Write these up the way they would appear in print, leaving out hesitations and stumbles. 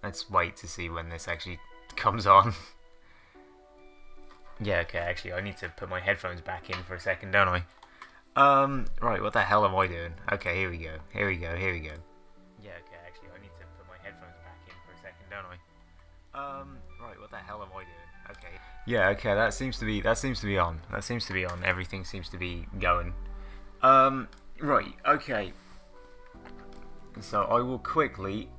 Let's wait to see when this actually comes on. Yeah, okay, actually, I need to put my headphones back in for a second, don't I? Right, what the hell am I doing? Okay, here we go. Yeah, okay, actually, I need to put my headphones back in for a second, don't I? Right, what the hell am I doing? Okay. Yeah, okay, that seems to be on. Everything seems to be going. Right, okay. So I'll quickly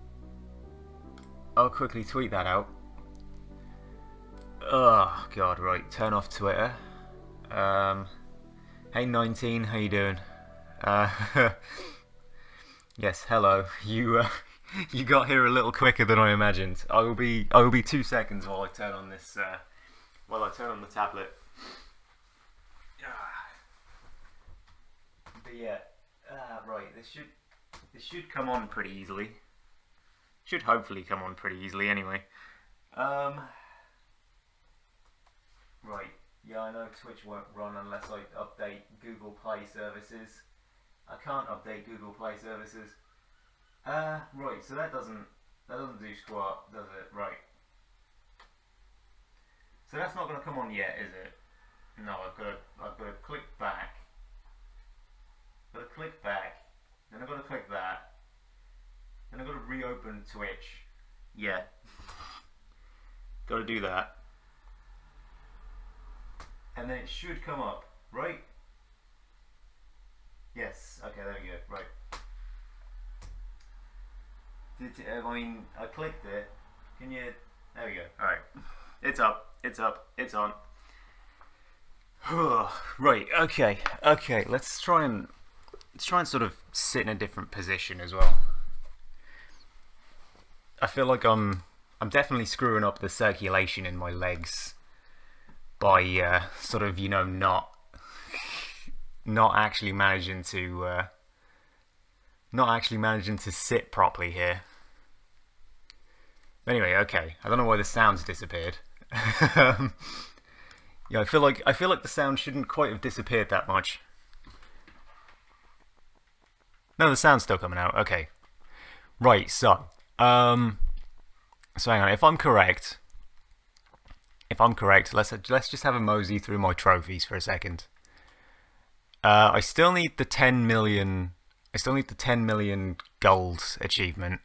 tweet that out. Oh god, right, turn off Twitter. Hey 19, how you doing? Yes, hello. You got here a little quicker than I imagined. I will be 2 seconds while I turn on this while I turn on the tablet. But yeah, right, this should come on pretty easily. Should hopefully come on pretty easily anyway. Right, yeah, I know Twitch won't run unless I update Google Play services. I can't update Google Play services. Right, so that doesn't do squat, does it? Right. So that's not going to come on yet, is it? No, I've got to click back. Then I've got to click that. Then I've got to reopen Twitch. Yeah. Got to do that. And then it should come up, right? Yes. Okay, there we go. Right. I clicked it. Can you? There we go. All right. It's up. It's on. Right. Okay. Let's try and sort of sit in a different position as well. I feel like I'm definitely screwing up the circulation in my legs by sort of, you know, not actually managing to sit properly here. Anyway, okay. I don't know why the sound's disappeared. Yeah, I feel like the sound shouldn't quite have disappeared that much. No, the sound's still coming out. Okay. Right, so hang on. If I'm correct, let's just have a mosey through my trophies for a second. I still need the 10 million. I still need the 10 million gold achievement.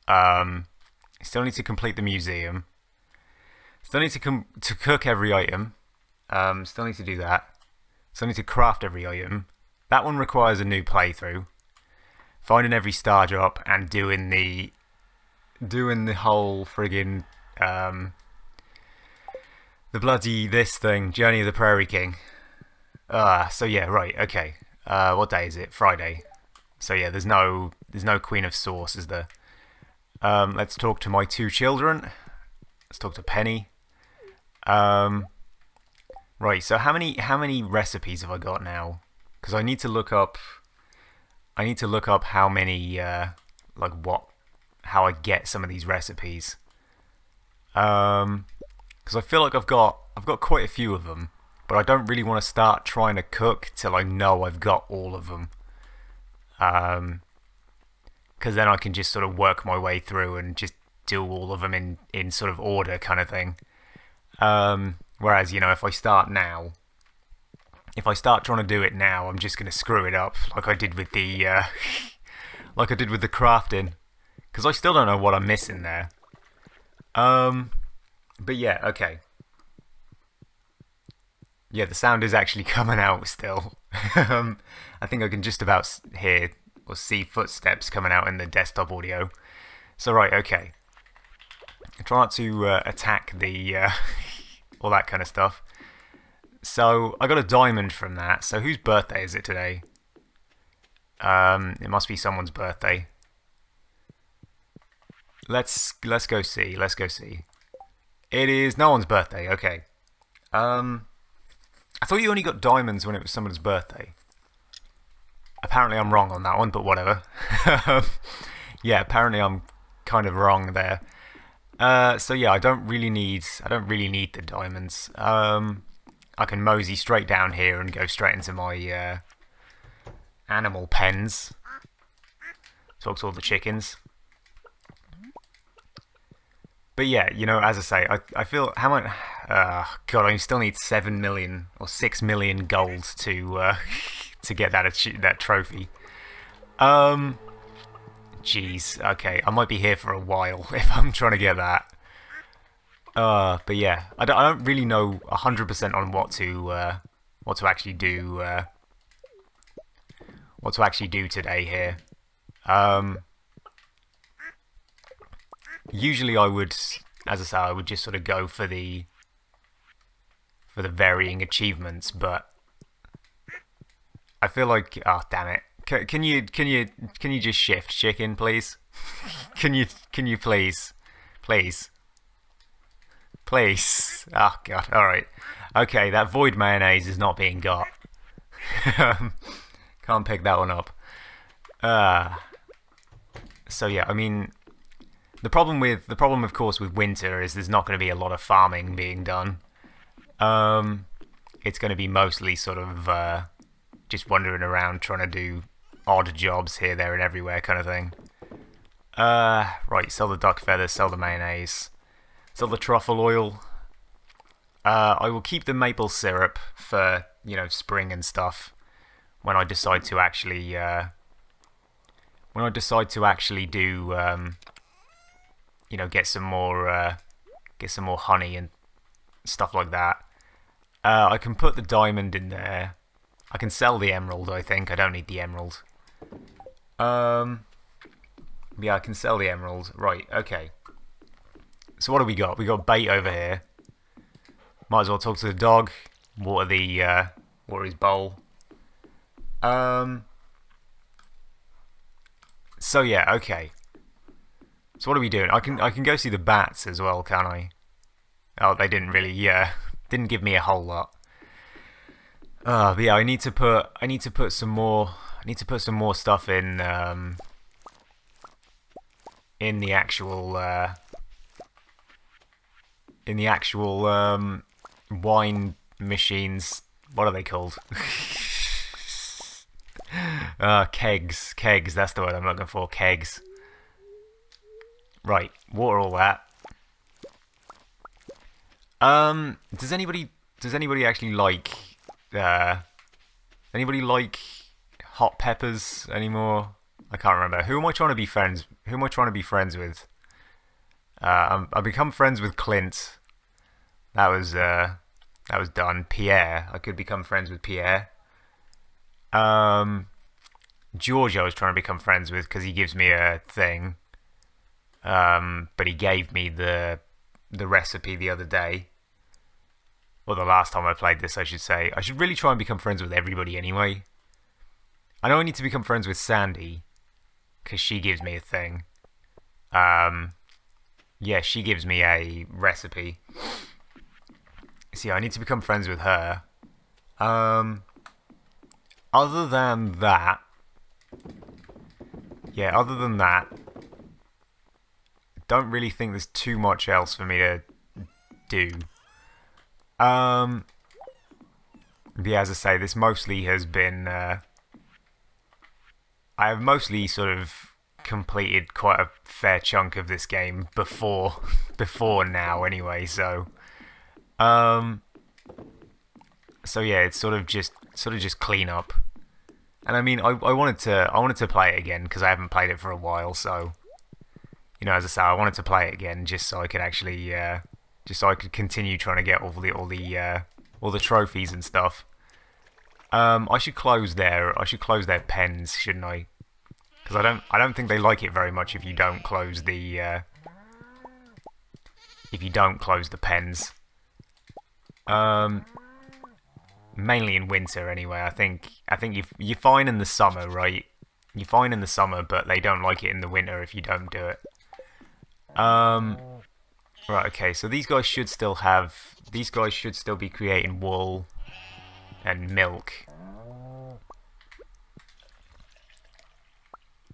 I still need to complete the museum. Still need to cook every item. Still need to do that. Still need to craft every item. That one requires a new playthrough. Finding every star drop and doing the whole friggin' the bloody this thing, Journey of the Prairie King. So yeah, right, okay. What day is it? Friday. So yeah, there's no Queen of Sauce, is there? Let's talk to my 2 children. Let's talk to Penny. Right, so how many recipes have I got now? Because I need to look up how many how I get some of these recipes. Because I feel like I've got quite a few of them, but I don't really want to start trying to cook till I know I've got all of them. Because then I can just sort of work my way through and just do all of them in sort of order kind of thing. Whereas, you know, if I start trying to do it now, I'm just going to screw it up like I did with the crafting, because I still don't know what I'm missing there. But yeah, okay. Yeah, the sound is actually coming out still. I think I can just about hear or see footsteps coming out in the desktop audio. So right, okay. Try not to attack the all that kind of stuff. So I got a diamond from that. So whose birthday is it today? It must be someone's birthday. Let's go see. It is no one's birthday. Okay. I thought you only got diamonds when it was someone's birthday. Apparently I'm wrong on that one, but whatever. Yeah, apparently I'm kind of wrong there. So yeah, I don't really need the diamonds. I can mosey straight down here and go straight into my animal pens. Talk to all the chickens. But yeah, you know, as I say, I feel how much. God, I still need 7 million or 6 million gold to get that trophy. Um, Jeez. Okay, I might be here for a while if I'm trying to get that. But yeah, I don't really know 100% on what to actually do today here. Um, Usually I would, as I say, I would just sort of go for the varying achievements, but I feel like, oh damn it, can you just shift chicken, please? Can you please? Oh god, all right, okay, that void mayonnaise is not being got. Can't pick that one up. Uh, so yeah, I mean, the problem of course with winter is there's not going to be a lot of farming being done. Um, it's going to be mostly sort of just wandering around trying to do odd jobs here, there, and everywhere kind of thing. Right, sell the duck feathers, sell the mayonnaise, sell the truffle oil. I will keep the maple syrup for, you know, spring and stuff when I decide to actually do you know, get some more honey and stuff like that. I can put the diamond in there. I can sell the emerald, I think. I don't need the emerald. Yeah, I can sell the emerald. Right, okay. So what do we got? We got bait over here. Might as well talk to the dog. Water his bowl. So yeah, okay. So what are we doing? I can go see the bats as well, can I? Oh, they didn't really didn't give me a whole lot. But yeah, I need to put some more stuff in the actual wine machines. What are they called? Kegs. That's the word I'm looking for. Kegs. Right, water all that. Does anybody actually like anybody like hot peppers anymore? I can't remember. Who am I trying to be friends with? I become friends with Clint. That was done. Pierre. I could become friends with Pierre. George I was trying to become friends with because he gives me a thing. But he gave me the recipe the other day. Or the last time I played this, I should say. I should really try and become friends with everybody anyway. I know I need to become friends with Sandy, because she gives me a thing. Yeah, she gives me a recipe. So yeah, I need to become friends with her. Other than that, don't really think there's too much else for me to do. Yeah, as I say, this mostly has been. I have mostly sort of completed quite a fair chunk of this game before now, anyway. So yeah, it's sort of just clean up. And I mean, I wanted to play it again because I haven't played it for a while. So, you know, as I say, I wanted to play it again just so I could actually, just so I could continue trying to get all the trophies and stuff. I should close their pens, shouldn't I? Because I don't think they like it very much if you don't close the pens. Mainly in winter, anyway. I think you're fine in the summer, right? You're fine in the summer, but they don't like it in the winter if you don't do it. Right, okay, so these guys should still be creating wool and milk.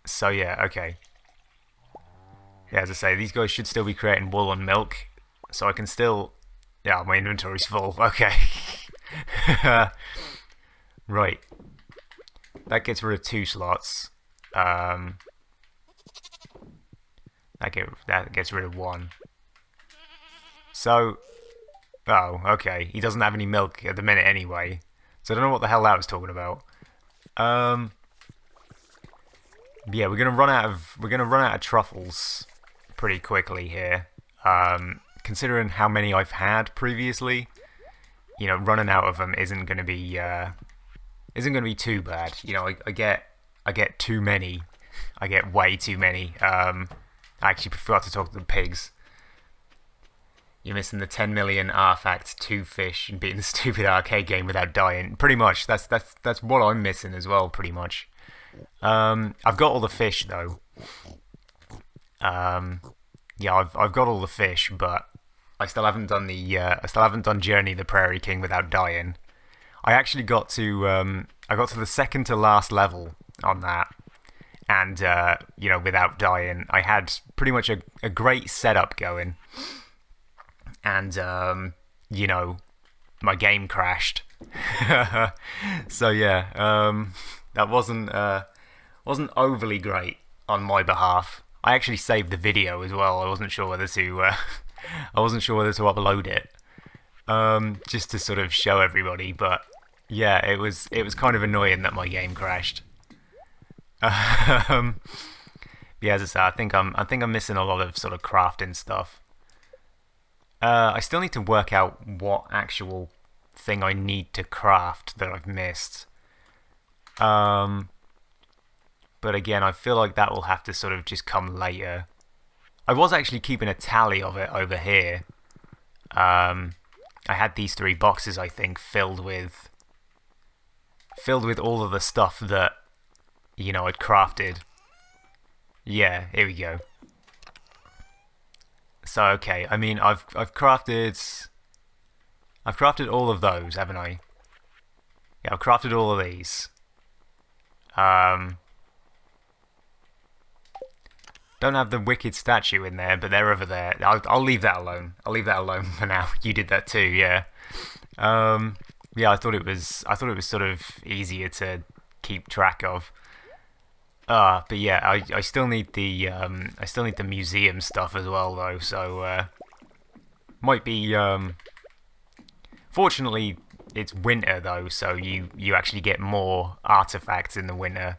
So yeah, okay. Yeah, as I say, these guys should still be creating wool and milk. So I can still... Yeah, my inventory's full. Okay. Right. That gets rid of 2 slots. That gets rid of 1. So, oh, okay. He doesn't have any milk at the minute anyway. So I don't know what the hell that was talking about. Yeah, we're gonna run out of truffles pretty quickly here. Considering how many I've had previously, you know, running out of them isn't gonna be too bad. You know, I get too many. I get way too many. I actually forgot to talk to the pigs. You're missing the 10 million artifacts, 2 fish, and beating the stupid arcade game without dying. Pretty much, that's what I'm missing as well. Pretty much. I've got all the fish though. Yeah, I've got all the fish, but I still haven't done Journey of the Prairie King without dying. I actually got to the second to last level on that, and you know, without dying. I had pretty much a great setup going. And, you know, my game crashed. So, yeah, that wasn't overly great on my behalf. I actually saved the video as well. I wasn't sure whether to upload it, just to sort of show everybody. But, yeah, it was kind of annoying that my game crashed. Yeah, as I say, I think I'm missing a lot of sort of crafting stuff. I still need to work out what actual thing I need to craft that I've missed. But again, I feel like that will have to sort of just come later. I was actually keeping a tally of it over here. I had these 3 boxes, I think, filled with all of the stuff that, you know, I'd crafted. Yeah, here we go. So okay, I mean, I've crafted all of those, haven't I? Yeah, I've crafted all of these. Don't have the wicked statue in there, but they're over there. I'll leave that alone. I'll leave that alone for now. You did that too, yeah. Yeah, I thought it was sort of easier to keep track of. But yeah, I still need the museum stuff as well though, so might be fortunately it's winter though, so you actually get more artifacts in the winter.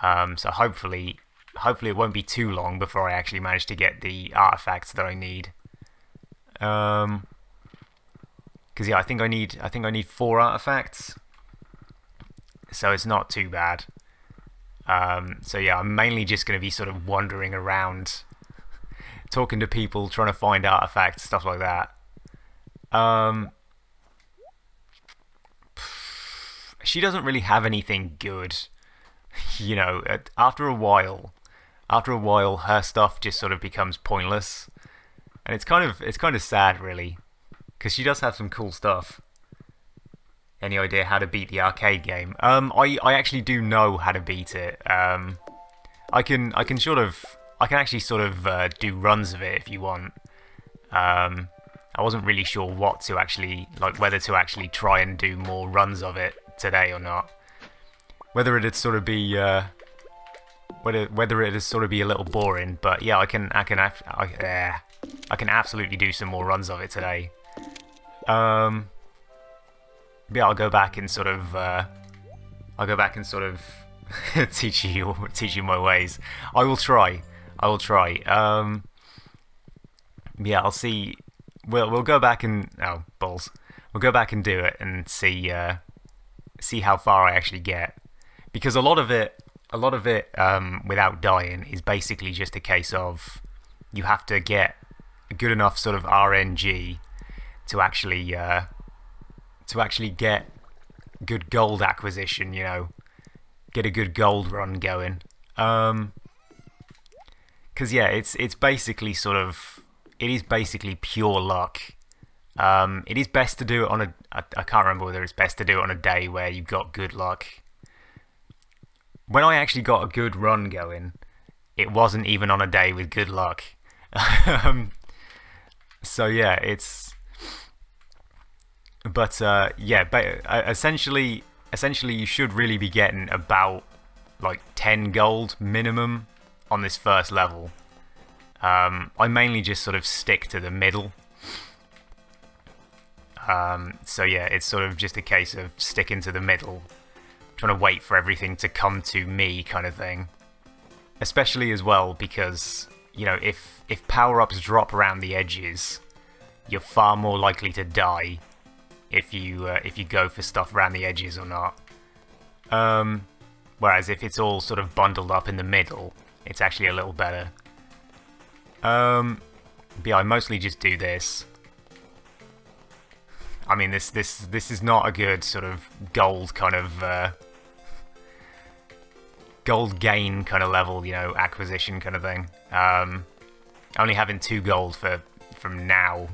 So hopefully it won't be too long before I actually manage to get the artifacts that I need. Cause yeah, I think I need 4 artifacts. So it's not too bad. So yeah, I'm mainly just going to be sort of wandering around, talking to people, trying to find artifacts, stuff like that. She doesn't really have anything good, you know. After a while, her stuff just sort of becomes pointless, and it's kind of sad, really, because she does have some cool stuff. Any idea how to beat the arcade game? I actually do know how to beat it. I can actually sort of do runs of it if you want. I wasn't really sure what to actually, like, whether to actually try and do more runs of it today or not. Whether it'd sort of be whether it'd sort of be a little boring, but yeah, I can absolutely do some more runs of it today. Yeah, I'll go back and sort of teach you my ways. I will try. Yeah, I'll see. We'll go back and balls. We'll go back and do it and see how far I actually get, because a lot of it without dying is basically just a case of you have to get a good enough sort of RNG to actually get good gold acquisition, you know, get a good gold run going. Because yeah, it's basically it is basically pure luck. It is best to do it on I can't remember whether it's best to do it on a day where you've got good luck. When I actually got a good run going, it wasn't even on a day with good luck. So yeah, essentially you should really be getting about like 10 gold minimum on this first level. I mainly just sort of stick to the middle So yeah, it's sort of just a case of sticking to the middle, trying to wait for everything to come to me kind of thing. Especially as well because, you know, if power-ups drop around the edges, you're far more likely to die if you go for stuff around the edges or not. Whereas if it's all sort of bundled up in the middle, it's actually a little better. But yeah, I mostly just do this. I mean, this is not a good sort of gold kind of gold gain kind of level, you know, acquisition kind of thing. Only having 2 gold from now.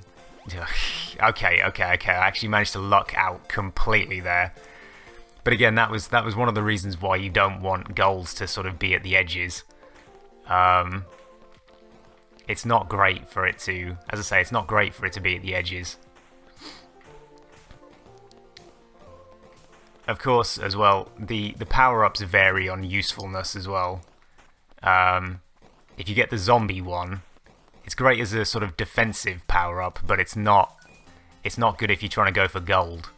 Okay. I actually managed to luck out completely there. But again, that was one of the reasons why you don't want golds to sort of be at the edges. It's not great for it to, as I say, it's not great for it to be at the edges. Of course, as well, the power-ups vary on usefulness as well. If you get the zombie one, it's great as a sort of defensive power-up, but it's not good if you're trying to go for gold.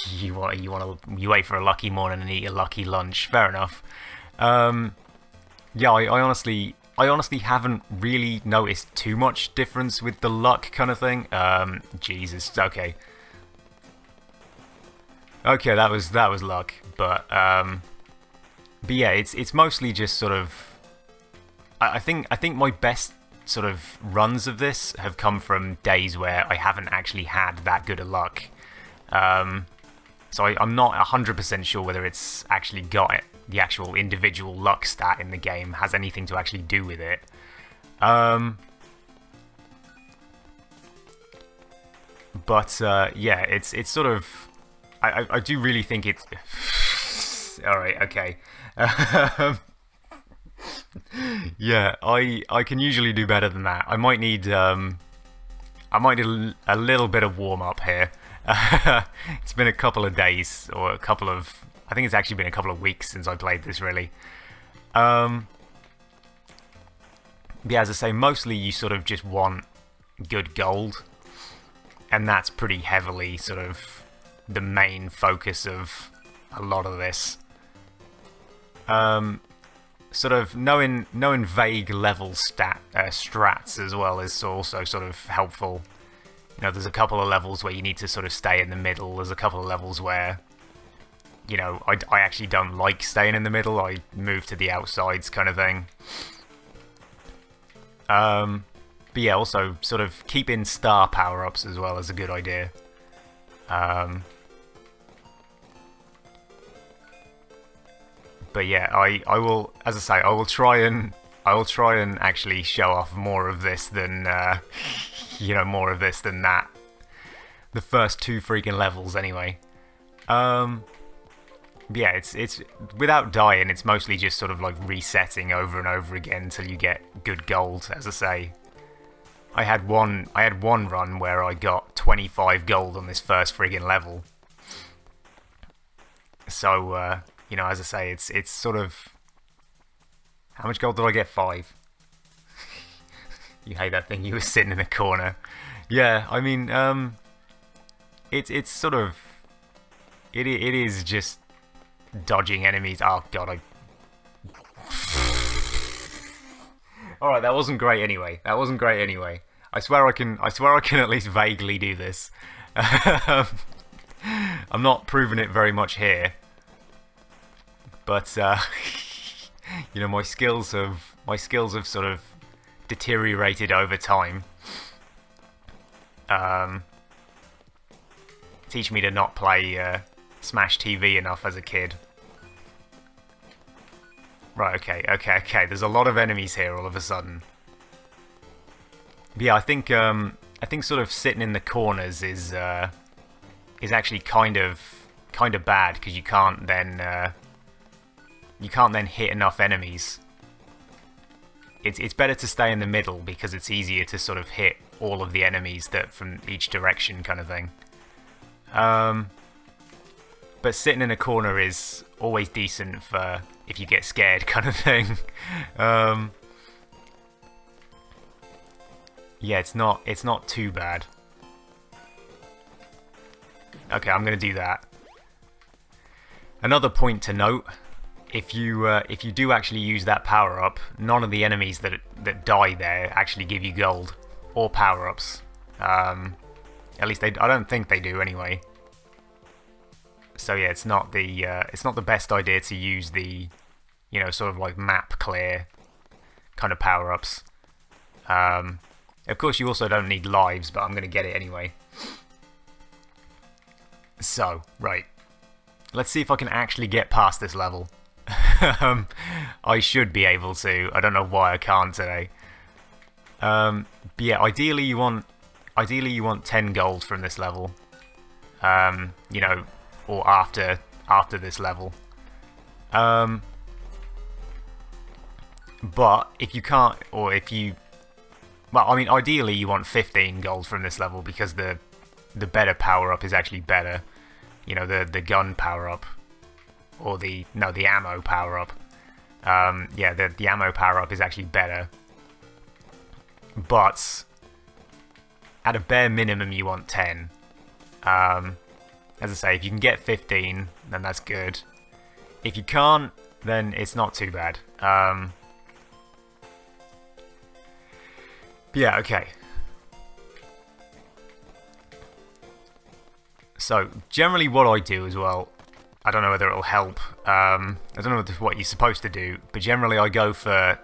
You wait for a lucky morning and eat a lucky lunch. Fair enough. Yeah, I honestly haven't really noticed too much difference with the luck kind of thing. Jesus, okay. Okay, that was luck, but yeah, it's mostly just sort of. I think my best sort of runs of this have come from days where I haven't actually had that good of luck. So I'm not 100% sure whether it's actually got it. The actual individual luck stat in the game has anything to actually do with it. But yeah, it's sort of. I do really think it's. All right, okay. Yeah, I can usually do better than that. I might need a little bit of warm up here. It's been a couple of days or a couple of. I think it's actually been a couple of weeks since I played this, really. Yeah, as I say, mostly you sort of just want good gold. And that's pretty heavily sort of the main focus of a lot of this. Sort of knowing vague level strats as well is also sort of helpful. You know, there's a couple of levels where you need to sort of stay in the middle. There's a couple of levels where, you know, I actually don't like staying in the middle. I move to the outsides kind of thing. But yeah, also sort of keeping star power-ups as well is a good idea. But yeah, I will, as I say, I will try and actually show off more of this than you know, more of this than that. The first 2 freaking levels anyway. Yeah, it's without dying, it's mostly just sort of like resetting over and over again until you get good gold, as I say. I had one run where I got 25 gold on this first friggin' level. So you know, as I say, it's sort of. How much gold did I get? 5. You hate that thing. You were sitting in a corner. Yeah, I mean, it's sort of. It is just dodging enemies. Oh god, Alright, that wasn't great anyway. I swear I can at least vaguely do this. I'm not proving it very much here. But you know, my skills have sort of deteriorated over time. Teach me to not play Smash TV enough as a kid. Right, okay. There's a lot of enemies here all of a sudden. But yeah, I think sort of sitting in the corners is actually kind of bad because you can't then hit enough enemies. It's better to stay in the middle because it's easier to sort of hit all of the enemies that from each direction kind of thing. But sitting in a corner is always decent for if you get scared kind of thing. yeah, it's not too bad. Okay, I'm gonna do that. Another point to note: if you do actually use that power up, none of the enemies that die there actually give you gold or power ups. At least I don't think they do anyway. So yeah, it's not the best idea to use the, you know, sort of like map clear kind of power ups. Of course, you also don't need lives, but I'm gonna get it anyway. So right, let's see if I can actually get past this level. I should be able to. I don't know why I can't today. But yeah, ideally you want 10 gold from this level. You know, or after this level. But if you can't, or if you, well, I mean, ideally you want 15 gold from this level because the better power up is actually better. You know, the gun power up, or the ammo power up. Yeah, the ammo power up is actually better. But at a bare minimum, you want 10. As I say, if you can get 15, then that's good. If you can't, then it's not too bad. Yeah, okay. So, generally what I do as well, I don't know whether it'll help, I don't know what you're supposed to do, but generally I go for,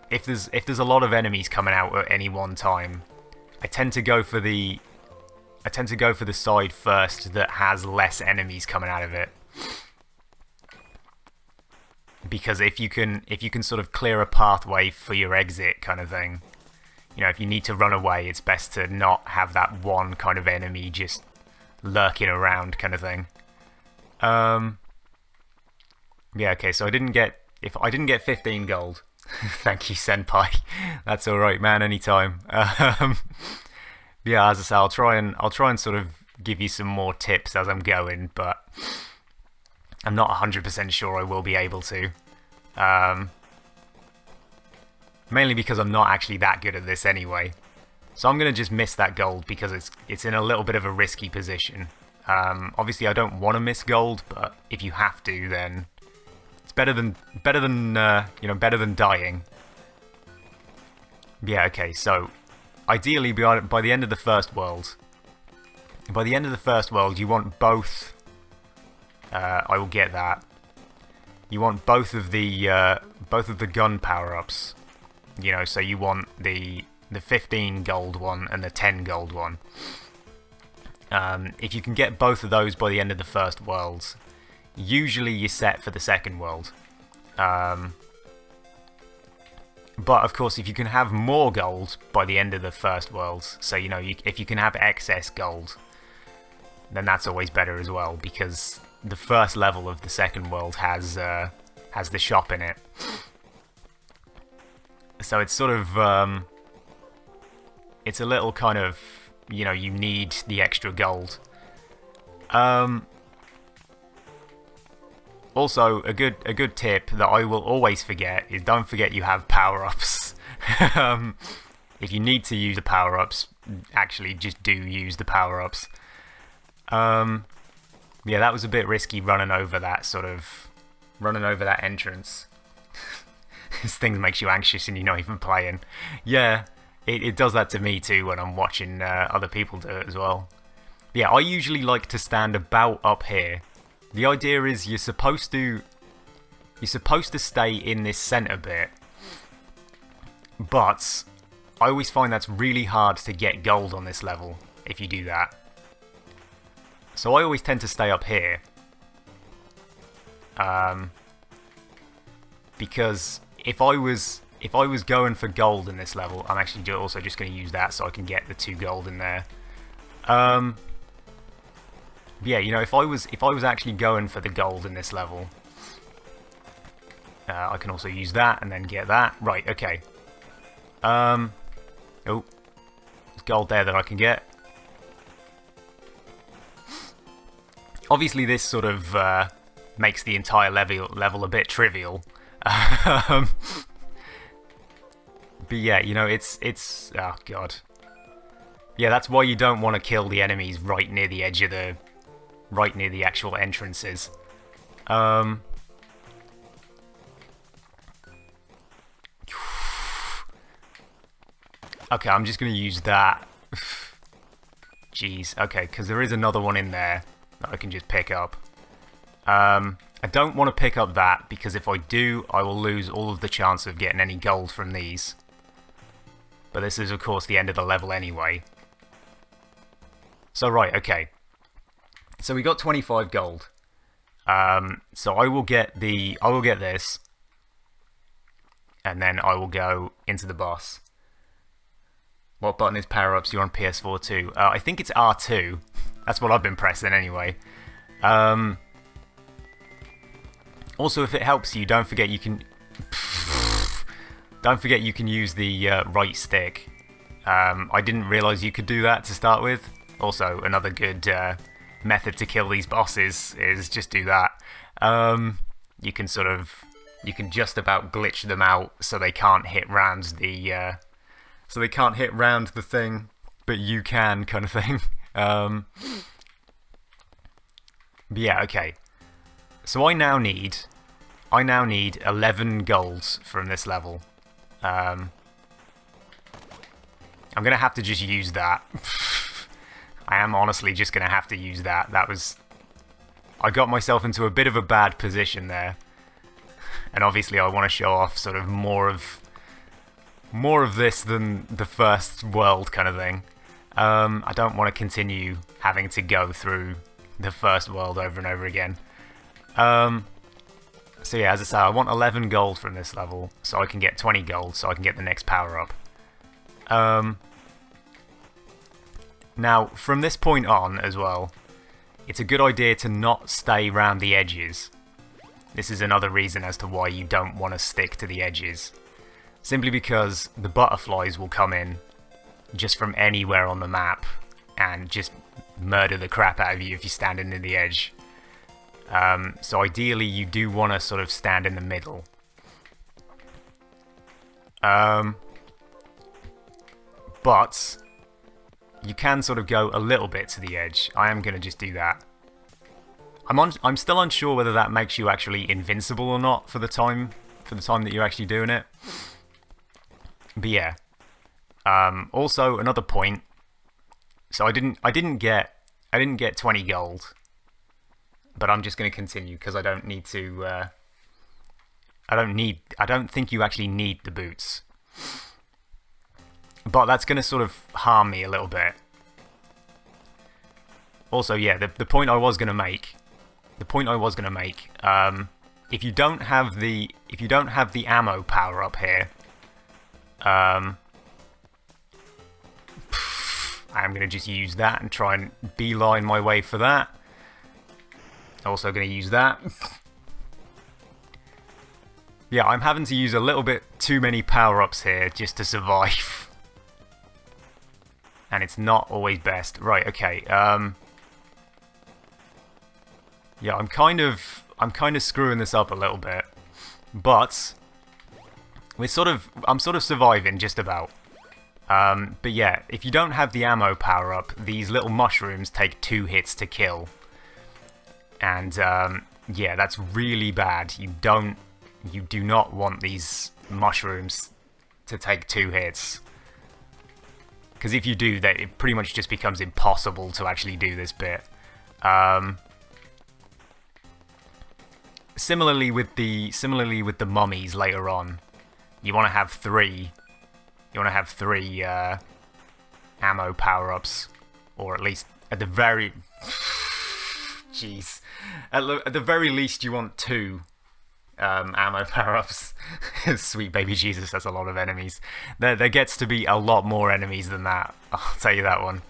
if there's a lot of enemies coming out at any one time, I tend to go for the side first that has less enemies coming out of it. Because if you can sort of clear a pathway for your exit kind of thing, you know, if you need to run away, it's best to not have that one kind of enemy just lurking around kind of thing. Yeah, okay, so I didn't get 15 gold. Thank you, Senpai. That's alright, man, anytime. Yeah, as I say, I'll try and sort of give you some more tips as I'm going, but I'm not 100% sure I will be able to. Mainly because I'm not actually that good at this anyway. So I'm going to just miss that gold because it's in a little bit of a risky position. Obviously I don't want to miss gold, but if you have to, then it's better than dying. Yeah, okay, so ideally by the end of the first world, you want both. I will get that. You want both of the gun power-ups. You know, so you want the 15 gold one and the 10 gold one. If you can get both of those by the end of the first world, usually you're set for the second world. But of course, if you can have more gold by the end of the first world, so you know, if you can have excess gold, then that's always better as well, because the first level of the second world has the shop in it. So it's sort of it's a little kind of, you know, you need the extra gold. Also, a good tip that I will always forget is don't forget you have power-ups. If you need to use the power-ups, actually just do use the power-ups. Yeah, that was a bit risky running over that entrance. This thing makes you anxious and you're not even playing. Yeah, it does that to me too when I'm watching other people do it as well. Yeah, I usually like to stand about up here. The idea is you're supposed to stay in this center bit, but I always find that's really hard to get gold on this level if you do that. So I always tend to stay up here. Because if I was going for gold in this level, I'm actually also just going to use that so I can get the 2 gold in there. Yeah, you know, if I was actually going for the gold in this level, I can also use that and then get that. Right, okay. Oh, there's gold there that I can get. Obviously, this sort of makes the entire level a bit trivial. But yeah, you know, it's oh god. Yeah, that's why you don't want to kill the enemies right near the edge of the... right near the actual entrances. Okay, I'm just going to use that. Jeez, okay, because there is another one in there that I can just pick up. I don't want to pick up that, because if I do, I will lose all of the chance of getting any gold from these. But this is, of course, the end of the level anyway. So, right, okay. So we got 25 gold. So I will get this. And then I will go into the boss. What button is power-ups? You're on PS4 too. I think it's R2. That's what I've been pressing anyway. Also, if it helps you, don't forget you can... don't forget you can use the right stick. I didn't realise you could do that to start with. Also, another good method to kill these bosses is just do that. You can just about glitch them out so they can't hit round the... so they can't hit round the thing, but you can, kind of thing. But yeah, okay. So I now need 11 golds from this level. I'm gonna have to just use that. I am honestly just gonna have to use that. I got myself into a bit of a bad position there, and obviously I want to show off sort of more of this than the first world kind of thing. I don't want to continue having to go through the first world over and over again. So yeah, as I say, I want 11 gold from this level, so I can get 20 gold, so I can get the next power up. Now, from this point on as well, it's a good idea to not stay round the edges. This is another reason as to why you don't want to stick to the edges. Simply because the butterflies will come in just from anywhere on the map and just murder the crap out of you if you're standing near the edge. So ideally you do want to sort of stand in the middle. But you can sort of go a little bit to the edge. I am going to just do that. I'm still unsure whether that makes you actually invincible or not for the time that you're actually doing it. But yeah. Also another point. So I didn't get 20 gold, but I'm just going to continue because I don't need to. I don't think you actually need the boots, but that's going to sort of harm me a little bit. Also, yeah, the point I was going to make. If you don't have the ammo power up here, I'm going to just use that and try and beeline my way for that. Also going to use that. Yeah, I'm having to use a little bit too many power-ups here just to survive. And it's not always best. Right, okay. Yeah, I'm kind of screwing this up a little bit. But I'm sort of surviving just about. But yeah, if you don't have the ammo power up, these little mushrooms take 2 hits to kill. And yeah, that's really bad. You do not want these mushrooms to take 2 hits. Because if you do, that it pretty much just becomes impossible to actually do this bit. Similarly with the mummies later on, you want to have 3. You want to have 3 ammo power-ups, or at least at the very... Jeez. At the very least, you want 2 ammo power-ups. Sweet baby Jesus, that's a lot of enemies. There gets to be a lot more enemies than that, I'll tell you that one.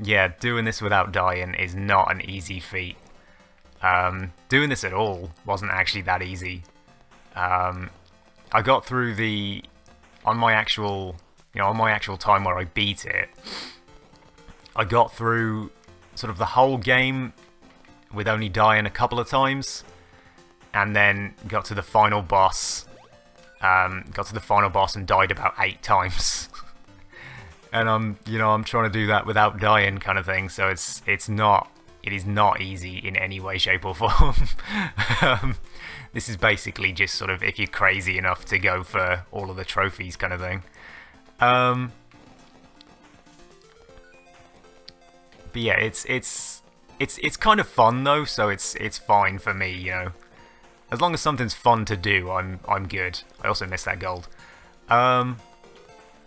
Yeah, doing this without dying is not an easy feat. Doing this at all wasn't actually that easy. I got through on my actual time where I beat it, I got through sort of the whole game with only dying a couple of times, and then got to the final boss. And died about 8 times. and I'm trying to do that without dying, kind of thing. So it is not easy in any way, shape, or form. This is basically just sort of if you're crazy enough to go for all of the trophies, kind of thing. But yeah, it's kind of fun though, so it's fine for me, you know. As long as something's fun to do, I'm good. I also missed that gold.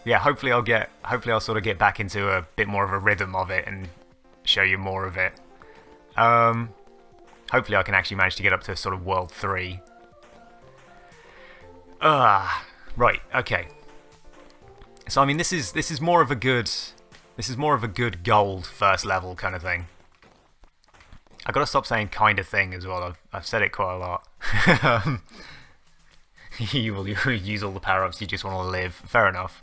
Yeah, hopefully I'll sort of get back into a bit more of a rhythm of it and show you more of it. Hopefully I can actually manage to get up to sort of World 3. Right, okay. So I mean, this is more of a good gold first level kind of thing. I gotta stop saying kind of thing as well. I've said it quite a lot. You will use all the power-ups. You just want to live. Fair enough.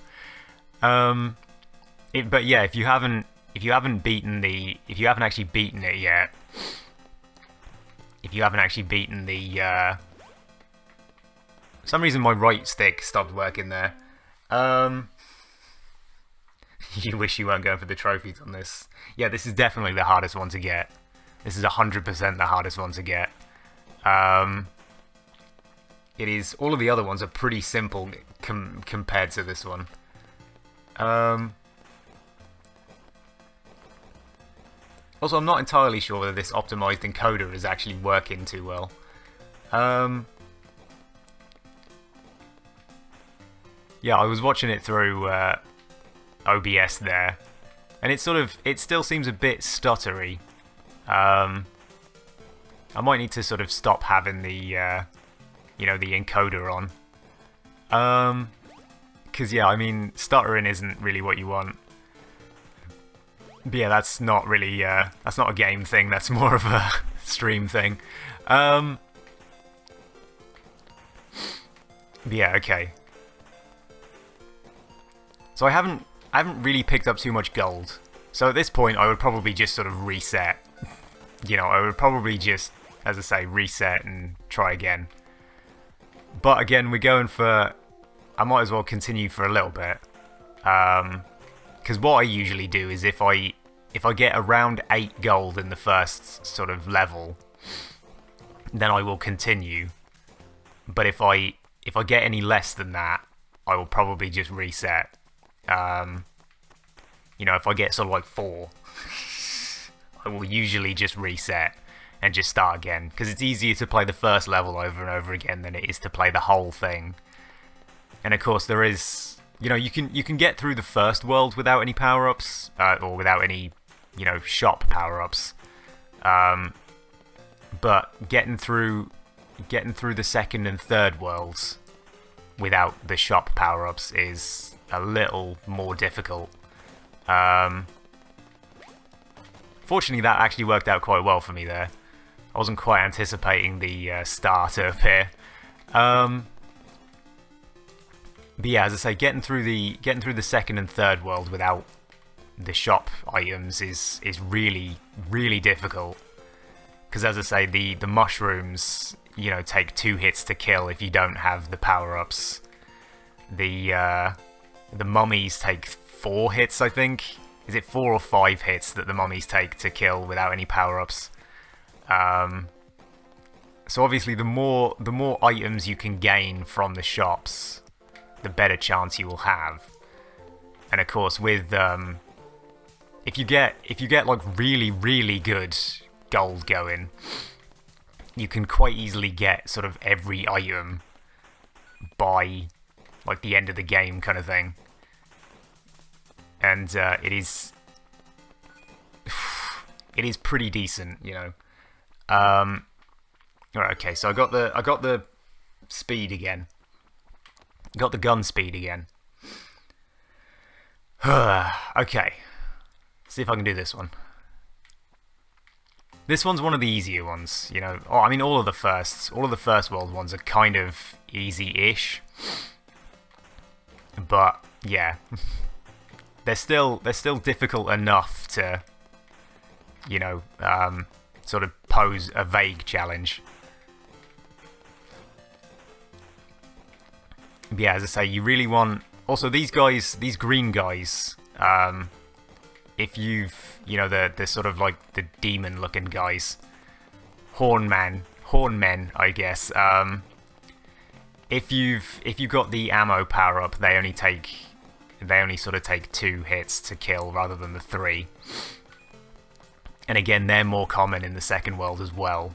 But yeah, if you haven't actually beaten it yet, for some reason my right stick stopped working there. You wish you weren't going for the trophies on this. Yeah, this is definitely the hardest one to get. This is 100% the hardest one to get. It is. All of the other ones are pretty simple compared to this one. Also, I'm not entirely sure whether this optimized encoder is actually working too well. Yeah, I was watching it through OBS there, and it still seems a bit stuttery. I might need to sort of stop having the the encoder on. Because yeah, I mean, stuttering isn't really what you want. But yeah, that's not really that's not a game thing. That's more of a stream thing. But yeah, okay. So I haven't really picked up too much gold. So at this point, I would probably just sort of reset. You know, I would probably just, as I say, reset and try again. But again, we're going for... I might as well continue for a little bit. Because what I usually do is if I get around 8 gold in the first sort of level, then I will continue. But if I get any less than that, I will probably just reset. You know, if I get sort of like 4, I will usually just reset and just start again, because it's easier to play the first level over and over again than it is to play the whole thing. And of course there is, you know, you can get through the first world without any power-ups, or without any, you know, shop power-ups. But getting through the second and third worlds without the shop power-ups is a little more difficult. Fortunately, that actually worked out quite well for me there. I wasn't quite anticipating the star to appear. But yeah, as I say, getting through the second and third world without the shop items is really, really difficult. Because as I say, the mushrooms, you know, take 2 hits to kill if you don't have the power-ups. The mummies take 4 hits, I think. Is it 4 or 5 hits that the mummies take to kill without any power-ups? So obviously, the more items you can gain from the shops, the better chance you will have. And of course, with if you get like really, really good gold going, you can quite easily get sort of every item by like the end of the game, kind of thing. And it is pretty decent, you know. Alright, okay, so I got the speed again. Got the gun speed again. Okay. See if I can do this one. This one's one of the easier ones, you know. Oh, I mean, all of the first world ones are kind of easy-ish. But yeah. They're still difficult enough to, you know, sort of pose a vague challenge. But yeah, as I say, you really want... Also, these guys, these green guys, If you've, you know, the sort of like the demon-looking guys, hornmen, I guess. If you've got the ammo power up, they only sort of take 2 hits to kill rather than the 3. And again, they're more common in the second world as well.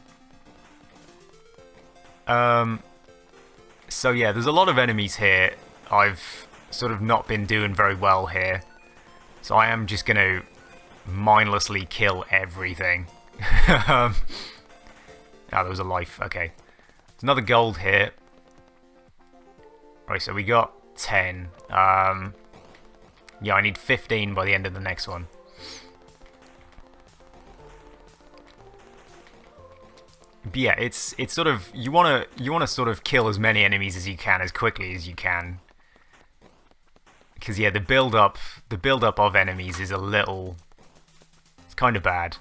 So yeah, there's a lot of enemies here. I've sort of not been doing very well here. So I am just going to mindlessly kill everything. Oh, there was a life. Okay. There's another gold here. Right, so we got 10. Yeah, I need 15 by the end of the next one. But yeah, it's sort of, you wanna sort of kill as many enemies as you can as quickly as you can. Because yeah, the build up of enemies is it's kind of bad.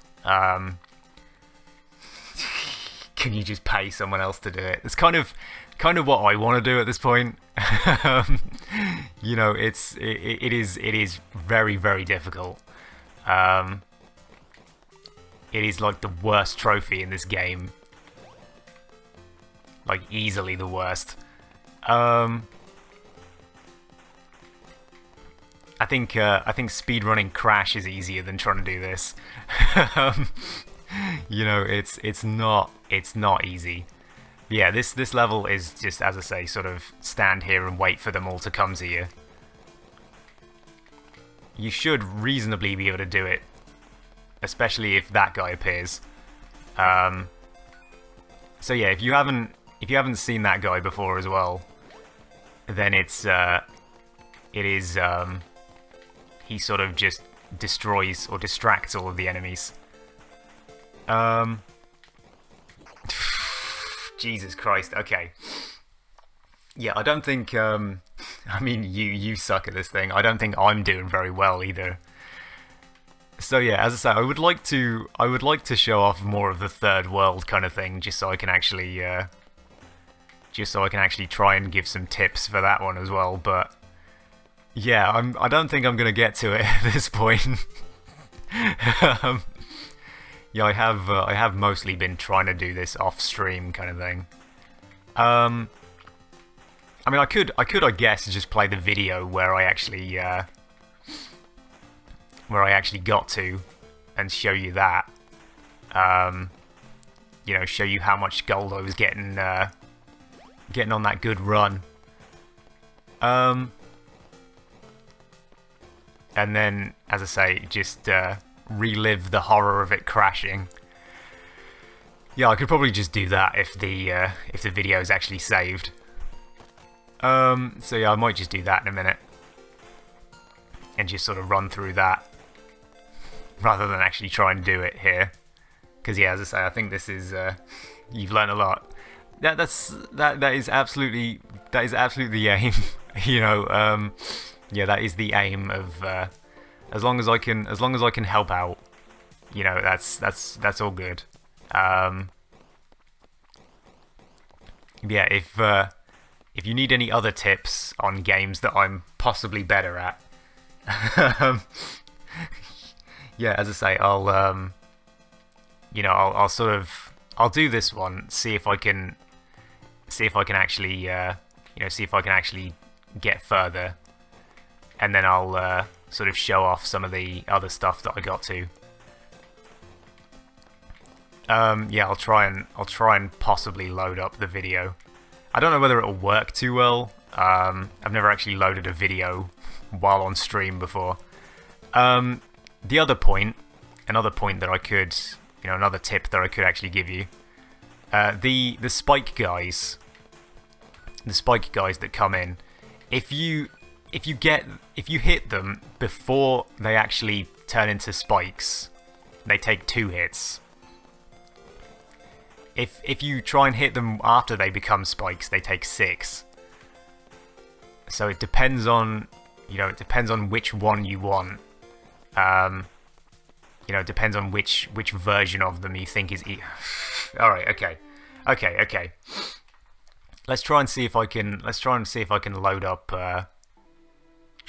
Can you just pay someone else to do it? It's kind of what I want to do at this point. You know, it is very, very difficult. It is like the worst trophy in this game. Like easily the worst. I think speedrunning Crash is easier than trying to do this. You know, it's not easy. Yeah, this level is just, as I say, sort of stand here and wait for them all to come to you. You should reasonably be able to do it, especially if that guy appears. So yeah, if you haven't seen that guy before as well, then it is he sort of just destroys or distracts all of the enemies. Jesus Christ, okay. Yeah, I don't think, I mean, you suck at this thing. I don't think I'm doing very well either. So yeah, as I say, I would like to show off more of the third world kind of thing, just so I can actually try and give some tips for that one as well. But yeah, I don't think I'm gonna get to it at this point. Yeah, I have mostly been trying to do this off stream kind of thing. I mean, I could, I guess, just play the video where I actually got to, and show you that. You know, show you how much gold I was getting on that good run. And then, as I say, just relive the horror of it crashing. Yeah, I could probably just do that if the video is actually saved. So yeah, I might just do that in a minute, and just sort of run through that, rather than actually try and do it here. Because yeah, as I say, I think this is you've learned a lot. That is absolutely the aim. You know, yeah, that is the aim of as long as I can help out. You know, that's all good. Yeah, if you need any other tips on games that I'm possibly better at, yeah, as I say, I'll you know, I'll do this one, see if I can actually you know, see if I can actually get further, and then I'll sort of show off some of the other stuff that I got to. Yeah, I'll try and possibly load up the video. I don't know whether it'll work too well. I've never actually loaded a video while on stream before. Another point that I could, you know, another tip that I could actually give you, the spike guys that come in, if you hit them before they actually turn into spikes, they take 2 hits. If you try and hit them after they become spikes, they take 6. So it depends on, you know, it depends on which one you want. You know, it depends on which version of them you think is. All right, okay. Let's try and see if I can load up. Try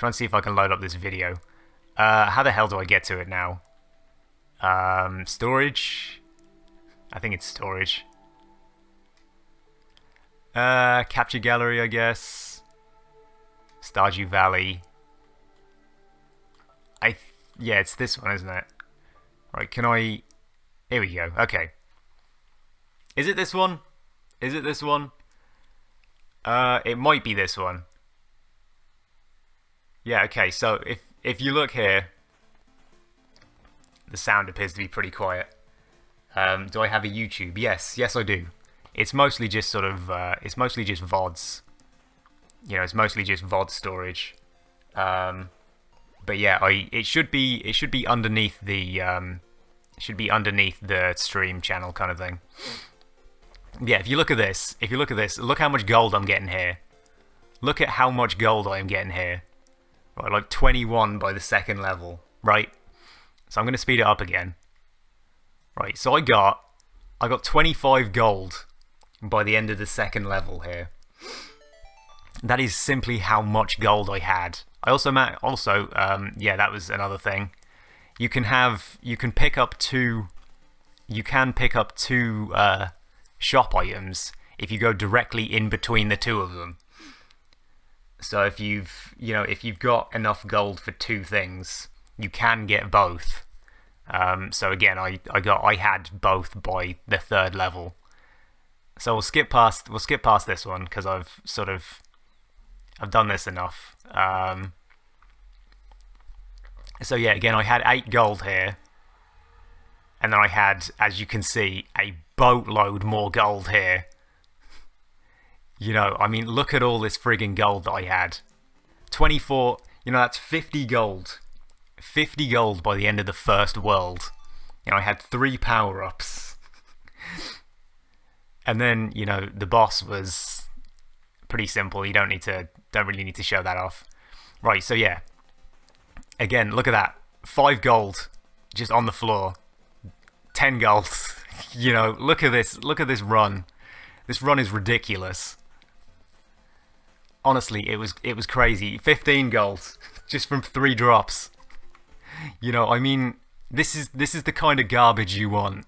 and see if I can load up this video. How the hell do I get to it now? Storage? I think it's storage. Capture gallery, I guess. Stardew Valley. Yeah, it's this one, isn't it? Right, can I... Here we go, okay. Is it this one? Is it this one? It might be this one. Yeah, okay, so if you look here, the sound appears to be pretty quiet. Do I have a YouTube? Yes, I do. It's mostly just sort of, it's mostly just VODs. You know, it's mostly just VOD storage. But yeah, it should be underneath the, stream channel kind of thing. Yeah, if you look at this, look how much gold I'm getting here. Look at how much gold I am getting here. Right, like 21 by the second level, right? So I'm going to speed it up again. Right, so I got 25 gold by the end of the second level here. That is simply how much gold I had. I also yeah, that was another thing. You can pick up two shop items if you go directly in between the two of them. So if you've got enough gold for two things, you can get both. So again, I had both by the third level. So we'll skip past this one because I've done this enough. So yeah, again, I had 8 gold here, and then I had, as you can see, a boatload more gold here. You know, I mean, look at all this friggin' gold that I had. 24, you know, that's 50 gold. 50 gold by the end of the first world. You know, I had 3 power-ups. And then, you know, the boss was pretty simple. You don't really need to show that off. Right, so yeah. Again, look at that. 5 gold just on the floor. 10 gold. You know, look at this run. This run is ridiculous. Honestly, it was crazy. 15 gold just from 3 drops. You know, I mean, this is the kind of garbage you want.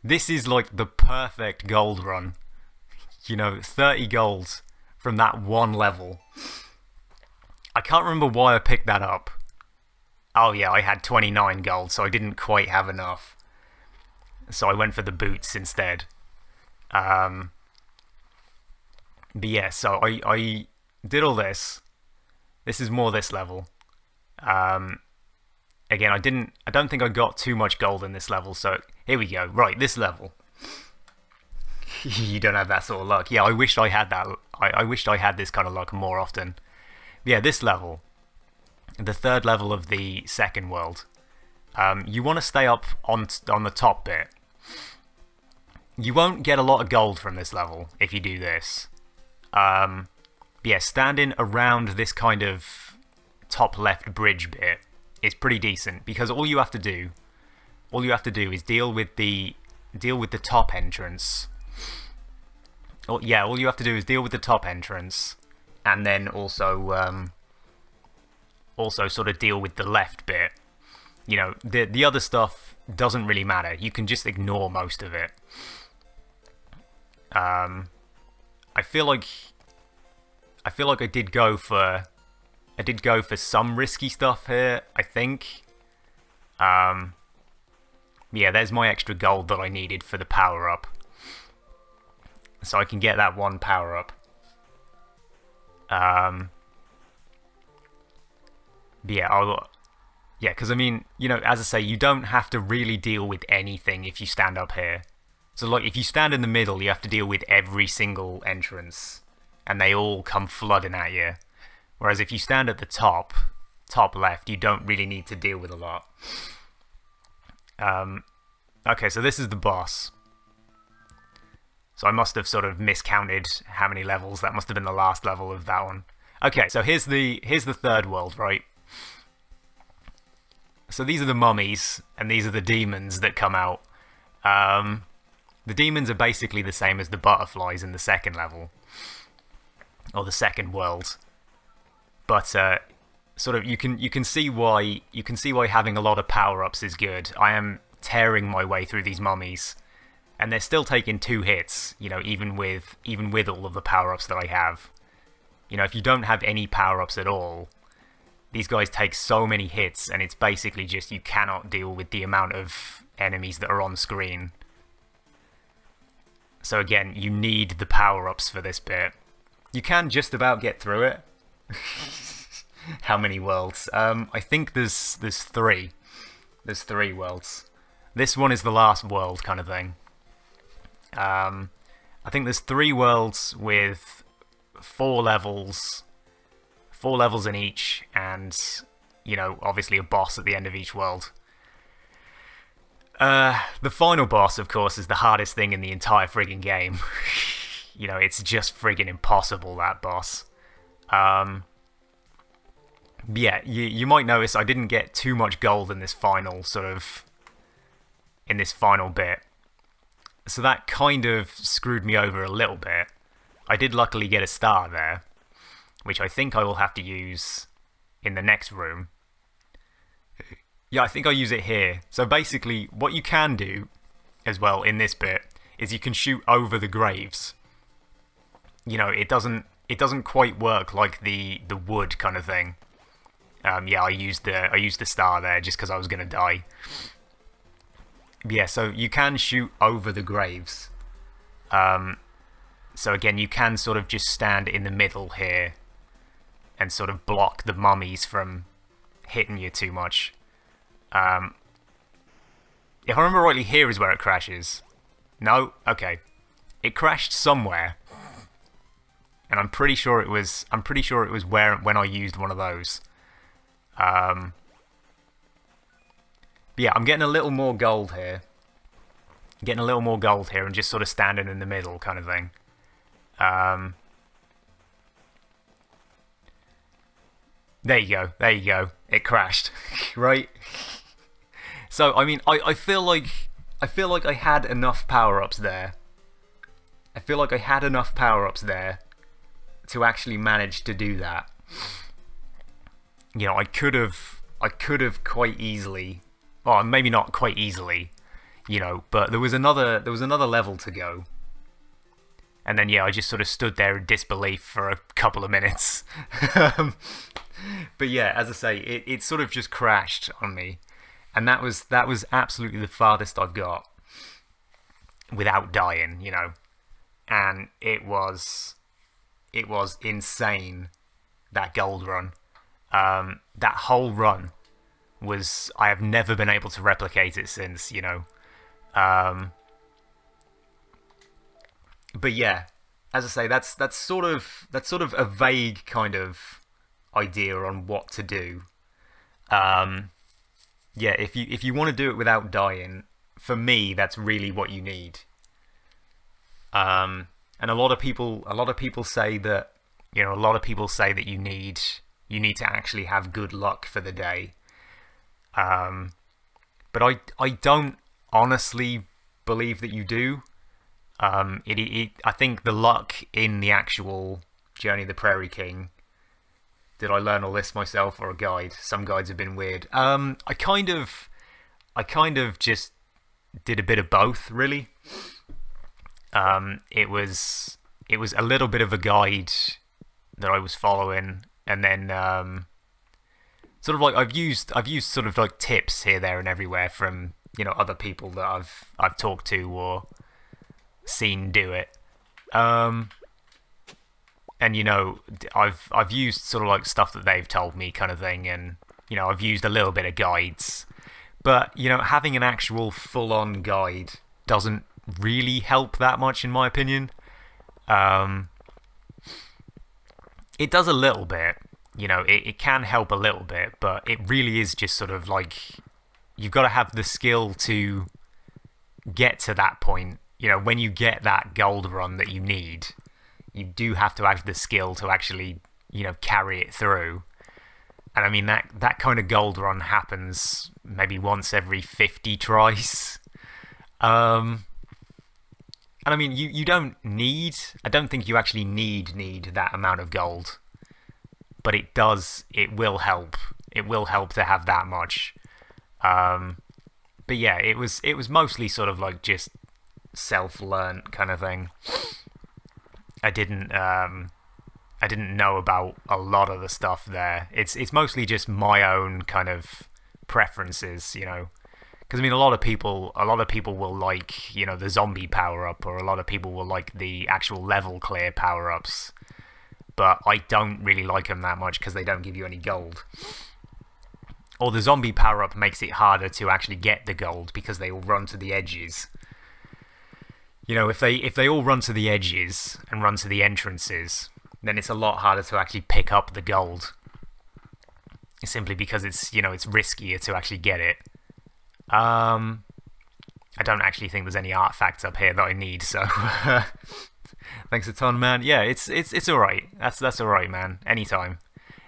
This is like the perfect gold run. You know, 30 gold from that one level. I can't remember why I picked that up. Oh yeah, I had 29 gold, so I didn't quite have enough. So I went for the boots instead. But yeah, so I did all this. This is more this level. Again, I don't think I got too much gold in this level, so here we go. Right, this level. You don't have that sort of luck. Yeah, I wished I had that. I wished I had this kind of luck more often. But yeah, this level, the third level of the second world. You want to stay up on the top bit. You won't get a lot of gold from this level if you do this. Yeah, standing around this kind of top left bridge bit is pretty decent because all you have to do is deal with the top entrance. All you have to do is deal with the top entrance, and then also sort of deal with the left bit. You know, the other stuff doesn't really matter. You can just ignore most of it. I feel like I did go for some risky stuff here, I think. Yeah, there's my extra gold that I needed for the power-up. So I can get that one power-up. Yeah, because I mean, you know, as I say, you don't have to really deal with anything if you stand up here. So like, if you stand in the middle, you have to deal with every single entrance, and they all come flooding at you. Whereas if you stand at the top left, you don't really need to deal with a lot. Okay, so this is the boss. So I must have sort of miscounted how many levels. That must have been the last level of that one. Okay, so here's the third world, right? So these are the mummies, and these are the demons that come out. The demons are basically the same as the butterflies in the second level. Or the second world. But, sort of you can see why having a lot of power-ups is good. I am tearing my way through these mummies, and they're still taking 2 hits, you know, even with all of the power-ups that I have. You know, if you don't have any power-ups at all, these guys take so many hits, and it's basically just you cannot deal with the amount of enemies that are on screen. So again, you need the power-ups for this bit. You can just about get through it. How many worlds? I think there's 3. There's 3 worlds. This one is the last world kind of thing. I think there's 3 worlds with 4 levels. 4 levels in each, and, you know, obviously a boss at the end of each world. The final boss, of course, is the hardest thing in the entire friggin' game. You know, it's just friggin' impossible, that boss. Yeah, you might notice I didn't get too much gold in this final bit. So that kind of screwed me over a little bit. I did luckily get a star there, which I think I will have to use in the next room. Yeah, I think I'll use it here. So basically, what you can do as well in this bit is you can shoot over the graves. You know, it doesn't quite work like the wood kind of thing. Yeah, I used the star there just because I was gonna die. Yeah, so you can shoot over the graves. So again, you can sort of just stand in the middle here and sort of block the mummies from hitting you too much. If I remember rightly, here is where it crashes. No? Okay. It crashed somewhere. And I'm pretty sure it was when I used one of those. But yeah, I'm getting a little more gold here. And just sort of standing in the middle kind of thing. There you go. It crashed. Right? So, I mean, I feel like I had enough power-ups there. To actually manage to do that. You know, I could have quite easily, well, maybe not quite easily, you know, but there was another level to go. And then yeah, I just sort of stood there in disbelief for a couple of minutes. But yeah, as I say, it sort of just crashed on me. And that was absolutely the farthest I've got without dying, you know. And it was insane, that gold run. That whole run was, I have never been able to replicate it since, you know. But yeah, as I say, that's sort of a vague kind of idea on what to do. Yeah, if you want to do it without dying, for me, that's really what you need. And a lot of people say that, you know, you need to actually have good luck for the day. But I don't honestly believe that you do. I think the luck in the actual Journey of the Prairie King. Did I learn all this myself or a guide? Some guides have been weird. I kind of just did a bit of both, really. It was a little bit of a guide that I was following, and then sort of like I've used sort of like tips here, there, and everywhere from, you know, other people that I've talked to or seen do it. And you know, I've used sort of like stuff that they've told me kind of thing, and you know, I've used a little bit of guides. But you know, having an actual full-on guide doesn't really help that much, in my opinion. It does a little bit, you know, it can help a little bit, but it really is just sort of like, you've got to have the skill to get to that point. You know, when you get that gold run that you need, you do have to have the skill to actually, you know, carry it through. And I mean, that kind of gold run happens maybe once every 50 tries. And I mean, you don't need, I don't think you actually need that amount of gold. but it will help. It will help to have that much. But yeah, it was mostly sort of like just self-learnt kind of thing. I didn't know about a lot of the stuff there. It's mostly just my own kind of preferences, you know. Because I mean, a lot of people will like, you know, the zombie power-up, or a lot of people will like the actual level clear power-ups. But I don't really like them that much because they don't give you any gold. Or the zombie power-up makes it harder to actually get the gold because they all run to the edges. You know, if they all run to the edges and run to the entrances, then it's a lot harder to actually pick up the gold. Simply because it's, you know, it's riskier to actually get it. I don't actually think there's any artifacts up here that I need, so thanks a ton, man. Yeah, it's alright. That's alright, man. Anytime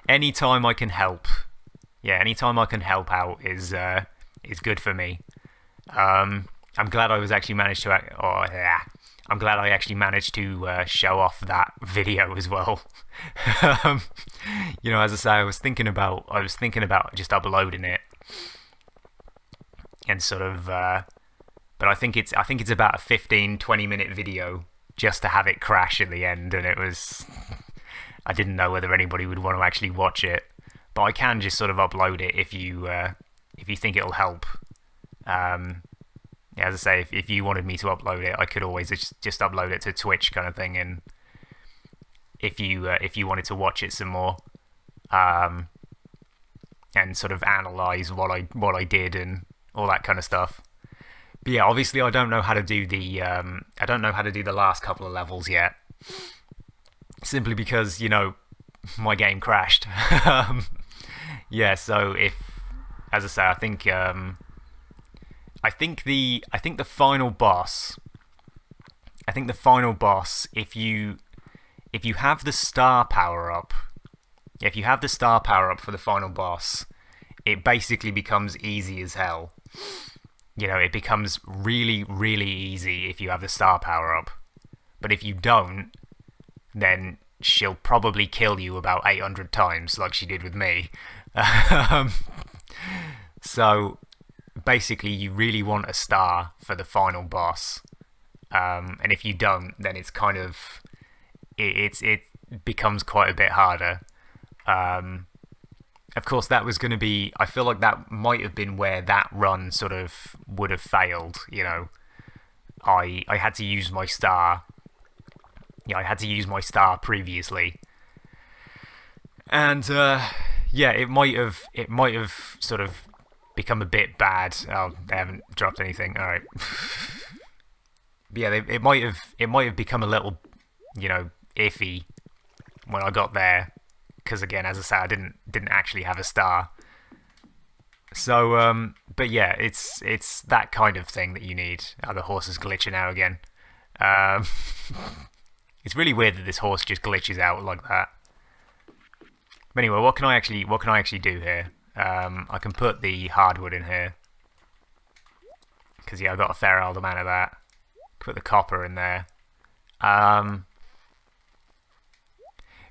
I can help. Yeah, anytime I can help out is good for me. I'm glad I was actually managed to. I'm glad I actually managed to show off that video as well. You know, as I say, I was thinking about just uploading it and sort of. But I think it's about a 15-20 minute video just to have it crash at the end, and it was. I didn't know whether anybody would want to actually watch it. But I can just sort of upload it if you think it'll help. Yeah, as I say, if you wanted me to upload it, I could always just upload it to Twitch kind of thing. And if you wanted to watch it some more, and sort of analyze what I did and all that kind of stuff. But yeah, obviously I don't know how to do the last couple of levels yet. Simply because, you know, my game crashed. Yeah, so as I say, I think the final boss, if you have the star power up, for the final boss, it basically becomes easy as hell. You know, it becomes really, really easy if you have the star power up. But if you don't, then she'll probably kill you about 800 times, like she did with me. So basically, you really want a star for the final boss, and if you don't, then it's kind of it becomes quite a bit harder. Of course, that was going to be. I feel like that might have been where that run sort of would have failed. You know, I had to use my star. Yeah, I had to use my star previously, and yeah, it might have sort of become a bit bad. Oh, they haven't dropped anything. All right. But yeah, it might have become a little, you know, iffy when I got there, because again, as I say, I didn't actually have a star. So, but yeah, it's that kind of thing that you need. Oh, the horse is glitching out again. It's really weird that this horse just glitches out like that. But anyway, what can I actually do here? I can put the hardwood in here, because yeah, I got a fair old amount of that. Put the copper in there. But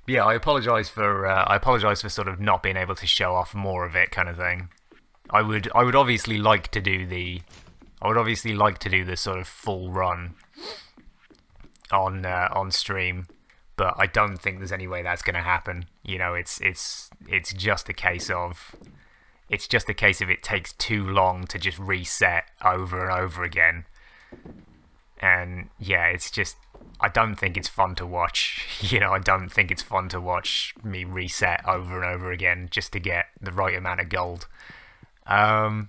yeah, I apologise for sort of not being able to show off more of it, kind of thing. I would obviously like to do the sort of full run on stream, but I don't think there's any way that's going to happen. You know, it's just a case of it takes too long to just reset over and over again. And yeah, it's just, I don't think it's fun to watch. You know, I don't think it's fun to watch me reset over and over again just to get the right amount of gold. I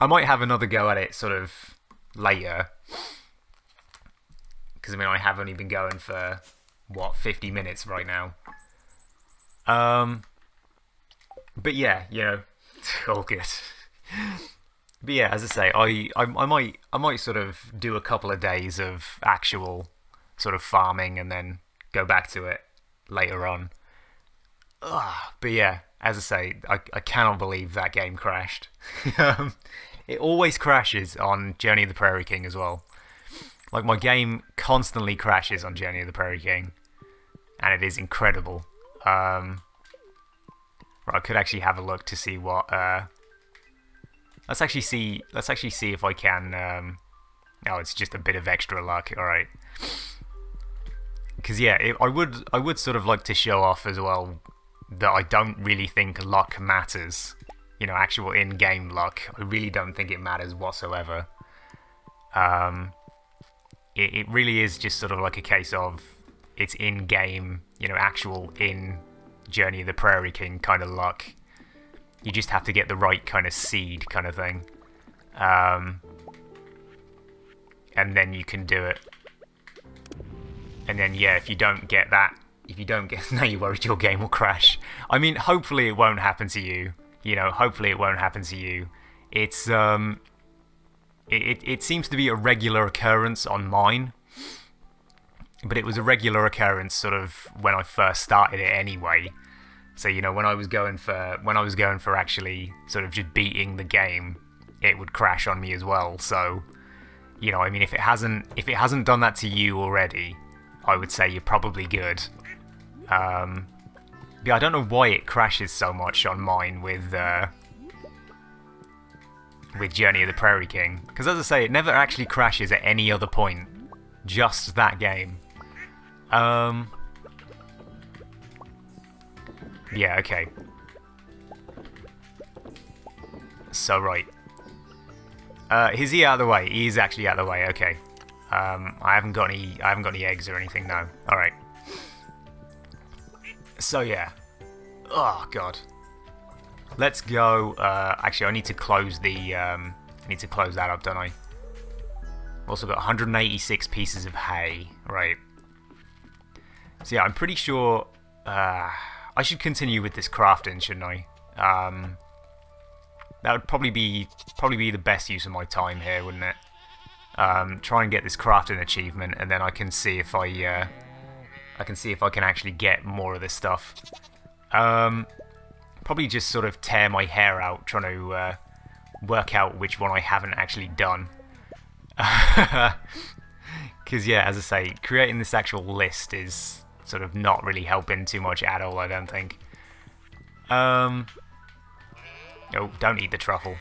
might have another go at it sort of later, because I mean, I have only been going for 50 minutes right now. But yeah, you know, all good. But yeah, as I say, I might sort of do a couple of days of actual sort of farming and then go back to it later on. But yeah, as I say, I cannot believe that game crashed. It always crashes on Journey of the Prairie King as well. Like, my game constantly crashes on Journey of the Prairie King, and it is incredible. Right, I could actually have a look to see what. Let's actually see. Let's actually see if I can. Oh, it's just a bit of extra luck. All right. Because yeah, I would sort of like to show off as well that I don't really think luck matters. You know, actual in-game luck. I really don't think it matters whatsoever. It really is just sort of like a case of it's in-game, you know, actual in Journey of the Prairie King kind of luck. You just have to get the right kind of seed kind of thing. And then you can do it. And then, yeah, if you don't get that, now you're worried your game will crash. I mean, hopefully it won't happen to you. You know, hopefully it won't happen to you. It's, it seems to be a regular occurrence on mine. But it was a regular occurrence sort of when I first started it anyway. So, you know, when I was going for actually sort of just beating the game, it would crash on me as well. So, you know, I mean, if it hasn't done that to you already, I would say you're probably good. Yeah, I don't know why it crashes so much on mine with Journey of the Prairie King, because as I say, it never actually crashes at any other point, just that game. Yeah, okay. So right. Is he out of the way? He's actually out of the way. Okay. I haven't got any eggs or anything now. All right. So yeah. Oh god. Let's go. Actually, I need to close the. I need to close that up, don't I? Also got 186 pieces of hay. Right. So yeah, I'm pretty sure. I should continue with this crafting, shouldn't I? That would probably be the best use of my time here, wouldn't it? Try and get this crafting achievement, and then I can see if I can actually get more of this stuff. Probably just sort of tear my hair out trying to work out which one I haven't actually done. Because yeah, as I say, creating this actual list is sort of not really helping too much at all, I don't think. Oh, don't eat the truffle.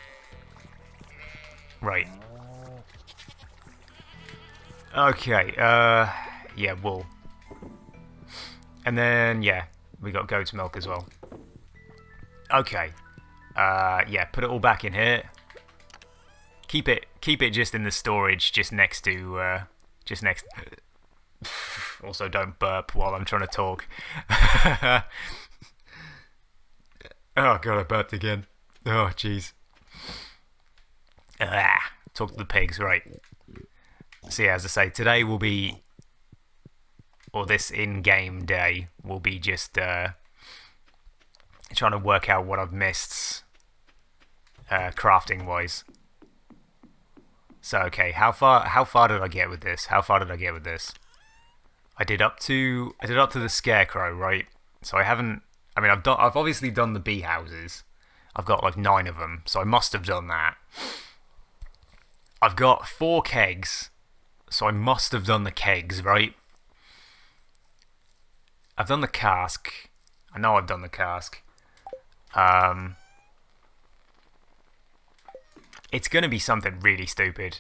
Right. Okay, yeah, wool. And then, yeah, we got goat's milk as well. Okay. Yeah, put it all back in here. Keep it just in the storage, just next to, Also, don't burp while I'm trying to talk. Oh god, I burped again. Oh jeez. Talk to the pigs, right? So yeah, as I say, today will be, or this in-game day will be just trying to work out what I've missed, crafting-wise. So okay, how far did I get with this? I did up to the scarecrow, right? So I haven't. I mean, I've obviously done the bee houses. I've got like 9 of them, so I must have done that. I've got 4 kegs, so I must have done the kegs, right? I've done the cask. I know I've done the cask. It's gonna be something really stupid.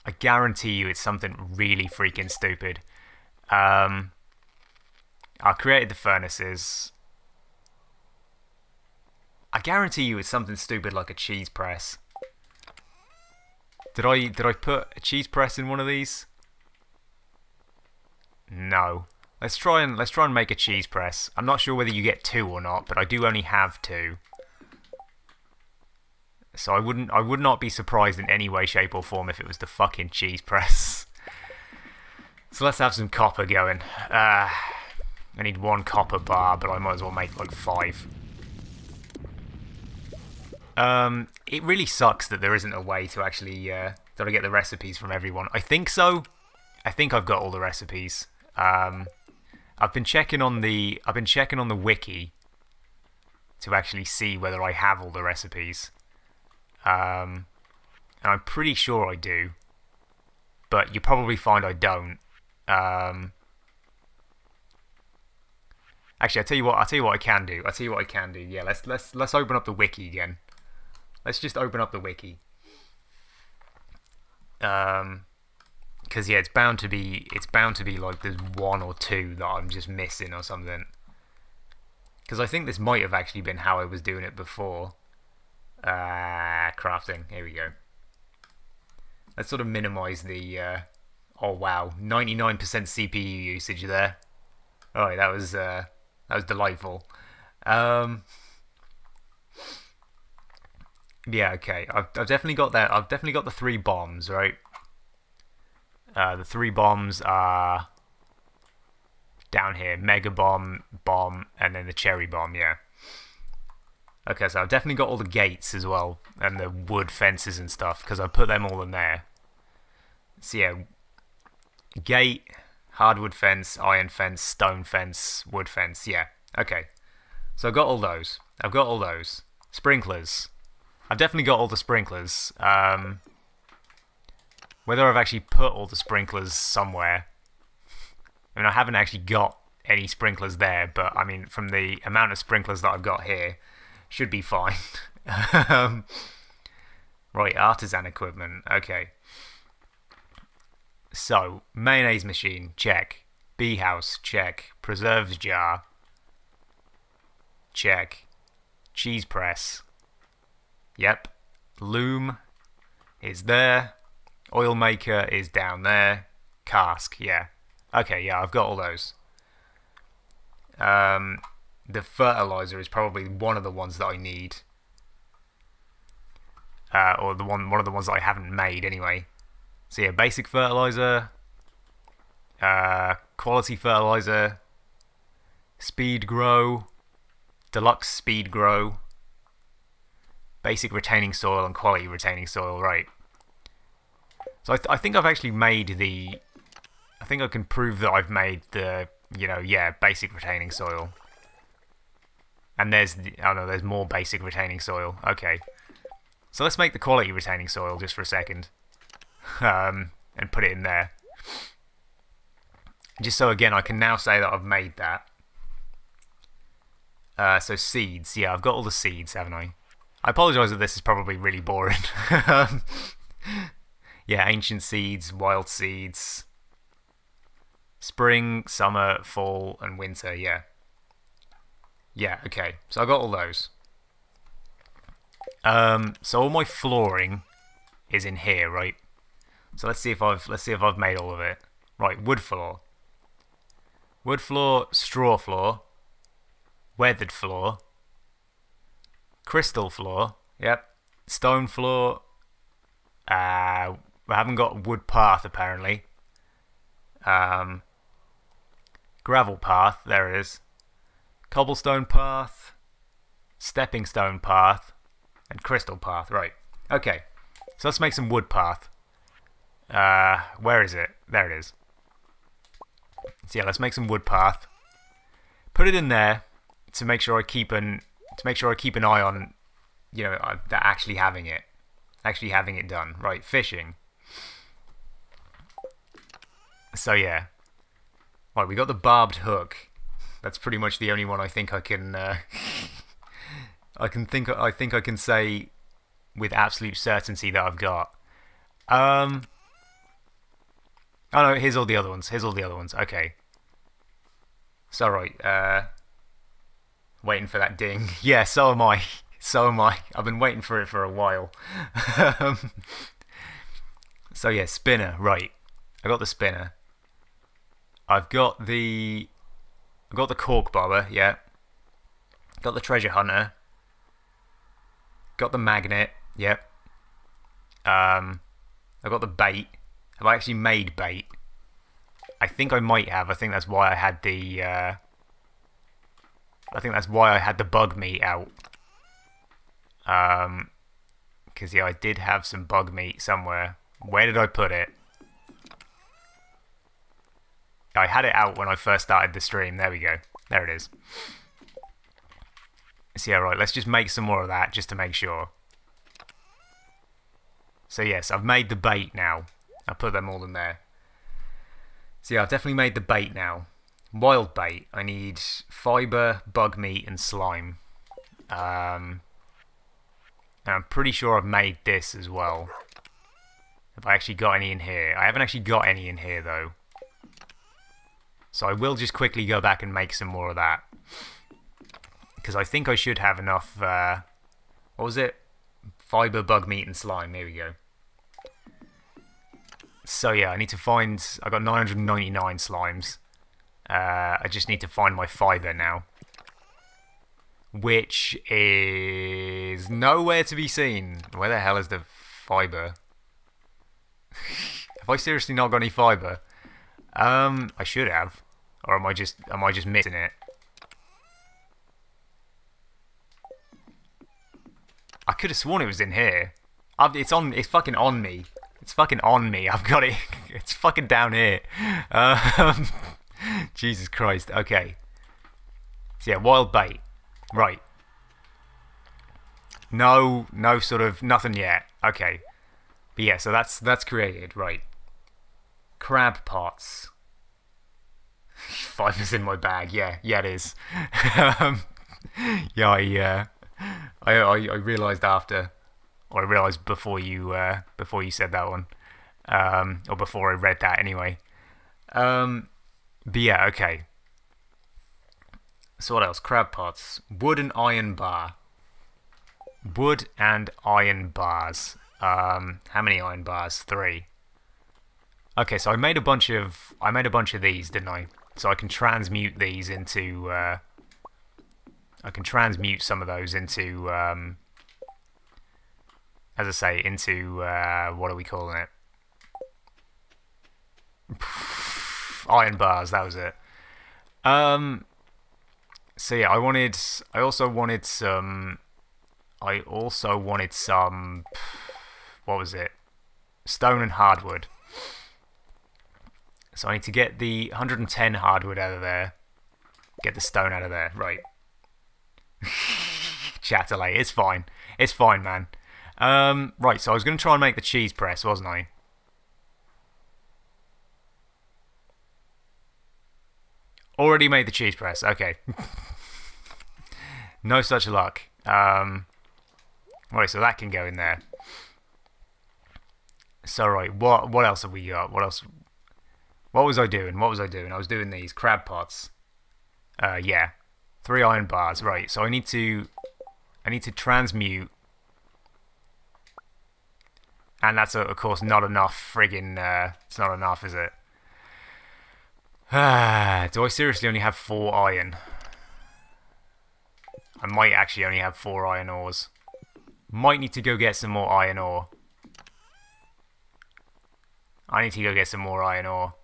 I guarantee you, it's something really freaking stupid. I created the furnaces. I guarantee you it's something stupid like a cheese press. Did I put a cheese press in one of these? No. Let's try and make a cheese press. I'm not sure whether you get 2 or not, but I do only have 2. So I would not be surprised in any way, shape or form if it was the fucking cheese press. So let's have some copper going. I need 1 copper bar, but I might as well make like 5. It really sucks that there isn't a way to actually that I get the recipes from everyone. I think so. I think I've got all the recipes. I've been checking on the wiki to actually see whether I have all the recipes. And I'm pretty sure I do. But you probably find I don't. Actually, I'll tell you what I can do. I'll tell you what I can do. Yeah, let's open up the wiki again. Let's just open up the wiki. Because yeah, it's bound to be like there's one or two that I'm just missing or something. Because I think this might have actually been how I was doing it before. Crafting. Here we go. Let's sort of minimize the. Oh wow, 99% CPU usage there. Alright, that was delightful. Yeah, okay. I've definitely got that. I've definitely got the 3 bombs, right? The 3 bombs are down here. Mega bomb, and then the cherry bomb, yeah. Okay, so I've definitely got all the gates as well, and the wood fences and stuff, because I put them all in there. So yeah, gate, hardwood fence, iron fence, stone fence, wood fence, yeah. Okay, so I've got all those. I've got all those. Sprinklers. I've definitely got all the sprinklers. Whether I've actually put all the sprinklers somewhere, I mean, I haven't actually got any sprinklers there, but I mean, from the amount of sprinklers that I've got here, should be fine. Right, artisan equipment. Okay. So, mayonnaise machine, check. Bee house, check. Preserves jar, check. Cheese press. Yep. Loom is there. Oil maker is down there. Cask, yeah. Okay, yeah, I've got all those. The fertilizer is probably one of the ones that I need. Or one of the ones that I haven't made anyway. So yeah, basic fertilizer, quality fertilizer, speed grow, deluxe speed grow, basic retaining soil and quality retaining soil, right. So I think I've actually made the, I think I can prove that I've made the, yeah, basic retaining soil. And there's, oh no, there's more basic retaining soil. Okay. So let's make the quality retaining soil just for a second. And put it in there. Just so again, I can now say that I've made that. So seeds. Yeah, I've got all the seeds, haven't I? I apologise that this is probably really boring. Yeah, ancient seeds, wild seeds. Spring, summer, fall, and winter, yeah. Yeah, okay. So I got all those. So all my flooring is in here, right? So let's see if I've made all of it. Right, wood floor. Wood floor, straw floor, weathered floor, crystal floor, yep. Stone floor. I haven't got wood path apparently. Gravel path, there it is. Cobblestone path, stepping stone path, and crystal path. Right. Okay. So let's make some wood path. Where is it? There it is. So yeah, let's make some wood path. Put it in there to make sure I keep an eye on, that actually having it done. Right. Fishing. So yeah. Right, we got the barbed hook. That's pretty much the only one I think I can. I think I can say with absolute certainty that I've got. Oh no, here's all the other ones. Okay. So right, waiting for that ding. Yeah, so am I. I've been waiting for it for a while. So yeah, spinner. Right, I got the spinner. I've got the cork bobber. Yeah. Got the treasure hunter. Got the magnet. Yep. I've got the bait. Have I actually made bait? I think I might have. I think that's why I had the. I think that's why I had the bug meat out. Because yeah, I did have some bug meat somewhere. Where did I put it? I had it out when I first started the stream. There we go. There it is. So yeah, right. Let's just make some more of that just to make sure. So yes, I've made the bait now. I put them all in there. So yeah, I've definitely made the bait now. Wild bait. I need fiber, bug meat, and slime. And I'm pretty sure I've made this as well. Have I actually got any in here? I haven't actually got any in here though. So I will just quickly go back and make some more of that. Because I think I should have enough, what was it? Fiber, bug meat, and slime. There we go. So yeah, I need to find, I got 999 slimes. I just need to find my fiber now. Which is nowhere to be seen. Where the hell is the fiber? Have I seriously not got any fiber? I should have. Or am I just missing it? I could have sworn it was in here. It's fucking on me. It's fucking on me. I've got it. It's fucking down here. Jesus Christ. Okay. So yeah, wild bait. Right. No sort of nothing yet. Okay. But yeah, so that's created, right. Crab pots. Fiber's in my bag. Yeah, it is. Yeah, I realised after, or I realised before you said that one, or before I read that anyway. But yeah, okay. So what else? Crab pots, wood and iron bar. Wood and iron bars. How many iron bars? 3. Okay, so I made a bunch of these, didn't I? So I can transmute these into. I can transmute some of those into. As I say, into what are we calling it? Iron bars. That was it. So yeah, I also wanted some. What was it? Stone and hardwood. So I need to get the 110 hardwood out of there. Get the stone out of there. Right. Chatterley. It's fine. It's fine, man. Right, so I was going to try and make the cheese press, wasn't I? Already made the cheese press. Okay. No such luck. Right, so that can go in there. So right, what else have we got? What else? What was I doing? I was doing these crab pots. Yeah, 3 iron bars. Right, so I need to transmute, and that's of course not enough. Friggin', it's not enough, is it? Do I seriously only have 4 iron? I might actually only have 4 iron ores. Might need to go get some more iron ore. I need to go get some more iron ore.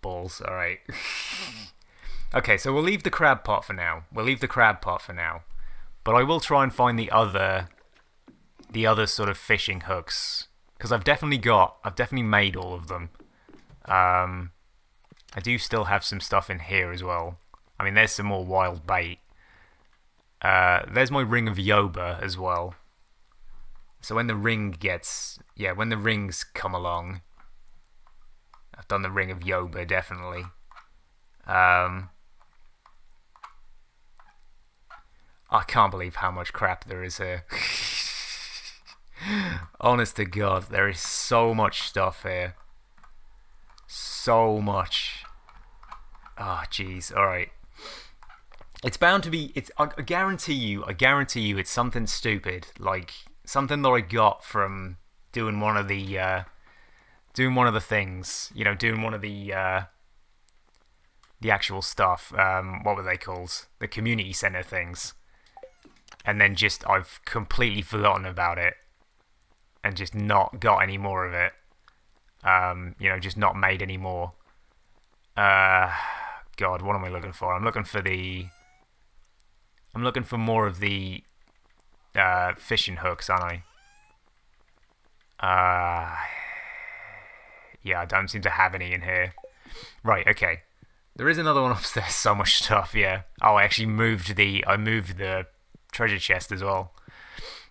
Balls, alright. Okay, so we'll leave the crab pot for now. But I will try and find the other sort of fishing hooks. Because I've definitely made all of them. I do still have some stuff in here as well. I mean, there's some more wild bait. There's my ring of Yoba as well. So when the rings come along, I've done the ring of Yoba, definitely. I can't believe how much crap there is here. Honest to God, there is so much stuff here. So much. Ah, jeez. All right. It's bound to be. I guarantee you. It's something stupid, like something that I got from doing one of the things. You know, doing one of the actual stuff. What were they called? The community center things. And then I've completely forgotten about it, and just not got any more of it. You know, just not made any more. God, what am I looking for? I'm looking for more of the fishing hooks, aren't I? Yeah, I don't seem to have any in here. Right, okay. There is another one upstairs. So much stuff, yeah. Oh, I actually moved the treasure chest as well.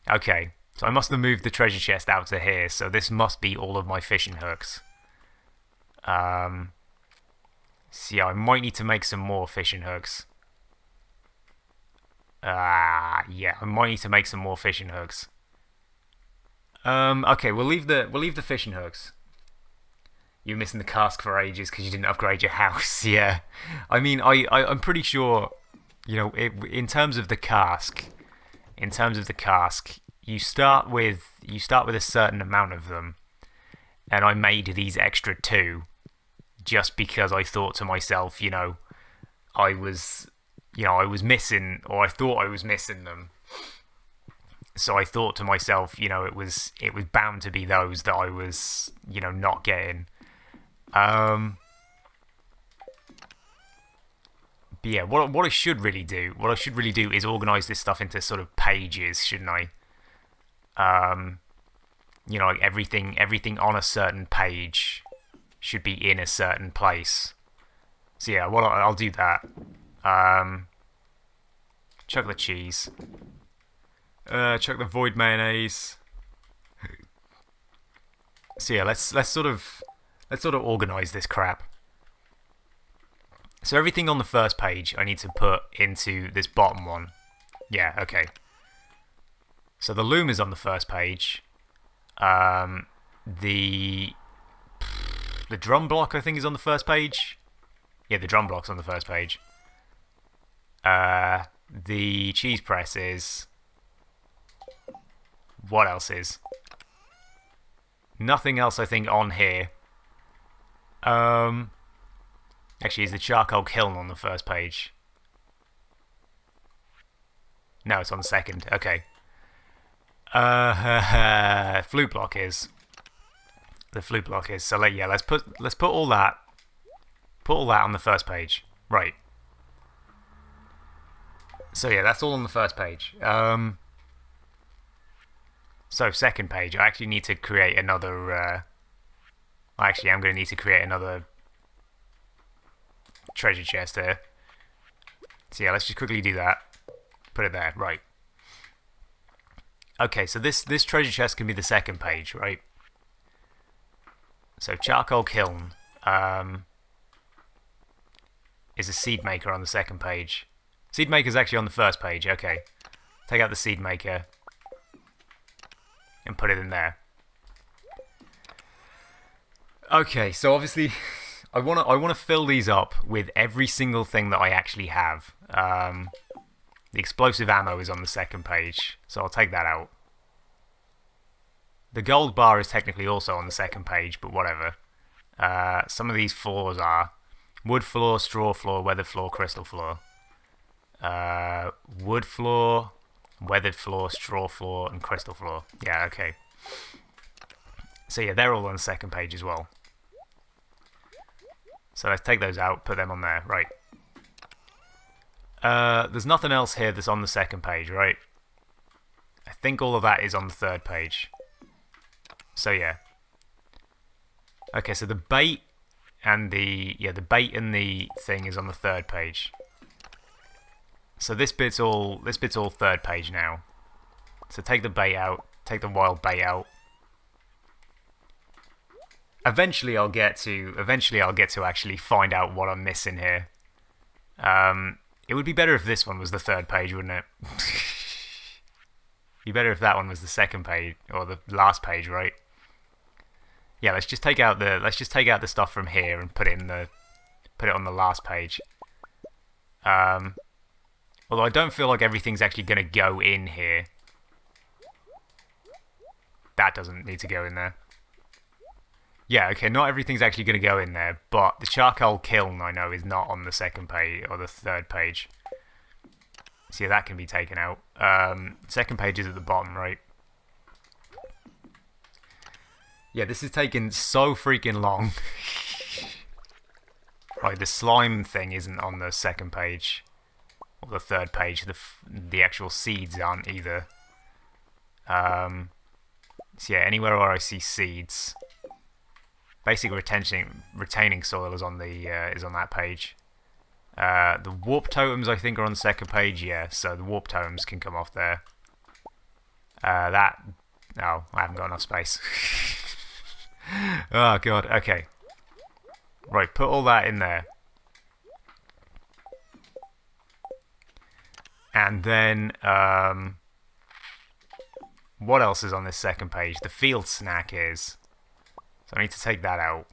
Okay, so I must have moved the treasure chest out to here. So this must be all of my fishing hooks. So yeah, I might need to make some more fishing hooks. Yeah, I might need to make some more fishing hooks. Okay, we'll leave the fishing hooks. You're missing the cask for ages because you didn't upgrade your house. Yeah, I mean, I'm pretty sure, you know, in terms of the cask, you start with a certain amount of them, and I made these extra 2, just because I thought to myself, you know, I was missing, or I thought I was missing them. So I thought to myself, you know, it was bound to be those that I was, you know, not getting. But yeah, what I should really do is organize this stuff into sort of pages, shouldn't I? You know, like everything on a certain page should be in a certain place. So yeah, I'll do that. Chuck the cheese. Chuck the void mayonnaise. So yeah, let's sort of organize this crap. So everything on the first page I need to put into this bottom one. Yeah, okay. So the loom is on the first page. The drum block I think is on the first page. Yeah, the drum block's on the first page. The cheese press is. What else is? Nothing else I think on here. Actually, is the charcoal kiln on the first page? No, it's on the second. Okay. Flute block is. The flute block is. So yeah, let's put all that. Put all that on the first page. Right. So yeah, that's all on the first page. So second page, I actually need to create another. Actually, I'm going to need to create another treasure chest here. So yeah, let's just quickly do that. Put it there, right? Okay, so this treasure chest can be the second page, right? So charcoal kiln is a seed maker on the second page. Seed maker is actually on the first page. Okay, take out the seed maker and put it in there. Okay, so obviously I wanna fill these up with every single thing that I actually have. The explosive ammo is on the second page, so I'll take that out. The gold bar is technically also on the second page, but whatever. Some of these floors are wood floor, straw floor, weathered floor, crystal floor. Wood floor, weathered floor, straw floor, and crystal floor. Yeah, okay. So yeah, they're all on the second page as well. So let's take those out, put them on there, right. There's nothing else here that's on the second page, right? I think all of that is on the third page. So yeah. Okay, so the bait and the thing is on the third page. So this bit's all third page now. So take the bait out, take the wild bait out. Eventually I'll get to actually find out what I'm missing here. It would be better if this one was the third page, wouldn't it? Be better if that one was the second page or the last page, right? Yeah, let's just take out the stuff from here and put it on the last page. Although I don't feel like everything's actually going to go in here. That doesn't need to go in there. Yeah, okay, not everything's actually going to go in there, but the charcoal kiln, I know, is not on the second page or the third page. So yeah, that can be taken out. Second page is at the bottom, right? Yeah, this is taking so freaking long. Right, the slime thing isn't on the second page or the third page. The actual seeds aren't either. So yeah, anywhere where I see seeds, basically retaining soil is on that page. The warp totems I think are on the second page. Yeah, so the warp totems can come off there. No, I haven't got enough space. Oh god. Okay. Right, put all that in there. And then, what else is on this second page? The field snack is. So I need to take that out.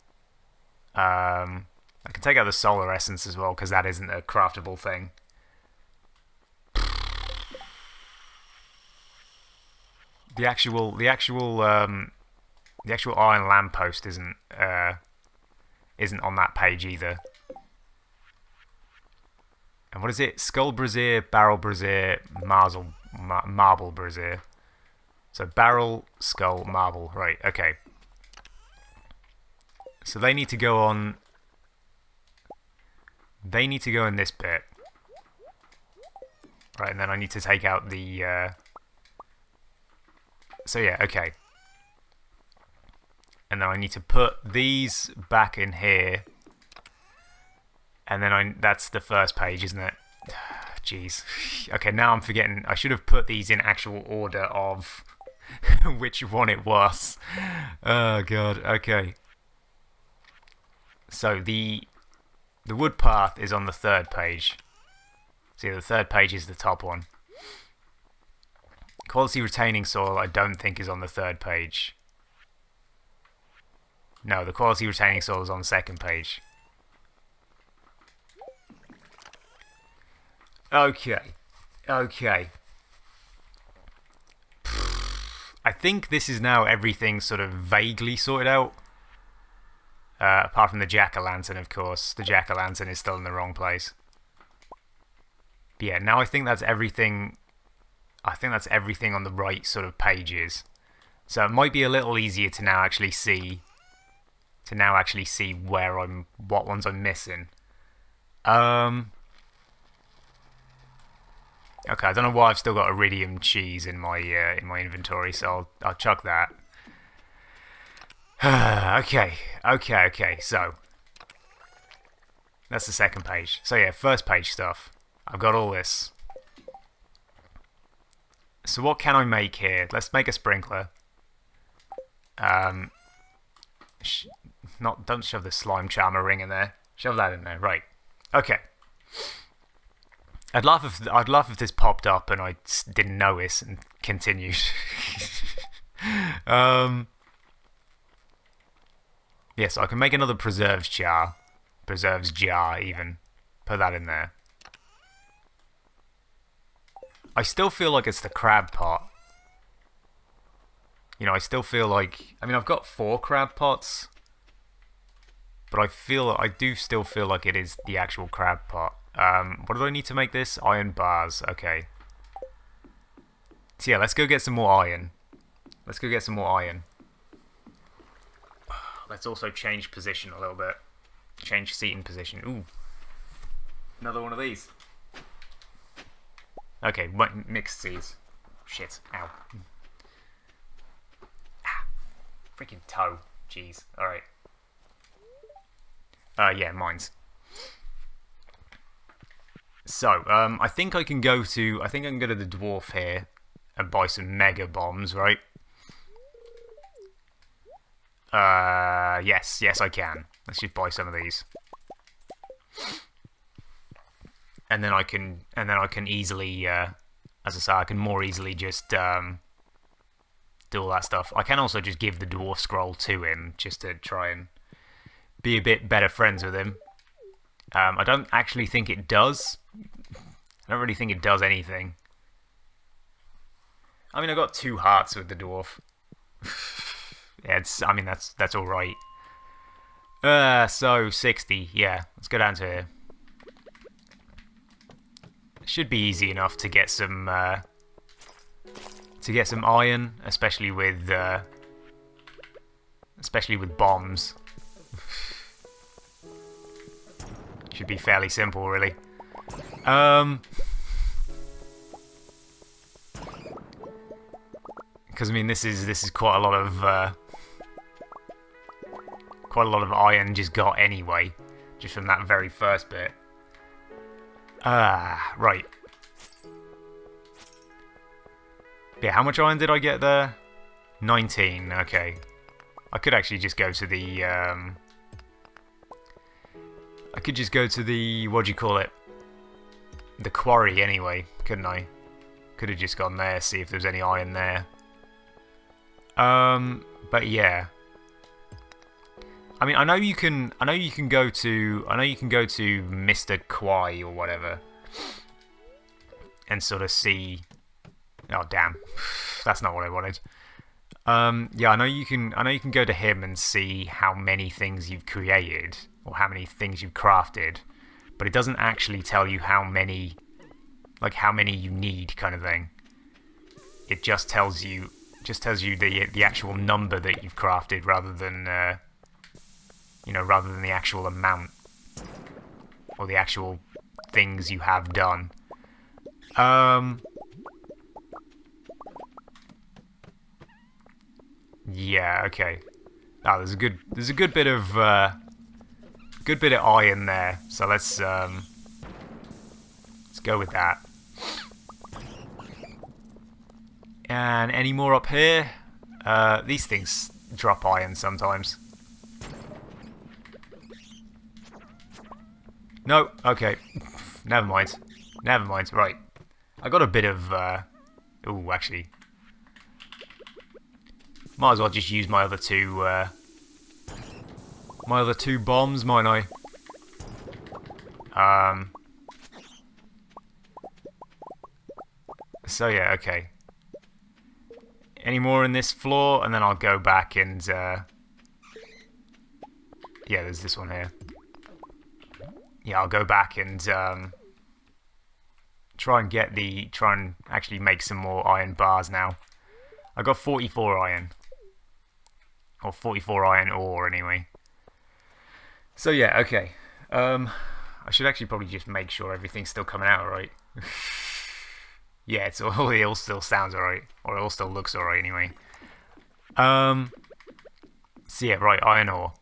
I can take out the solar essence as well, because that isn't a craftable thing. The actual iron lamppost isn't on that page either. And what is it? Skull brazier, barrel brazier, marble brazier. So barrel, skull, marble. Right, okay. So they need to go on... They need to go in this bit. Right, and then I need to take out the... So yeah, okay. And then I need to put these back in here. And then that's the first page, isn't it? Jeez. Okay, now I'm forgetting. I should have put these in actual order of which one it was. Oh, God. Okay. So the wood path is on the third page. See, the third page is the top one. Quality retaining soil I don't think is on the third page. No, the quality retaining soil is on the second page. Okay. Okay. I think this is now everything sort of vaguely sorted out. Apart from the jack-o'-lantern, of course. The jack-o'-lantern is still in the wrong place. But yeah, now I think that's everything. I think that's everything on the right sort of pages. So it might be a little easier to now actually see. What ones I'm missing. Okay, I don't know why I've still got iridium cheese in my inventory, so I'll chuck that. Okay. So that's the second page. So yeah, first page stuff. I've got all this. So what can I make here? Let's make a sprinkler. Don't shove the slime charmer ring in there. Shove that in there. Right. Okay. I'd laugh if this popped up and I didn't notice and continued. Yeah, so I can make another preserves jar even. Put that in there. I still feel like it's the crab pot. You know, I still feel like... I mean, I've got 4 crab pots. But I do still feel like it is the actual crab pot. What do I need to make this? Iron bars. Okay. So yeah, let's go get some more iron. Let's also change position a little bit. Change seating position. Ooh. Another one of these. Okay, mixed seeds. Shit. Ow. Ah. Freaking toe. Jeez. Alright. Yeah, mines. So, I think I can go to the dwarf here and buy some mega bombs, right? Yes, I can. Let's just buy some of these. And then I can easily, as I say, I can more easily just, do all that stuff. I can also just give the dwarf scroll to him, just to try and be a bit better friends with him. I don't actually think it does. I don't really think it does anything. I mean, I got 2 hearts with the dwarf. Yeah, I mean, that's all right. So 60. Yeah, let's go down to here. Should be easy enough to get some iron, especially with bombs. Should be fairly simple, really. Because I mean, this is quite a lot of iron just got anyway, just from that very first bit. Right. Yeah, how much iron did I get there? 19. Okay. I could actually just go to the what do you call it? the quarry anyway, couldn't I? Could have just gone there, see if there's any iron there. But yeah. I mean, I know you can go to Mr. Kwai or whatever, and sort of see. Oh damn, that's not what I wanted. Yeah, I know you can go to him and see how many things you've created or how many things you've crafted, but it doesn't actually tell you how many you need, kind of thing. It just tells you the actual number that you've crafted rather than rather than the actual amount or the actual things you have done. Yeah, okay. Oh, there's a good bit of iron there. So let's go with that. And any more up here? These things drop iron sometimes. No, okay. Never mind. Right. I got a bit of ooh, actually. Might as well just use my other two bombs, mightn't I? So yeah, okay. Any more in this floor, and then I'll go back and yeah, there's this one here. Yeah, I'll go back and try and actually make some more iron bars now. I got 44 iron. Or 44 iron ore, anyway. So yeah, okay. I should actually probably just make sure everything's still coming out alright. Yeah, it all still sounds alright. Or it all still looks alright, anyway. So yeah, right, iron ore.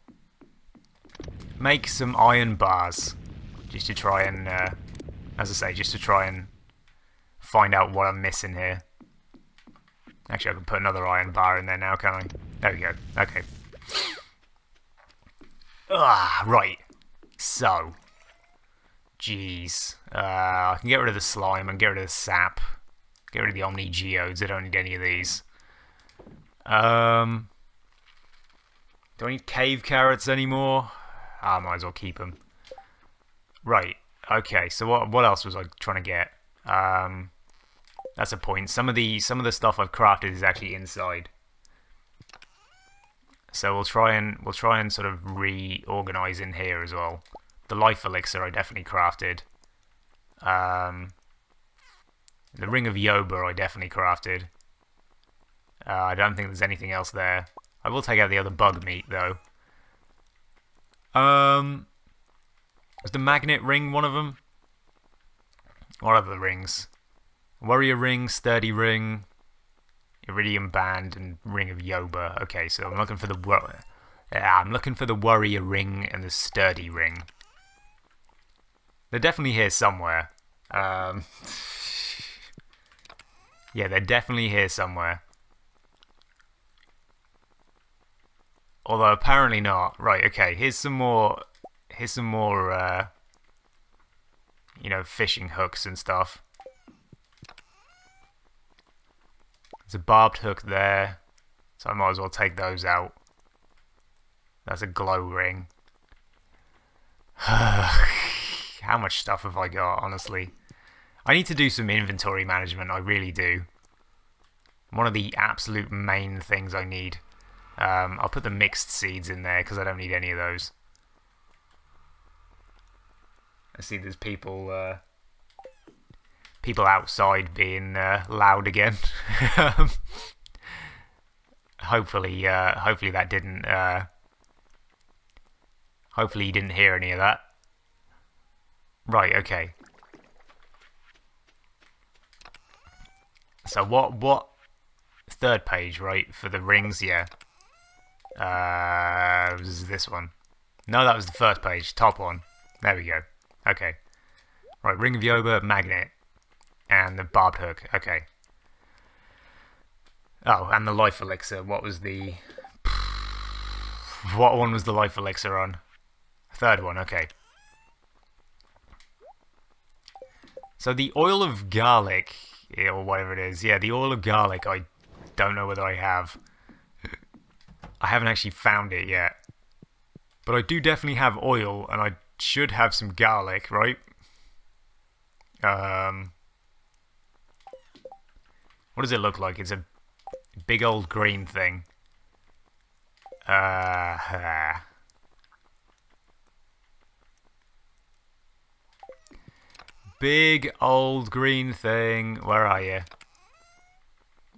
Make some iron bars. Just to try and, as I say, just to try and find out what I'm missing here. Actually, I can put another iron bar in there now, can't I? There we go. Okay. Right. So. Jeez. I can get rid of the slime and get rid of the sap. Get rid of the Omni Geodes. I don't need any of these. Do I need cave carrots anymore? I might as well keep them. Right. Okay. So what else was I trying to get? That's a point. Some of the stuff I've crafted is actually inside. So we'll try and sort of reorganize in here as well. The life elixir I definitely crafted. The ring of Yoba I definitely crafted. I don't think there's anything else there. I will take out the other bug meat though. Was the magnet ring one of them? What are the rings? Warrior ring, sturdy ring, iridium band, and ring of Yoba. Okay, so I'm looking for the warrior ring and the sturdy ring. They're definitely here somewhere. Yeah, they're definitely here somewhere. Although apparently not. Right, okay, here's some more fishing hooks and stuff. There's a barbed hook there, so I might as well take those out. That's a glow ring. How much stuff have I got, honestly? I need to do some inventory management, I really do. One of the absolute main things I need. I'll put the mixed seeds in there, because I don't need any of those. I see there's people outside being loud again. Hopefully that didn't. Hopefully you didn't hear any of that. Right. Okay. So what? Third page, right, for the rings. Yeah. Was this one? No, that was the first page. Top one. There we go. Okay. Right. Ring of Yoba, magnet. And the barbed hook, okay. Oh, and the life elixir. What was the... What one was the life elixir on? Third one, okay. So the oil of garlic, or whatever it is, yeah, the oil of garlic, I don't know whether I have. I haven't actually found it yet. But I do definitely have oil, and I should have some garlic, right? What does it look like? It's a big old green thing. Big old green thing. Where are you?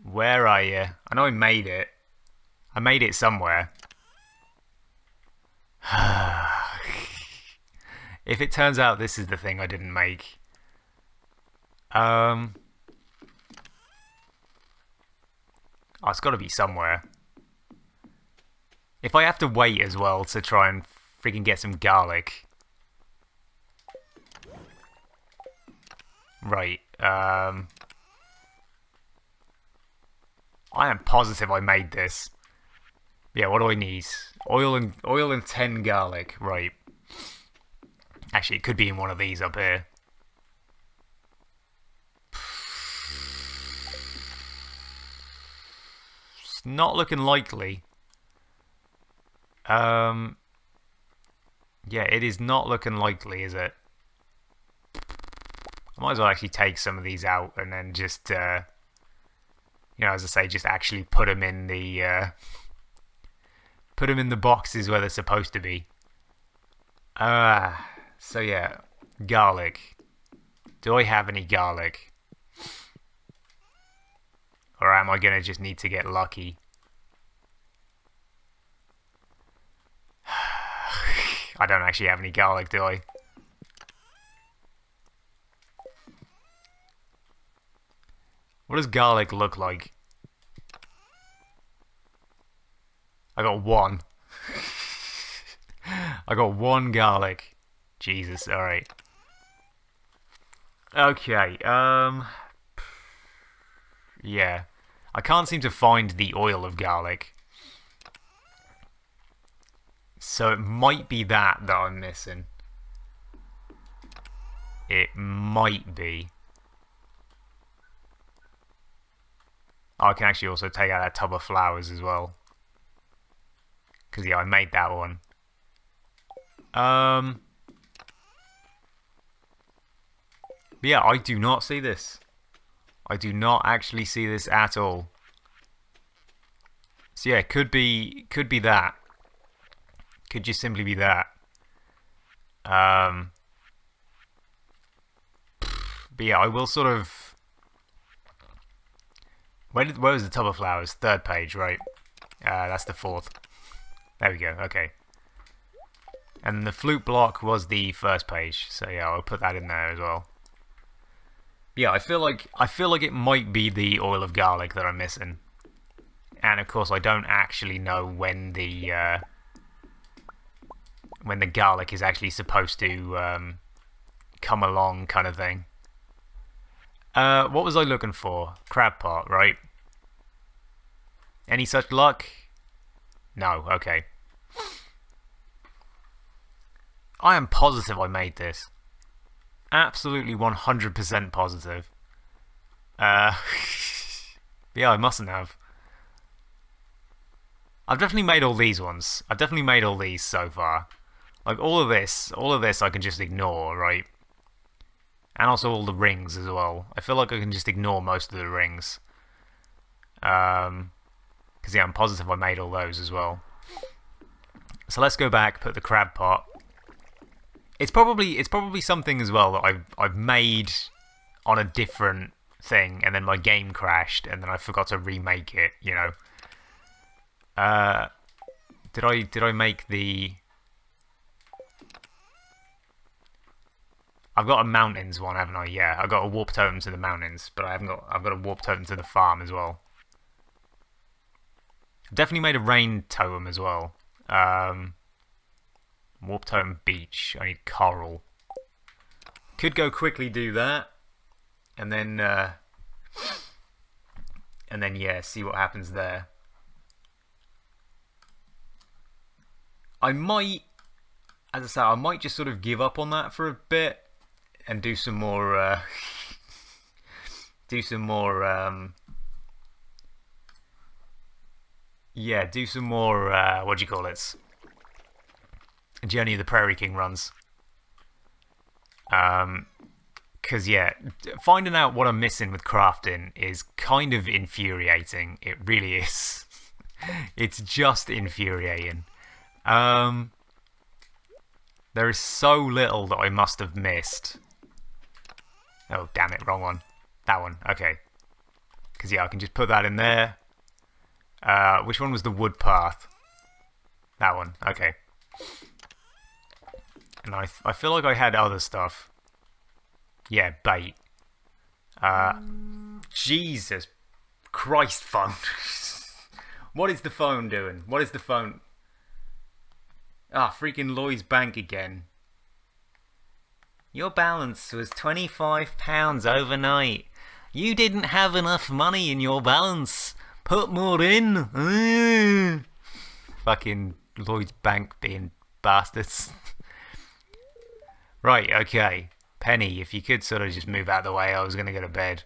Where are you? I know I made it. I made it somewhere. If it turns out this is the thing I didn't make. Oh, it's got to be somewhere. If I have to wait as well to try and freaking get some garlic. Right. I am positive I made this. Yeah, what do I need? Oil and 10 garlic. Right. Actually, it could be in one of these up here. It's not looking likely. Yeah, it is not looking likely, is it? I might as well actually take some of these out and then just, you know, as I say, just actually put them in the boxes where they're supposed to be. So yeah, garlic. Do I have any garlic? Or am I gonna just need to get lucky? I don't actually have any garlic, do I? What does garlic look like? I got one. I got one garlic. Jesus, alright. Okay, yeah. I can't seem to find the oil of garlic. So it might be that I'm missing. It might be. Oh, I can actually also take out that tub of flowers as well. Because, yeah, I made that one. But yeah, I do not see this. I do not actually see this at all. So yeah, could be that. Could just simply be that. But yeah, I will sort of. Where was the tub of flowers? Third page, right? That's the fourth. There we go. Okay. And the flute block was the first page, so yeah, I'll put that in there as well. Yeah, I feel like it might be the oil of garlic that I'm missing, and of course I don't actually know when the garlic is actually supposed to come along, kind of thing. What was I looking for? Crab pot, right? Any such luck? No. Okay. I am positive I made this. Absolutely 100% positive. Yeah, I mustn't have. I've definitely made all these ones. I've definitely made all these so far. Like all of this I can just ignore, right? And also all the rings as well. I feel like I can just ignore most of the rings. Because yeah, I'm positive I made all those as well. So let's go back, put the crab pot. It's probably something as well that I've made on a different thing, and then my game crashed, and then I forgot to remake it. You know. Did I make the? I've got a mountains one, haven't I? Yeah, I've got a warp totem to the mountains, but I've got a warp totem to the farm as well. I've definitely made a rain totem as well. Warp totem beach. I need coral. Could go quickly do that, and then yeah, see what happens there. I might, as I say, I might just sort of give up on that for a bit, and do some more do some more what do you call it? Journey of the Prairie King runs. Because yeah, finding out what I'm missing with crafting is kind of infuriating. It really is. It's just infuriating. There is so little that I must have missed. Oh, damn it, wrong one. That one, okay. Because yeah, I can just put that in there. Which one was the wood path? That one, okay. And I feel like I had other stuff. Yeah, bait. Jesus Christ, phone. What is the phone doing? What is the phone? Ah, freaking Lloyd's Bank again. Your balance was £25 overnight. You didn't have enough money in your balance. Put more in. Fucking Lloyd's Bank being bastards. Right, okay. Penny, if you could sort of just move out of the way, I was going to go to bed.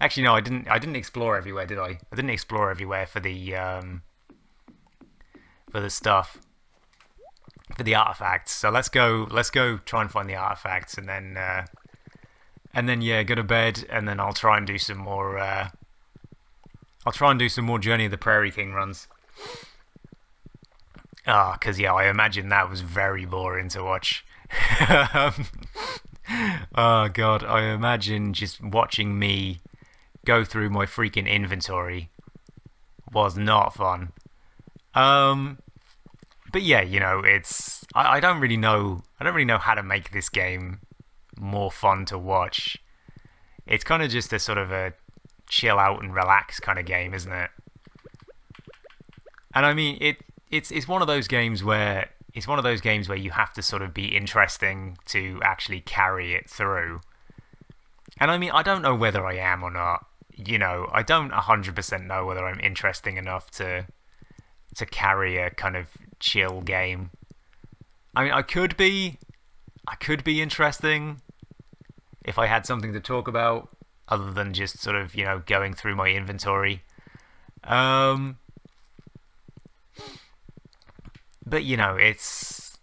Actually, no, I didn't explore everywhere, did I? I didn't explore everywhere for the stuff, for the artifacts. So let's go try and find the artifacts, and then yeah, go to bed, and then I'll try and do some more. I'll try and do some more Journey of the Prairie King runs. Because yeah, I imagine that was very boring to watch. Oh god, I imagine just watching me go through my freaking inventory was not fun. But yeah, you know, it's I don't really know how to make this game more fun to watch. It's kind of just a sort of a chill out and relax kind of game, isn't it? And I mean, it's one of those games where you have to sort of be interesting to actually carry it through. And I mean, I don't know whether I am or not. You know, I don't 100% know whether I'm interesting enough to carry a kind of chill game. I mean, I could be interesting if I had something to talk about other than just sort of, you know, going through my inventory. But you know, it's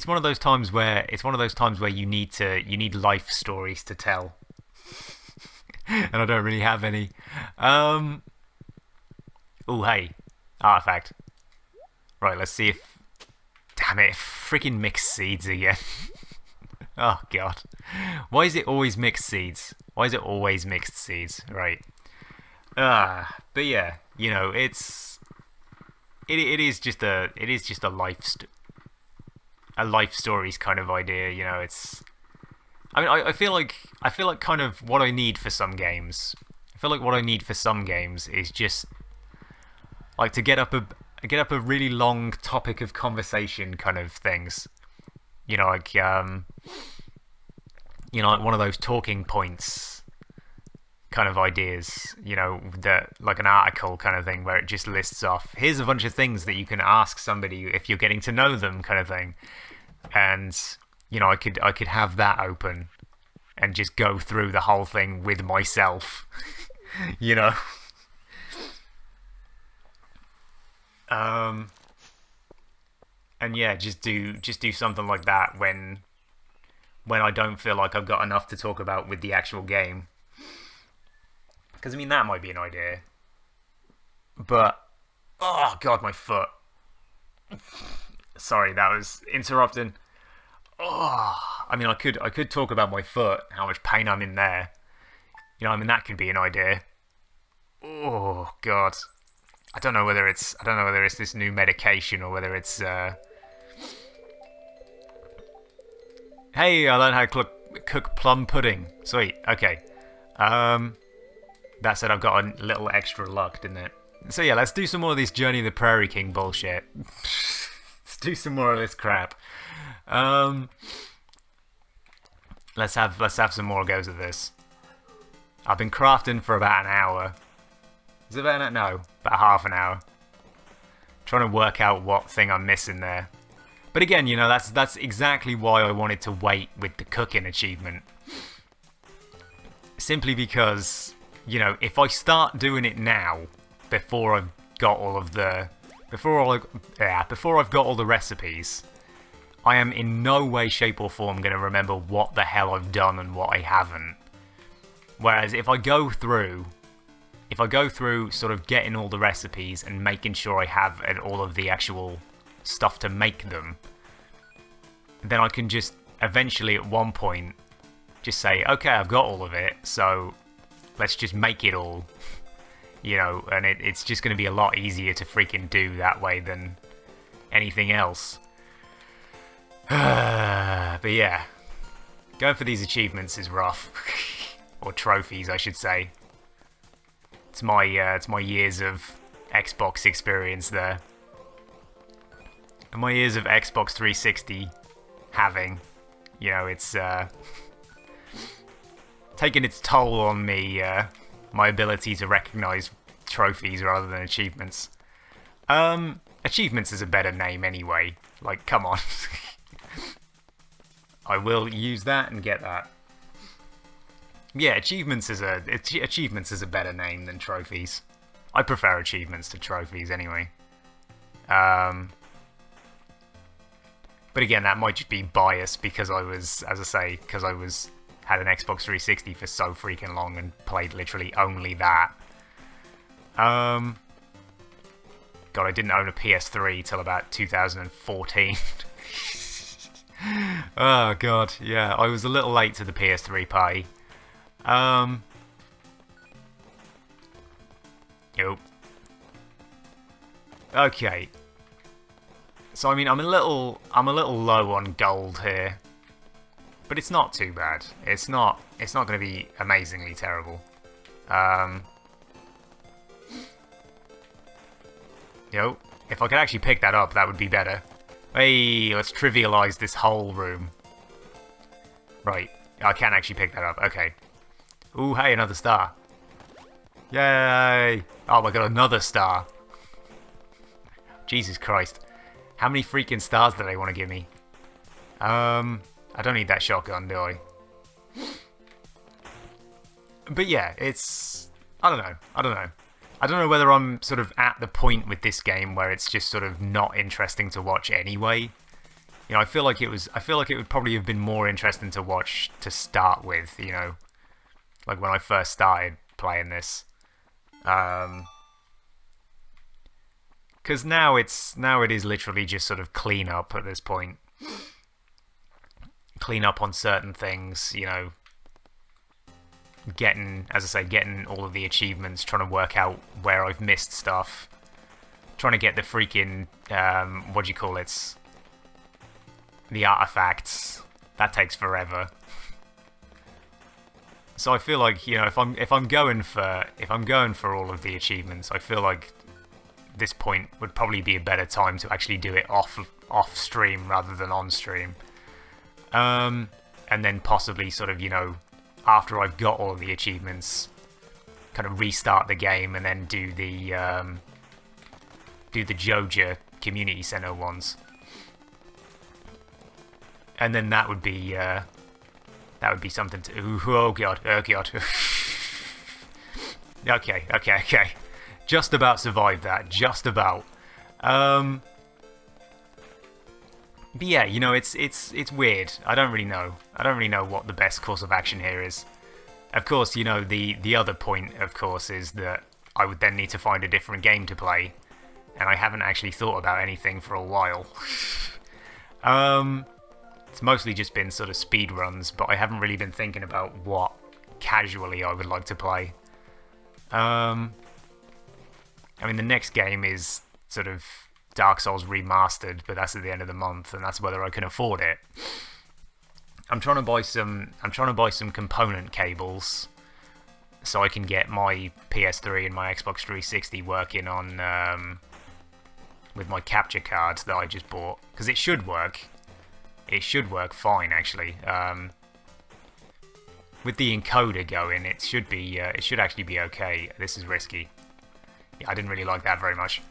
one of those times where you need life stories to tell, and I don't really have any. Oh hey, artifact. Right, let's see if. Damn it! Freaking mixed seeds again. Oh god, why is it always mixed seeds? Why is it always mixed seeds? Right. But yeah, you know, it is just a life stories kind of idea, you know. It's, I mean, I feel like kind of what I need for some games. I feel like what I need for some games is just like to get up a really long topic of conversation kind of things. You know, like like one of those talking points kind of ideas, you know, that like an article kind of thing where it just lists off, here's a bunch of things that you can ask somebody if you're getting to know them kind of thing. And you know, I could have that open and just go through the whole thing with myself. You know. And yeah, just do something like that when I don't feel like I've got enough to talk about with the actual game. Because I mean, that might be an idea. But oh god, my foot. Sorry, that was interrupting. Oh, I mean, I could talk about my foot, how much pain I'm in there. You know, I mean, that could be an idea. Oh god. I don't know whether it's this new medication or whether it's Hey, I learned how to cook plum pudding. Sweet. Okay. That said, I've got a little extra luck, didn't it? So yeah, let's do some more of this Journey of the Prairie King bullshit. Let's do some more of this crap. Let's have some more goes at this. I've been crafting for about an hour. Is it about about half an hour. Trying to work out what thing I'm missing there. But again, you know, that's exactly why I wanted to wait with the cooking achievement. Simply because, you know, if I start doing it now, before I've got all of the... Before I've got all the recipes, I am in no way, shape or form going to remember what the hell I've done and what I haven't. Whereas if I go through sort of getting all the recipes and making sure I have all of the actual stuff to make them, then I can just eventually at one point just say, okay, I've got all of it, so let's just make it all. You know, and it's just going to be a lot easier to freaking do that way than anything else. But yeah, going for these achievements is rough. Or trophies, I should say. It's my years of Xbox experience there. And my years of Xbox 360 having, you know, it's taken its toll on me, my ability to recognise trophies rather than achievements. Achievements is a better name anyway. Like, come on. I will use that and get that. Yeah, achievements is a better name than trophies. I prefer achievements to trophies anyway. But again, that might just be biased because I was, as I say, had an Xbox 360 for so freaking long and played literally only that. God, I didn't own a PS3 till about 2014. Oh god, yeah, I was a little late to the PS3 party. Yo. Okay. So I mean, I'm a little low on gold here, but it's not too bad. It's not going to be amazingly terrible. Yo, if I could actually pick that up, that would be better. Hey, let's trivialize this whole room. Right, I can actually pick that up. Okay. Ooh, hey, another star. Yay! Oh my god, another star. Jesus Christ. How many freaking stars do they want to give me? I don't need that shotgun, do I? But yeah, it's... I don't know. I don't know whether I'm sort of at the point with this game where it's just sort of not interesting to watch anyway. You know, I feel like it would probably have been more interesting to watch to start with, you know. Like when I first started playing this. Because now it is literally just sort of clean up at this point. Clean up on certain things, you know. Getting all of the achievements, trying to work out where I've missed stuff. Trying to get the freaking, what do you call it? The artifacts. That takes forever. So I feel like, you know, if I'm going for all of the achievements, I feel like this point would probably be a better time to actually do it off stream rather than on stream. And then possibly sort of, you know, after I've got all of the achievements, kind of restart the game and then do the Joja Community Center ones. And then that would be something to... Ooh, oh god. Okay. Just about survived that. Just about. But yeah, you know, it's weird. I don't really know what the best course of action here is. Of course, you know, the other point, of course, is that I would then need to find a different game to play, and I haven't actually thought about anything for a while. It's mostly just been sort of speed runs, but I haven't really been thinking about what casually I would like to play. I mean, the next game is sort of Dark Souls Remastered, but that's at the end of the month, and that's whether I can afford it. I'm trying to buy some component cables so I can get my PS3 and my Xbox 360 working on with my capture cards that I just bought, because it should work. It should work fine, actually. With the encoder going, it should actually be okay. This is risky. Yeah, I didn't really like that very much.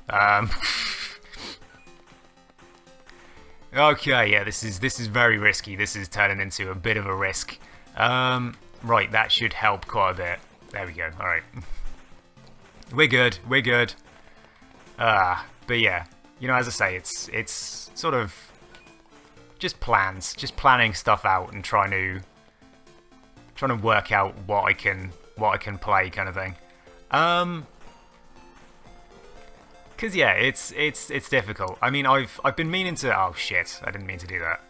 Okay, yeah, this is very risky. This is turning into a bit of a risk. Right, that should help quite a bit. There we go. All right, we're good. We're good. But yeah, you know, as I say, it's sort of just plans, just planning stuff out and trying to work out what I can play, kind of thing. Cause yeah, it's difficult. I mean, I've been meaning to. Oh shit! I didn't mean to do that.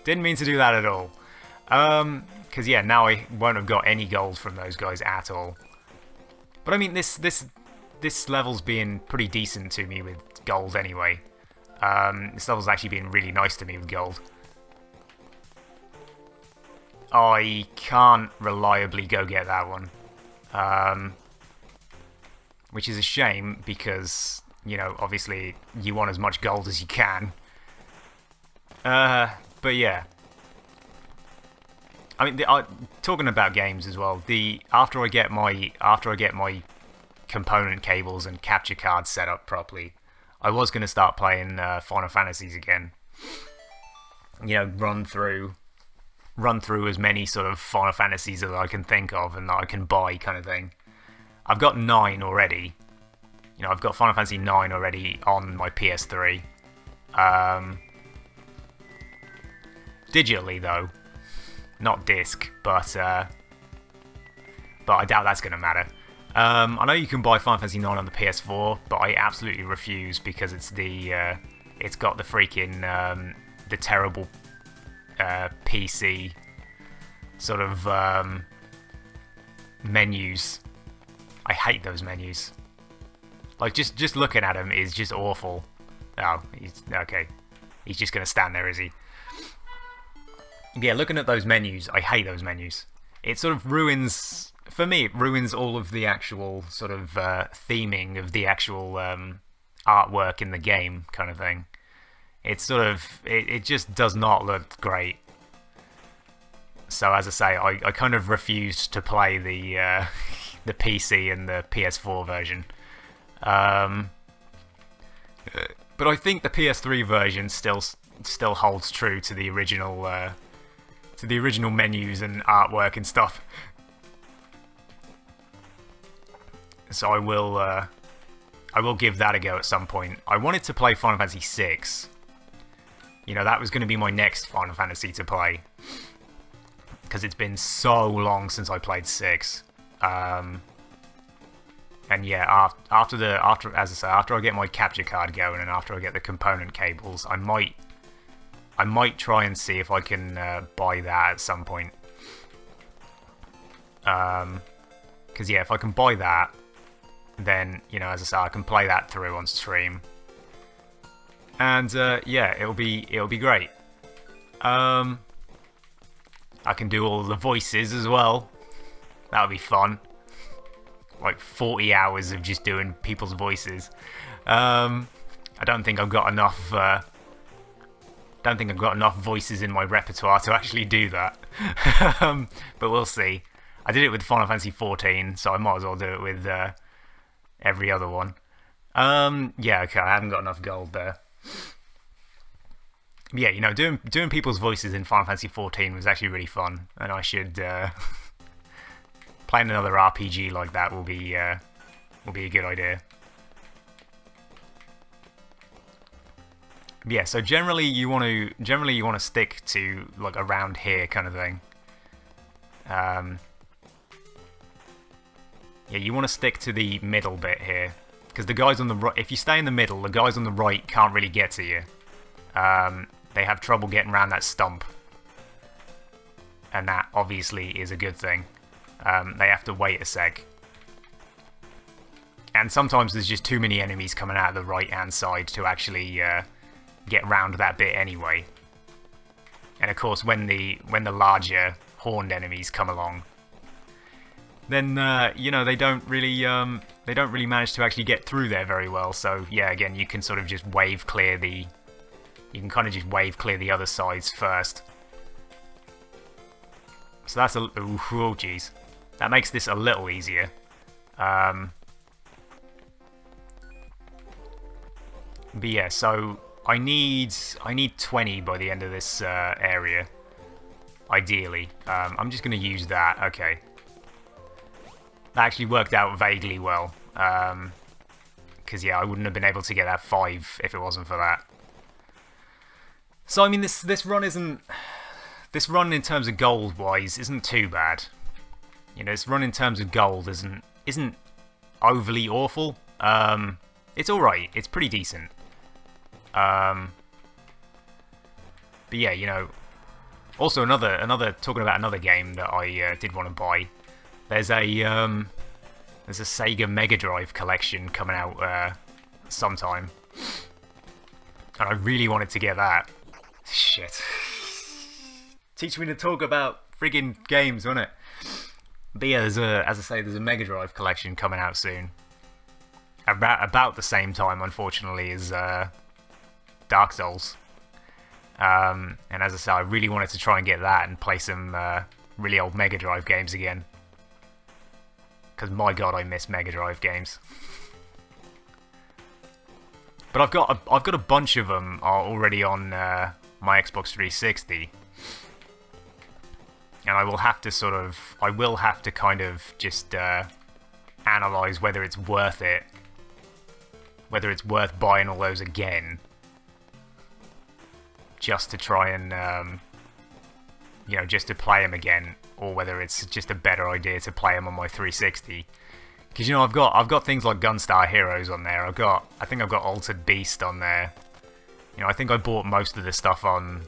Didn't mean to do that at all. Cause yeah, now I won't have got any gold from those guys at all. But I mean, this level's being pretty decent to me with gold anyway. This level's actually been really nice to me with gold. I can't reliably go get that one. Which is a shame because, you know, obviously you want as much gold as you can. But yeah. I mean, talking about games as well. After I get my component cables and capture cards set up properly, I was going to start playing Final Fantasies again. You know, run through as many sort of Final Fantasies as I can think of and that I can buy, kind of thing. I've got 9 already. You know, I've got Final Fantasy 9 already on my PS3. Digitally though, not disc, but I doubt that's gonna matter. I know you can buy Final Fantasy 9 on the PS4, but I absolutely refuse because it's got the freaking the terrible PC sort of menus. I hate those menus. Like, just looking at him is just awful. Oh, he's okay. He's just gonna stand there, is he? Yeah, looking at those menus, I hate those menus. It sort of ruins, for me, it ruins all of the actual sort of theming of the actual artwork in the game, kind of thing. It's sort of, it just does not look great. So as I say, I kind of refused to play the the PC and the PS4 version. But I think the PS3 version still holds true to the original menus and artwork and stuff. So I will give that a go at some point. I wanted to play Final Fantasy VI. You know, that was going to be my next Final Fantasy to play, because it's been so long since I played 6. And yeah, after as I say, after I get my capture card going and after I get the component cables, I might try and see if I can buy that at some point. Because yeah, if I can buy that, then, you know, as I say, I can play that through on stream. And yeah, it'll be great. I can do all the voices as well. That'll be fun. Like 40 hours of just doing people's voices. I don't think I've got enough. Don't think I've got enough voices in my repertoire to actually do that. But we'll see. I did it with Final Fantasy 14, so I might as well do it with every other one. Yeah, okay, I haven't got enough gold there. Yeah, you know, doing people's voices in Final Fantasy 14 was actually really fun, and I should playing another RPG like that will be a good idea. Yeah, so generally you want to stick to like around here, kind of thing. Yeah, you want to stick to the middle bit here, because the guys on the right, if you stay in the middle, the guys on the right can't really get to you. They have trouble getting around that stump, and that obviously is a good thing. They have to wait a sec. And sometimes there's just too many enemies coming out of the right-hand side to actually get round that bit anyway. And of course, when the larger horned enemies come along, then you know, they don't really manage to actually get through there very well. So yeah, again, you can sort of just wave clear the other sides first. So that's oh jeez, that makes this a little easier. But yeah, so I need 20 by the end of this area, ideally. I'm just going to use that. Okay. That actually worked out vaguely well. Because, yeah, I wouldn't have been able to get that 5 if it wasn't for that. So, I mean, this run isn't... This run in terms of gold-wise isn't too bad. You know, this run in terms of gold isn't overly awful. It's alright. It's pretty decent. But yeah, you know... Also, talking about another game that I did want to buy. There's a Sega Mega Drive collection coming out sometime, and I really wanted to get that. Shit. Teach me to talk about friggin' games, won't it? But yeah, as I say, there's a Mega Drive collection coming out soon. About the same time, unfortunately, as Dark Souls. And as I say, I really wanted to try and get that and play some really old Mega Drive games again. Because my god, I miss Mega Drive games. But I've got a bunch of them already on my Xbox 360, and I will have to kind of just analyze whether it's worth it, whether it's worth buying all those again, just to try and you know, just to play them again. Or whether it's just a better idea to play them on my 360, because you know I've got things like Gunstar Heroes on there. I think I've got Altered Beast on there. You know, I think I bought most of the stuff on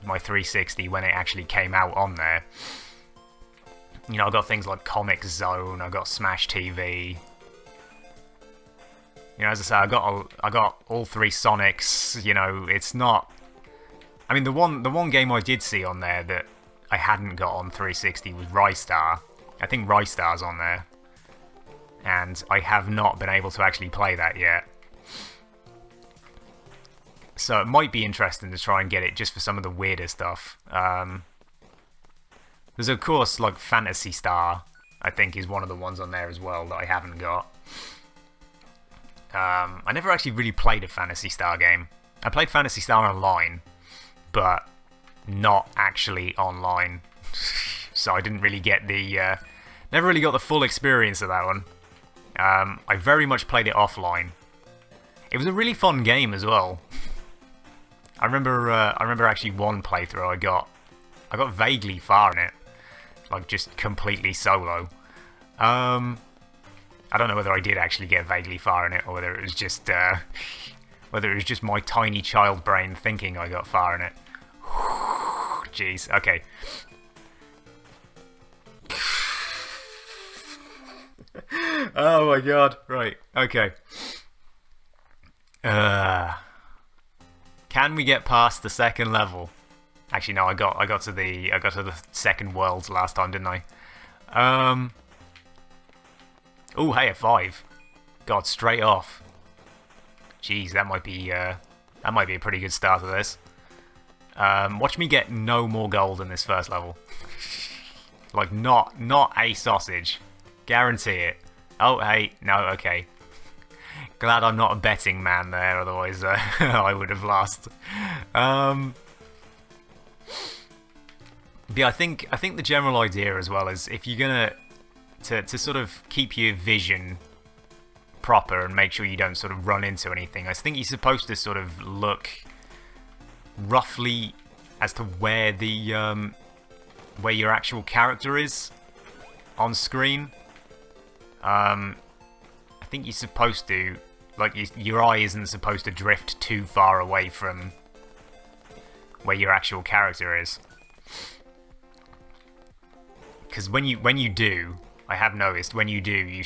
my 360 when it actually came out on there. You know, I've got things like Comic Zone. I've got Smash TV. You know, as I say, I got all 3 Sonics. You know, it's not. I mean, the one game I did see on there that I hadn't got on 360 was Rystar. I think Rystar's on there, and I have not been able to actually play that yet. So it might be interesting to try and get it just for some of the weirder stuff. There's of course like Phantasy Star, I think, is one of the ones on there as well that I haven't got. I never actually really played a Phantasy Star game. I played Phantasy Star Online, but not actually online. So I didn't really get the never really got the full experience of that one. I very much played it offline. It was a really fun game as well. I remember actually one playthrough I got vaguely far in it, like just completely solo. I don't know whether I did actually get vaguely far in it, or whether it was just my tiny child brain thinking I got far in it. Jeez, okay. Oh my god, right, okay. Can we get past the second level? Actually, no, I got to the second world last time, didn't I? Oh, hey, a 5. God, straight off. Jeez, that might be a pretty good start to this. Watch me get no more gold in this first level. Like, not a sausage. Guarantee it. Oh, hey, no, okay. Glad I'm not a betting man there, otherwise I would have lost. But yeah, I think the general idea as well is if you're gonna to sort of keep your vision proper and make sure you don't sort of run into anything, I think you're supposed to sort of look roughly as to where the where your actual character is on screen. I think you're supposed to, like, your eye isn't supposed to drift too far away from where your actual character is. Because when you do, I have noticed when you do, you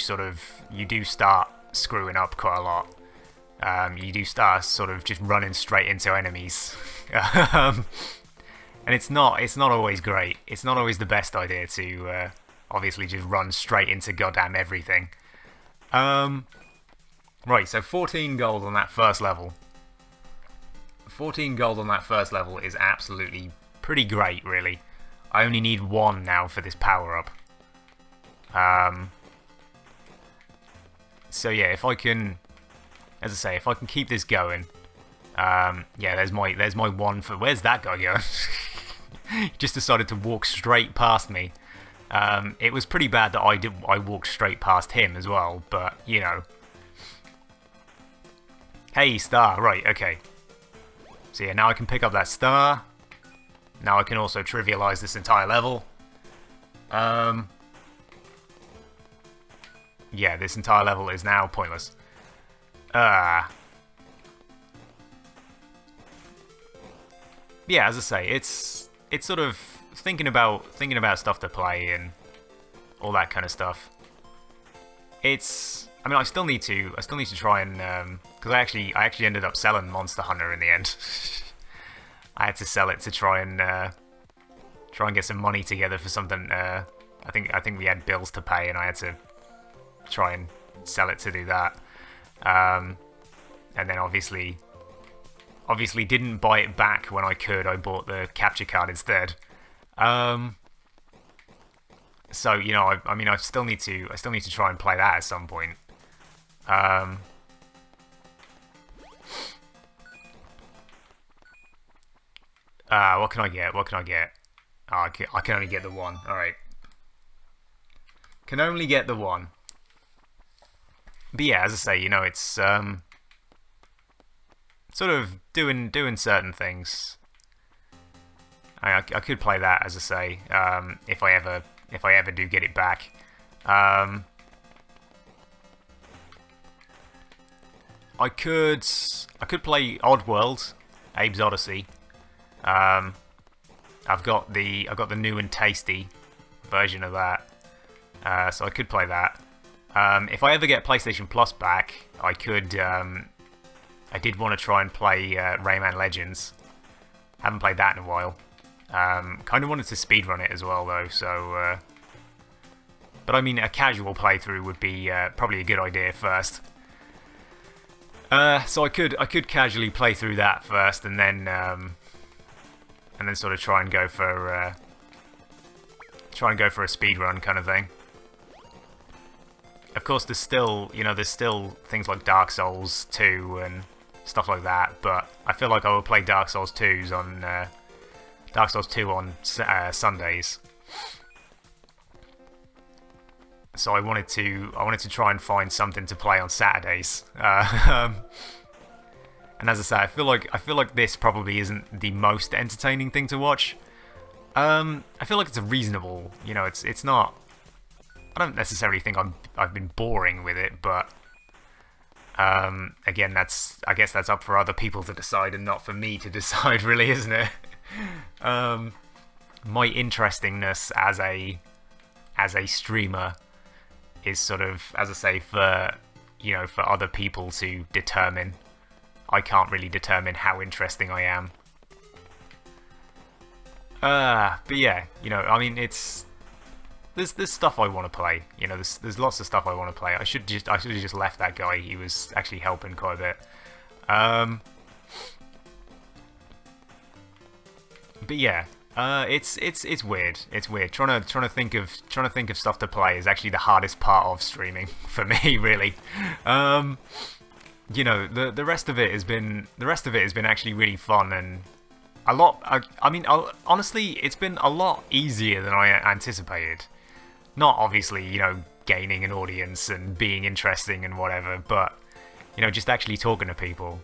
do start screwing up quite a lot. You do start sort of just running straight into enemies, and it's not always great. It's not always the best idea to obviously just run straight into goddamn everything. Right, so 14 gold on that first level. 14 gold on that first level is absolutely pretty great, really. I only need 1 now for this power-up. So yeah, if I can, as I say, if I can keep this going, Yeah, there's my one for. Where's that guy going? He just decided to walk straight past me. It was pretty bad that I walked straight past him as well, but you know. Hey, star. Right, okay. So yeah, now I can pick up that star. Now I can also trivialize this entire level. Yeah, this entire level is now pointless. Yeah, as I say, it's sort of thinking about stuff to play and all that kind of stuff. I mean, I still need to try and because I actually ended up selling Monster Hunter in the end. I had to sell it to try and get some money together for something. I think we had bills to pay, and I had to try and sell it to do that. And then obviously didn't buy it back when I could. I bought the capture card instead. So you know, I mean, I still need to try and play that at some point. What can I get? What can I get? Oh, I can only get the one. All right. Can only get the one. But yeah, as I say, you know, it's sort of doing certain things. I could play that, as I say, if I ever do get it back. I could play Oddworld, Abe's Odyssey. I've got the new and tasty version of that, so I could play that. If I ever get PlayStation Plus back, I could. I did want to try and play Rayman Legends. Haven't played that in a while. Kind of wanted to speedrun it as well, though. So, but I mean, a casual playthrough would be probably a good idea first. So I could casually play through that first, and then sort of try and go for a speedrun kind of thing. Of course, there's still things like Dark Souls 2 and stuff like that, but I feel like I will play Dark Souls 2 on Sundays. So I wanted to try and find something to play on Saturdays. And as I say, I feel like this probably isn't the most entertaining thing to watch. I feel like it's a reasonable, you know, it's not. I don't necessarily think I've been boring with it, but again, I guess that's up for other people to decide and not for me to decide, really, isn't it? My interestingness as a streamer is sort of, as I say, for other people to determine. I can't really determine how interesting I am. But yeah, you know, I mean, there's stuff I want to play. You know, there's lots of stuff I want to play. I should have just left that guy. He was actually helping quite a bit. But yeah, it's weird. It's weird. Trying to think of stuff to play is actually the hardest part of streaming for me, really. You know, the rest of it has been actually really fun and a lot. I mean, honestly, it's been a lot easier than I anticipated. Not obviously, you know, gaining an audience and being interesting and whatever, but you know, just actually talking to people.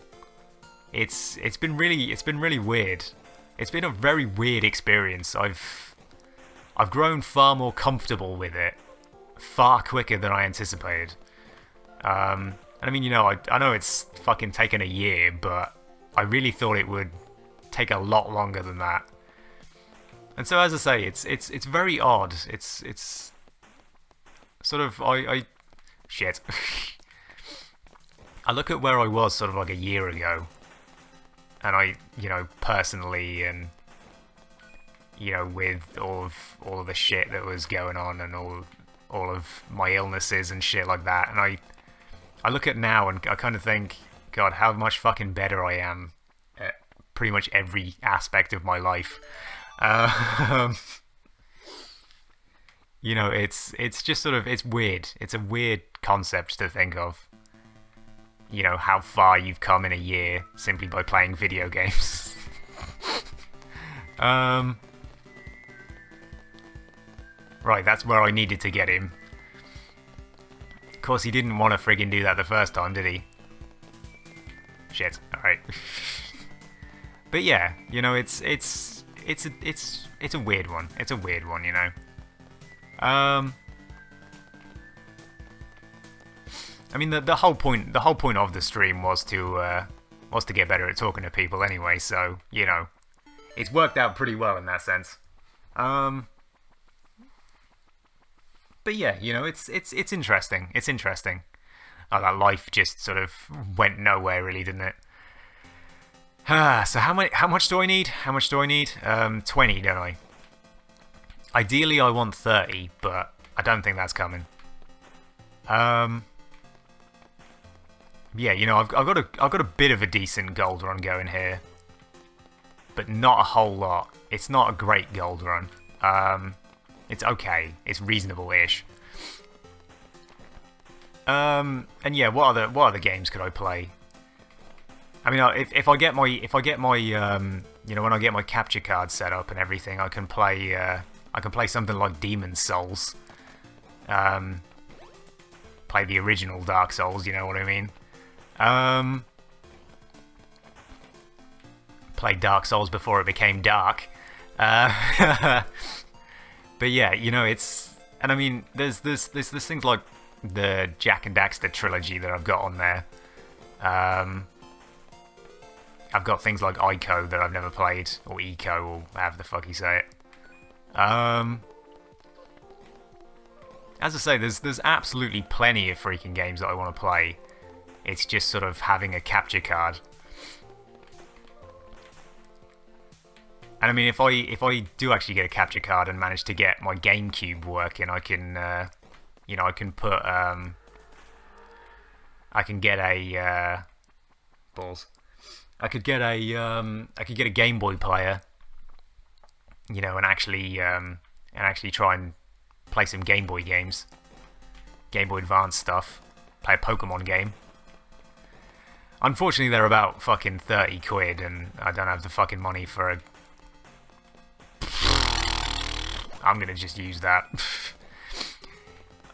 It's been really weird. It's been a very weird experience. I've grown far more comfortable with it, far quicker than I anticipated. And I mean, you know, I know it's fucking taken a year, but I really thought it would take a lot longer than that. And so, as I say, it's very odd. It's sort of shit. I look at where I was sort of like a year ago, and I, you know, personally, and you know, with all of the shit that was going on and all of my illnesses and shit like that, and I look at now and I kind of think, God, how much fucking better I am at pretty much every aspect of my life. You know, it's just sort of, it's weird. It's a weird concept to think of. you know, how far you've come in a year simply by playing video games. Right, that's where I needed to get him. Of course, he didn't want to friggin' do that the first time, did he? Shit. All right. But yeah, you know, it's a weird one. It's a weird one, you know. I mean, the whole point of the stream was to get better at talking to people anyway. So you know, it's worked out pretty well in that sense. But yeah, you know, it's interesting. It's interesting. Oh, that life just sort of went nowhere, really, didn't it? So how much do I need? How much do I need? 20, don't I? Ideally, I want 30, but I don't think that's coming. Yeah, you know, I've got a bit of a decent gold run going here, but not a whole lot. It's not a great gold run. It's okay. It's reasonable-ish. And yeah, what other games could I play? I mean, if I get my you know, when I get my capture card set up and everything, I can play something like Demon's Souls. Play the original Dark Souls, you know what I mean? Play Dark Souls before it became dark. But yeah, you know, and I mean, there's things like the Jack and Daxter trilogy that I've got on there. I've got things like Ico that I've never played, or Eco, or however the fuck you say it. As I say, there's absolutely plenty of freaking games that I want to play. It's just sort of having a capture card. And I mean, if I do actually get a capture card and manage to get my GameCube working, I can, you know, I can put, I can get a balls. I could get a Game Boy player, you know, and actually try and play some Game Boy games, Game Boy Advance stuff, play a Pokemon game. Unfortunately, they're about fucking 30 quid, and I don't have the fucking money for a... I'm gonna just use that.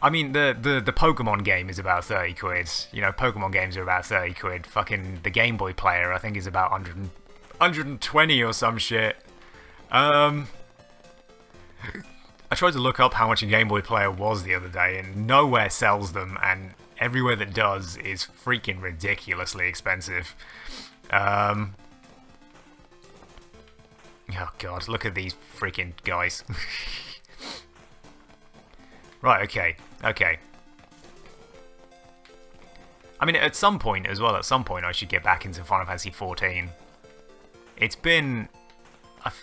I mean, the Pokemon game is about 30 quid. You know, Pokemon games are about 30 quid. Fucking the Game Boy player, I think, is about 120 or some shit. I tried to look up how much a Game Boy player was the other day, and nowhere sells them, and everywhere that does is freaking ridiculously expensive. Oh god, look at these freaking guys. Right, okay. I mean, at some point as well, I should get back into Final Fantasy XIV. It's been...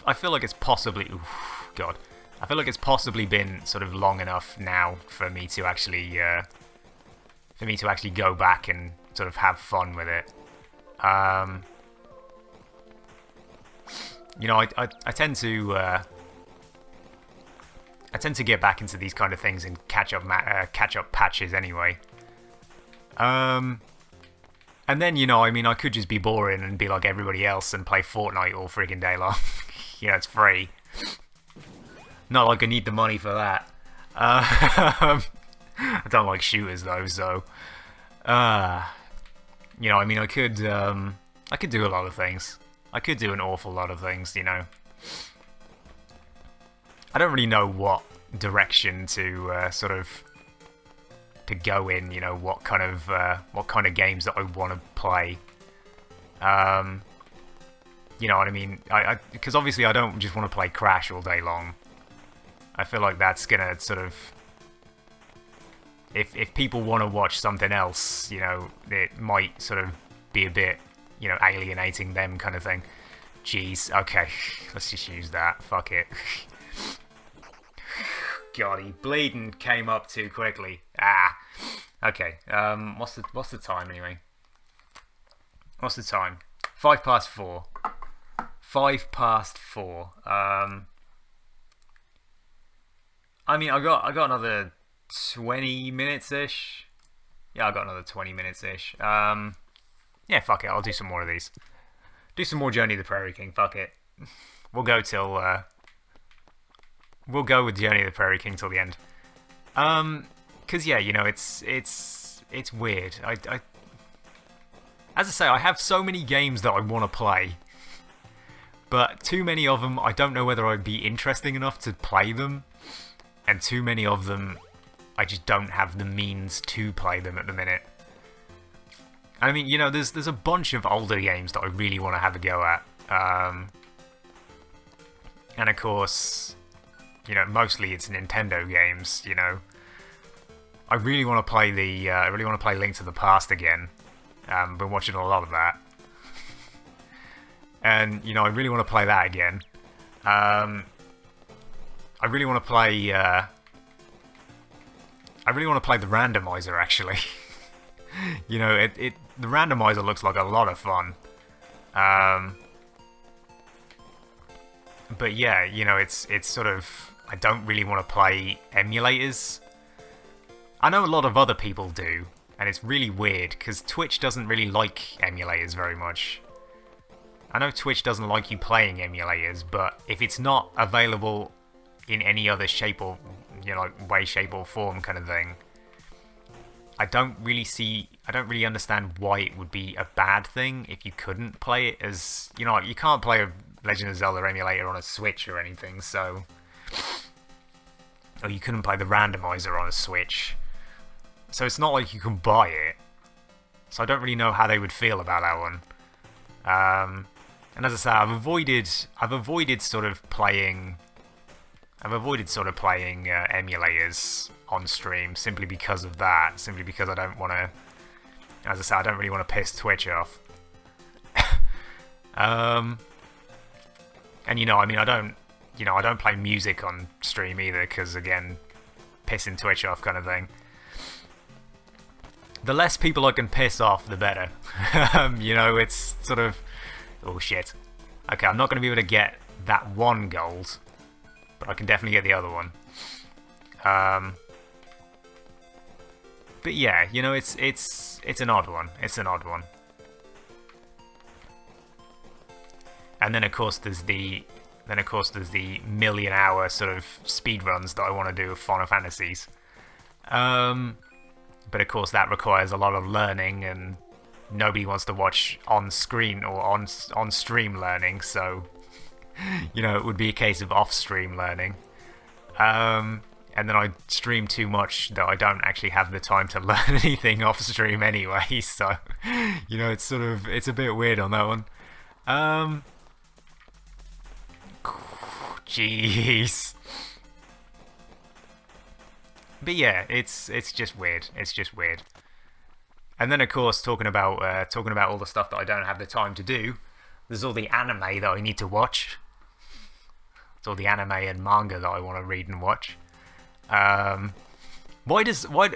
I feel like it's possibly... Oof, god. I feel like it's possibly been sort of long enough now for me to actually... go back and sort of have fun with it. You know, I tend to... I tend to get back into these kind of things and catch up patches anyway. And then, you know, I mean, I could just be boring and be like everybody else and play Fortnite all friggin' day long. You know, it's free. Not like I need the money for that. I don't like shooters though, so... you know, I mean, I could do a lot of things. I could do an awful lot of things, you know. I don't really know what direction to sort of to go in. You know, what kind of games that I want to play. You know what I mean? Because obviously I don't just want to play Crash all day long. I feel like that's gonna sort of, if people want to watch something else, you know, it might sort of be a bit, you know, alienating them kind of thing. Jeez, okay, let's just use that. Fuck it. God, he bleeding came up too quickly. Okay. What's the time anyway? What's the time? 4:05. 4:05. I mean, I got another 20 minutes ish. Yeah, I got another 20 minutes-ish. Yeah, fuck it, I'll do some more of these. Do some more Journey of the Prairie King, fuck it. We'll go till, we'll go with Journey of the Prairie King till the end. Cause yeah, you know, it's weird. As I say, I have so many games that I want to play, but too many of them, I don't know whether I'd be interesting enough to play them, and too many of them, I just don't have the means to play them at the minute. I mean, you know, there's a bunch of older games that I really want to have a go at, and of course, you know, mostly it's Nintendo games. You know, I really want to play Link to the Past again. Been watching a lot of that, and you know, I really want to play that again. I really want to play. I really want to play the randomizer actually. You know, the randomizer looks like a lot of fun. But yeah, you know, it's sort of, I don't really want to play emulators. I know a lot of other people do, and it's really weird because Twitch doesn't really like emulators very much. I know Twitch doesn't like you playing emulators, but if it's not available in any other shape or, you know, way, shape or form kind of thing, I don't really understand why it would be a bad thing if you couldn't play it, as, you know, you can't play a Legend of Zelda emulator on a Switch or anything, so... Or you couldn't play the randomizer on a Switch. So it's not like you can buy it. So I don't really know how they would feel about that one. And as I say, I've avoided sort of playing emulators on stream simply because of that. Simply because I don't want to. As I say, I don't really want to piss Twitch off. And you know, I mean, I don't play music on stream either, because again, pissing Twitch off kind of thing. The less people I can piss off, the better. You know, it's sort of... Oh, shit. Okay, I'm not going to be able to get that one gold, but I can definitely get the other one. But yeah, you know, it's an odd one. It's an odd one. And then, of course, there's the million-hour sort of speedruns that I want to do of Final Fantasies. But of course that requires a lot of learning, and nobody wants to watch on-screen or on-stream learning, so, you know, it would be a case of off-stream learning. And then I stream too much that I don't actually have the time to learn anything off-stream anyway, so, you know, it's sort of, it's a bit weird on that one. Jeez. But yeah, it's just weird. It's just weird. And then, of course, talking about all the stuff that I don't have the time to do, there's all the anime that I need to watch. It's all the anime and manga that I want to read and watch. Why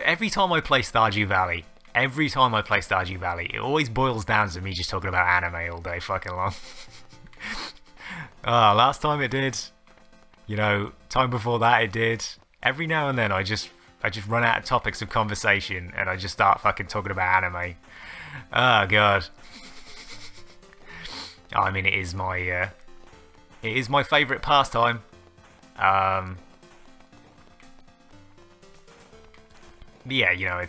every time I play Stardew Valley, it always boils down to me just talking about anime all day fucking long. Last time it did. You know, time before that it did. Every now and then I just run out of topics of conversation and I just start fucking talking about anime. Oh god. I mean, it is my favourite pastime. But yeah, you know,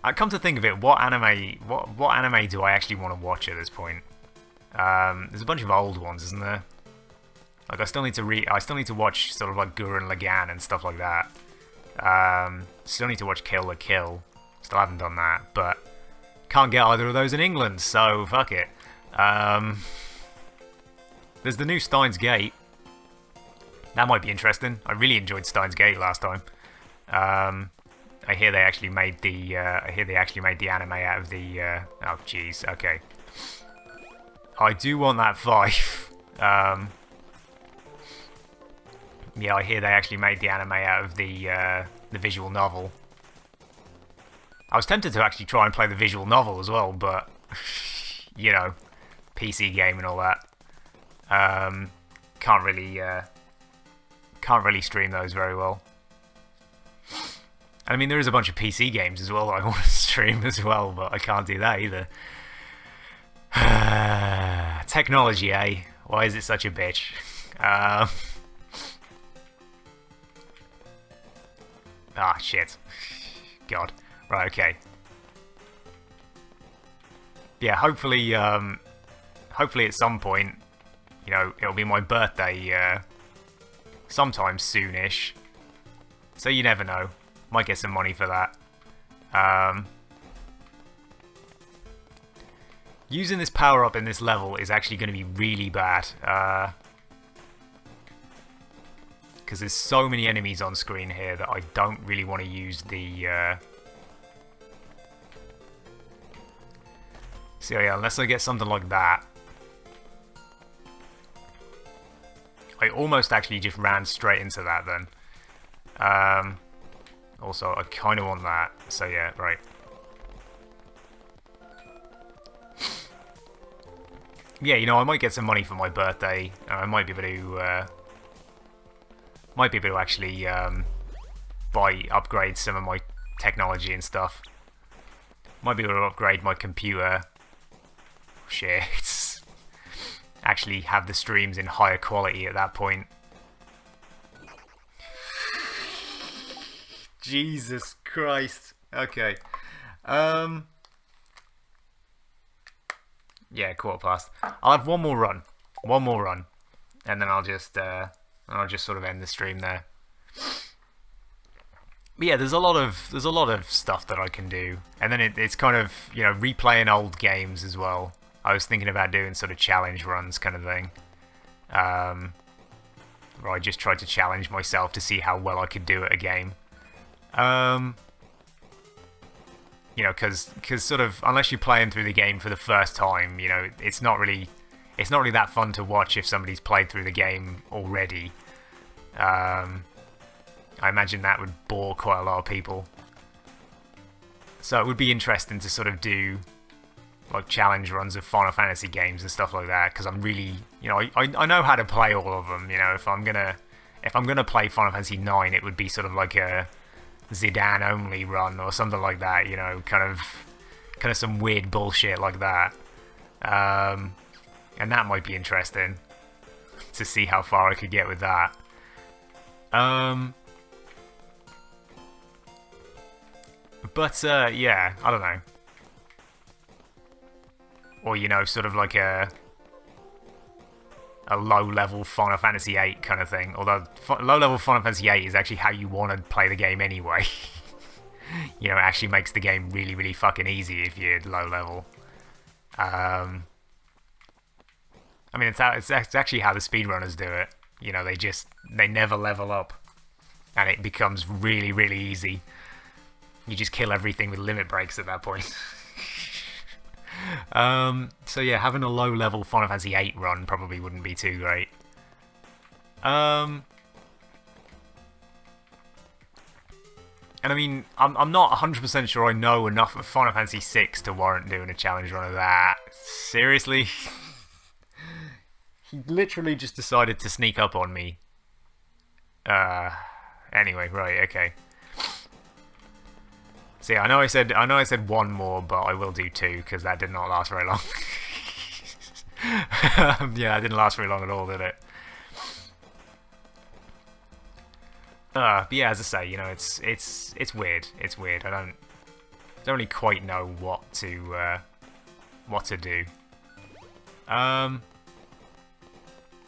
I come to think of it, what anime do I actually want to watch at this point? There's a bunch of old ones, isn't there? Like, I still need to watch sort of like Gurren Lagann and stuff like that. Still need to watch Kill la Kill. Still haven't done that, but can't get either of those in England, so fuck it. There's the new Steins Gate. That might be interesting. I really enjoyed Steins Gate last time. I hear they actually made the anime out of the oh jeez, okay. I do want that 5. Yeah, I hear they actually made the anime out of the visual novel. I was tempted to actually try and play the visual novel as well, but you know, PC game and all that. Can't really stream those very well. I mean, there is a bunch of PC games as well that I want to stream as well, but I can't do that either. Technology, eh? Why is it such a bitch? Shit. God. Right, okay. Yeah, hopefully at some point, you know, it'll be my birthday sometime soonish. So you never know. Might get some money for that. Using this power-up in this level is actually going to be really bad. Because there's so many enemies on screen here that I don't really want to use the... So yeah, unless I get something like that. I almost actually just ran straight into that then. Also, I kind of want that. So yeah, right. Yeah, you know, I might get some money for my birthday. I might be able to actually upgrade some of my technology and stuff. Might be able to upgrade my computer. Shit. Actually have the streams in higher quality at that point. Jesus Christ. Okay. Yeah, 1:15. I'll have one more run. One more run. And then I'll just sort of end the stream there. But yeah, there's a lot of stuff that I can do. And then it's kind of, you know, replaying old games as well. I was thinking about doing sort of challenge runs kind of thing. Where I just tried to challenge myself to see how well I could do at a game. You know, because sort of, unless you're playing through the game for the first time, you know, it's not really that fun to watch if somebody's played through the game already. I imagine that would bore quite a lot of people. So it would be interesting to sort of do like challenge runs of Final Fantasy games and stuff like that, because I'm really, you know, I know how to play all of them. You know, if I'm gonna play Final Fantasy 9, it would be sort of like a Zidane only run or something like that. You know, kind of some weird bullshit like that. And that might be interesting to see how far I could get with that. But yeah, I don't know. Or, you know, sort of like a low-level Final Fantasy VIII kind of thing. Although low-level Final Fantasy VIII is actually how you want to play the game anyway. You know, it actually makes the game really, really fucking easy if you're low-level. I mean, it's actually how the speedrunners do it. You know, they never level up. And it becomes really, really easy. You just kill everything with limit breaks at that point. So yeah, having a low-level Final Fantasy VIII run probably wouldn't be too great. And I mean, I'm not 100% sure I know enough of Final Fantasy VI to warrant doing a challenge run of that. Seriously? He literally just decided to sneak up on me. Anyway, right, okay. So yeah, I know I said one more, but I will do two, because that did not last very long. Yeah, it didn't last very long at all, did it? But yeah, as I say, you know, it's weird. It's weird. I don't really quite know what to do.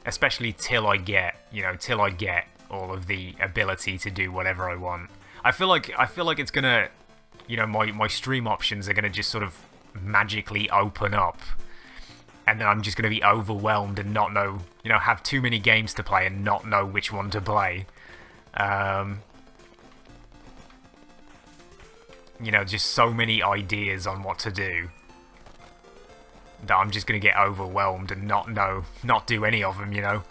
Especially till I get all of the ability to do whatever I want. I feel like it's gonna, you know, my stream options are gonna just sort of magically open up, and then I'm just gonna be overwhelmed and not know, you know, have too many games to play and not know which one to play. You know, just so many ideas on what to do that I'm just gonna get overwhelmed and not do any of them, you know.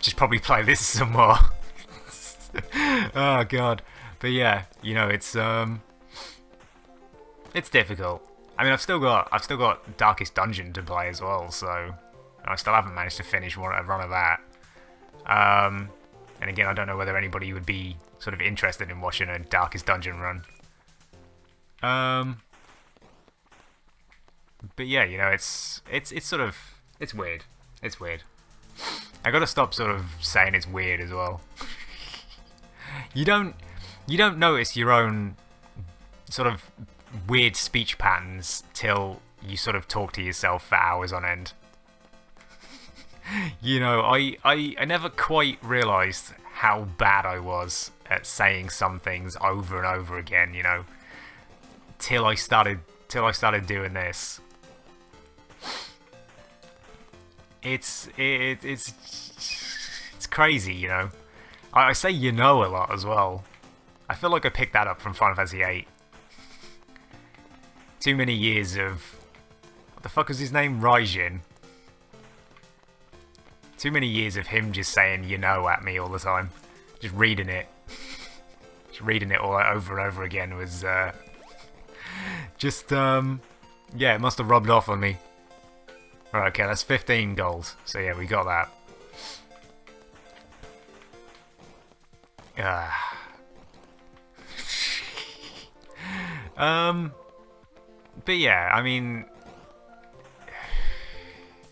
Just probably play this some more. Oh god. But yeah, you know, it's difficult. I mean, I've still got Darkest Dungeon to play as well, so I still haven't managed to finish a run of that. And And again, I don't know whether anybody would be sort of interested in watching a Darkest Dungeon run. But yeah, you know, it's sort of, it's weird. It's weird. I gotta stop sort of saying it's weird as well. You don't notice your own sort of weird speech patterns till you sort of talk to yourself for hours on end. You know, I never quite realised how bad I was at saying some things over and over again, you know, till I started doing this. It's crazy, you know. I say you know a lot as well. I feel like I picked that up from Final Fantasy VIII. Too many years of... What the fuck was his name? Raijin. Too many years of him just saying you know at me all the time. Just reading it. Just reading it all over and over again was... yeah, it must have rubbed off on me. Right, okay, that's 15 gold. So yeah, we got that. But yeah, I mean,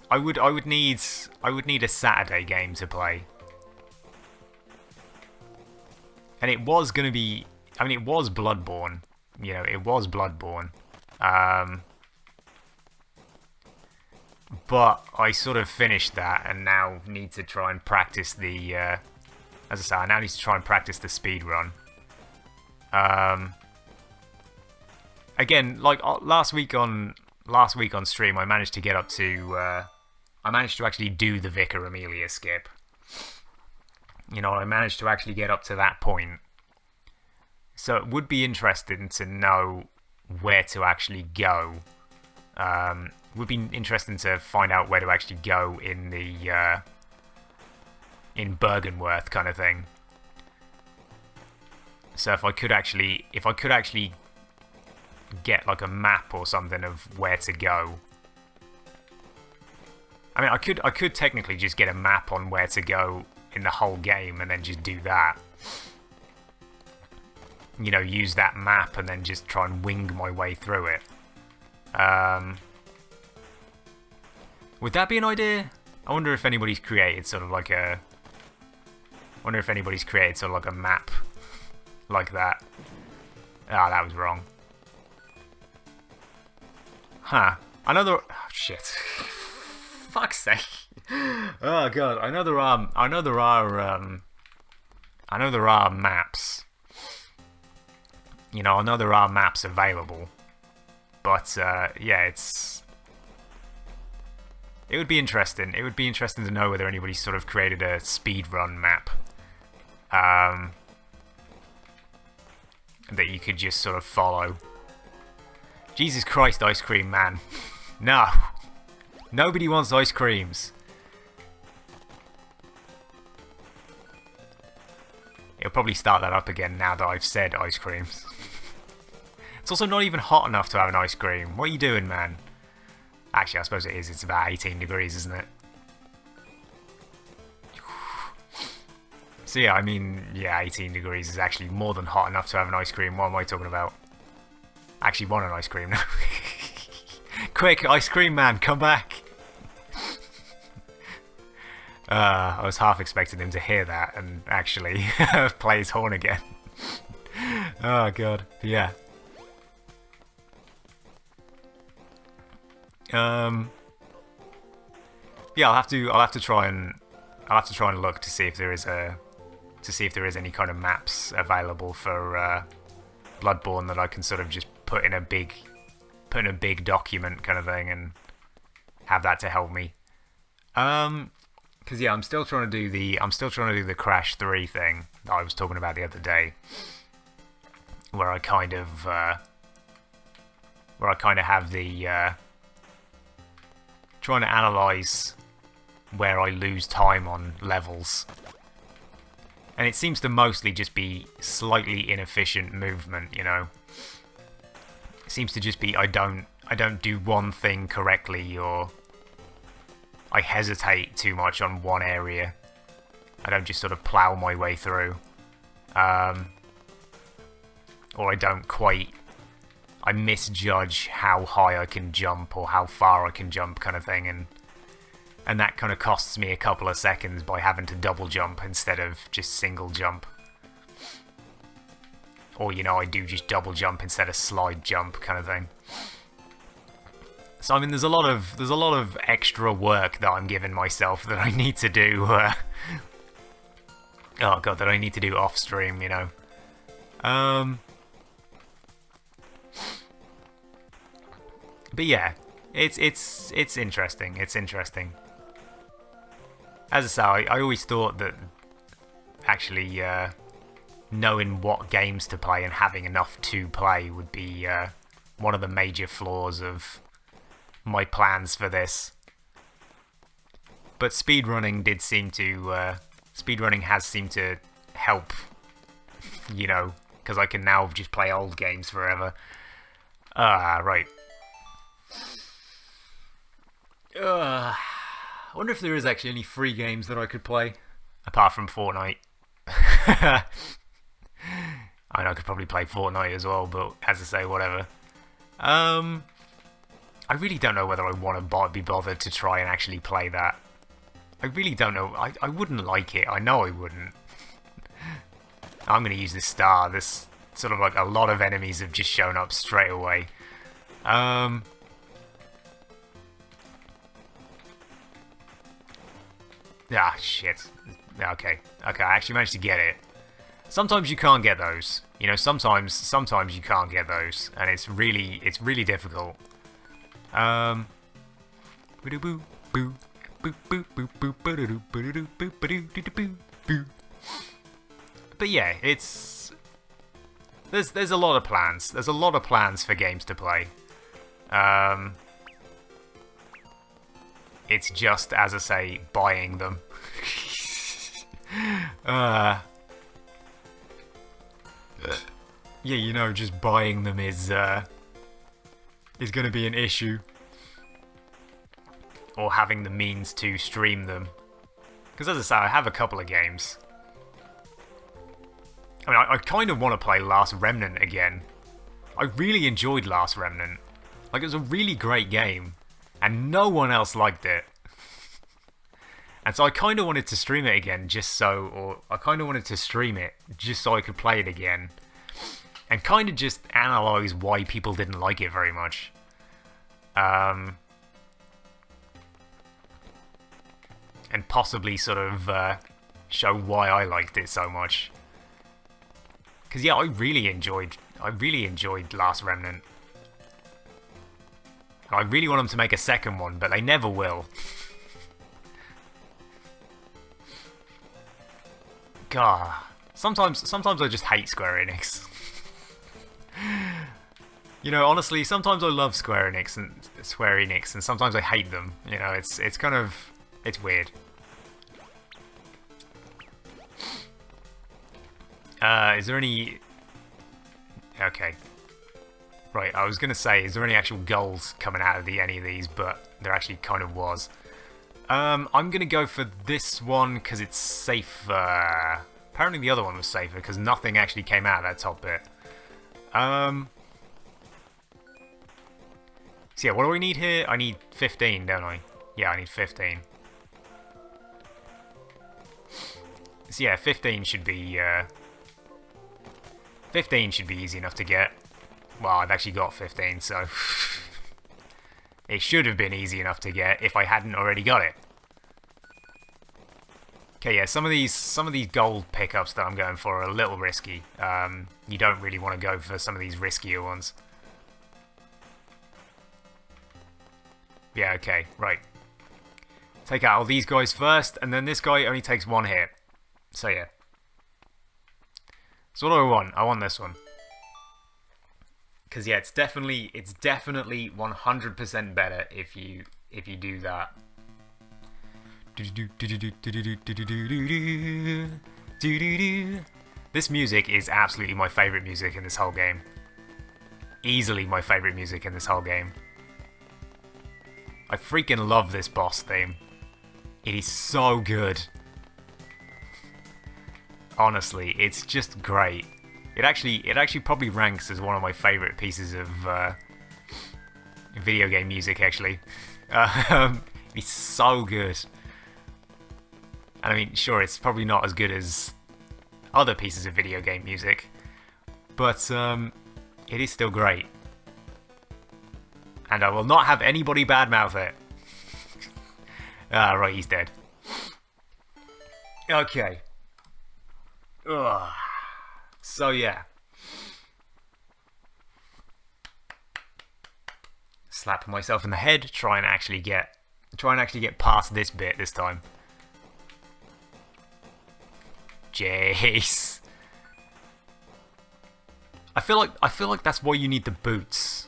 I would need a Saturday game to play, and it was gonna be. I mean, it was Bloodborne. You know, it was Bloodborne. But I sort of finished that, and now need to try and practice the. As I say, I now need to try and practice the speed run. Again, like last week on stream, I managed to get up to. I managed to actually do the Vicar Amelia skip. You know, I managed to actually get up to that point. So it would be interesting to know where to actually go. Would be interesting to find out where to actually go in the in Bergenworth kind of thing. So if I could actually get like a map or something of where to go. I mean, I could technically just get a map on where to go in the whole game and then just do that. You know, use that map and then just try and wing my way through it. Would that be an idea? I wonder if anybody's created sort of like a... I wonder if anybody's created sort of like a map like that. Ah, that was wrong. Huh. Another... Oh, shit. Fuck's sake. Oh, God. I know there are maps. You know, I know there are maps available. But, yeah, it's... It would be interesting. It would be interesting to know whether anybody sort of created a speedrun map. That you could just sort of follow. Jesus Christ, ice cream man. No. Nobody wants ice creams. It'll probably start that up again now that I've said ice creams. It's also not even hot enough to have an ice cream. What are you doing, man? Actually, I suppose it is. It's about 18 degrees, isn't it? So yeah, I mean, yeah, 18 degrees is actually more than hot enough to have an ice cream. What am I talking about? I actually want an ice cream now. Quick, ice cream man, come back! I was half expecting him to hear that and actually play his horn again. Oh god, yeah. Yeah, I'll have to try and look to see if there is any kind of maps available for Bloodborne that I can sort of just put in a big document kind of thing and have that to help me. Because yeah, I'm still trying to do the Crash 3 thing that I was talking about the other day, where I kind of have the trying to analyze where I lose time on levels. And it seems to mostly just be slightly inefficient movement, you know. It seems to just be I don't do one thing correctly, or I hesitate too much on one area. I don't just sort of plow my way through. Or I don't quite... I misjudge how high I can jump or how far I can jump kind of thing, and that kind of costs me a couple of seconds by having to double jump instead of just single jump. Or, you know, I do just double jump instead of slide jump kind of thing. So I mean, there's a lot of extra work that I'm giving myself that I need to do. Oh god, that I need to do off stream, you know. But yeah, it's interesting. It's interesting. As I say, I always thought that actually knowing what games to play and having enough to play would be one of the major flaws of my plans for this. But speedrunning did seem to... speedrunning has seemed to help, you know, because I can now just play old games forever. Right. I wonder if there is actually any free games that I could play, apart from Fortnite. I mean, I could probably play Fortnite as well, but as I say, whatever. I really don't know whether I want to be bothered to try and actually play that. I really don't know. I wouldn't like it. I know I wouldn't. I'm going to use this star. This sort of like a lot of enemies have just shown up straight away. Ah, shit. Okay, I actually managed to get it. Sometimes you can't get those. You know, sometimes you can't get those, and it's really difficult. But yeah, there's a lot of plans. There's a lot of plans for games to play. It's just, as I say, buying them. Yeah, you know, just buying them is going to be an issue. Or having the means to stream them. Because as I say, I have a couple of games. I mean, I kind of want to play Last Remnant again. I really enjoyed Last Remnant. Like, it was a really great game. And no one else liked it. And so I kind of wanted to stream it again just so... Or I kind of wanted to stream it just so I could play it again. And kind of just analyse why people didn't like it very much. And possibly sort of show why I liked it so much. Because yeah, I really enjoyed Last Remnant. And I really want them to make a second one, but they never will. God, sometimes I just hate Square Enix. You know, honestly, sometimes I love Square Enix, and sometimes I hate them. You know, it's kind of, it's weird. Is there any... Okay. Right, I was going to say, is there any actual goals coming out of any of these, but there actually kind of was. I'm going to go for this one because it's safer. Apparently the other one was safer because nothing actually came out of that top bit. So yeah, what do we need here? I need 15, don't I? Yeah, I need 15. So yeah, 15 should be... 15 should be easy enough to get. Well, I've actually got 15, so... It should have been easy enough to get if I hadn't already got it. Okay, yeah, some of these gold pickups that I'm going for are a little risky. You don't really want to go for some of these riskier ones. Yeah, okay, right. Take out all these guys first, and then this guy only takes one hit. So yeah. So what do I want? I want this one. Because yeah, it's definitely 100% better if you do that. This music is absolutely my favourite music in this whole game. Easily my favourite music in this whole game. I freaking love this boss theme. It is so good. Honestly, it's just great. It actually probably ranks as one of my favourite pieces of video game music. Actually, it's so good. And I mean, sure, it's probably not as good as other pieces of video game music, but it is still great. And I will not have anybody badmouth it. Ah, right, he's dead. Okay. Ugh. So yeah. Slapping myself in the head, try and actually get past this bit this time. Jeez. I feel like that's why you need the boots.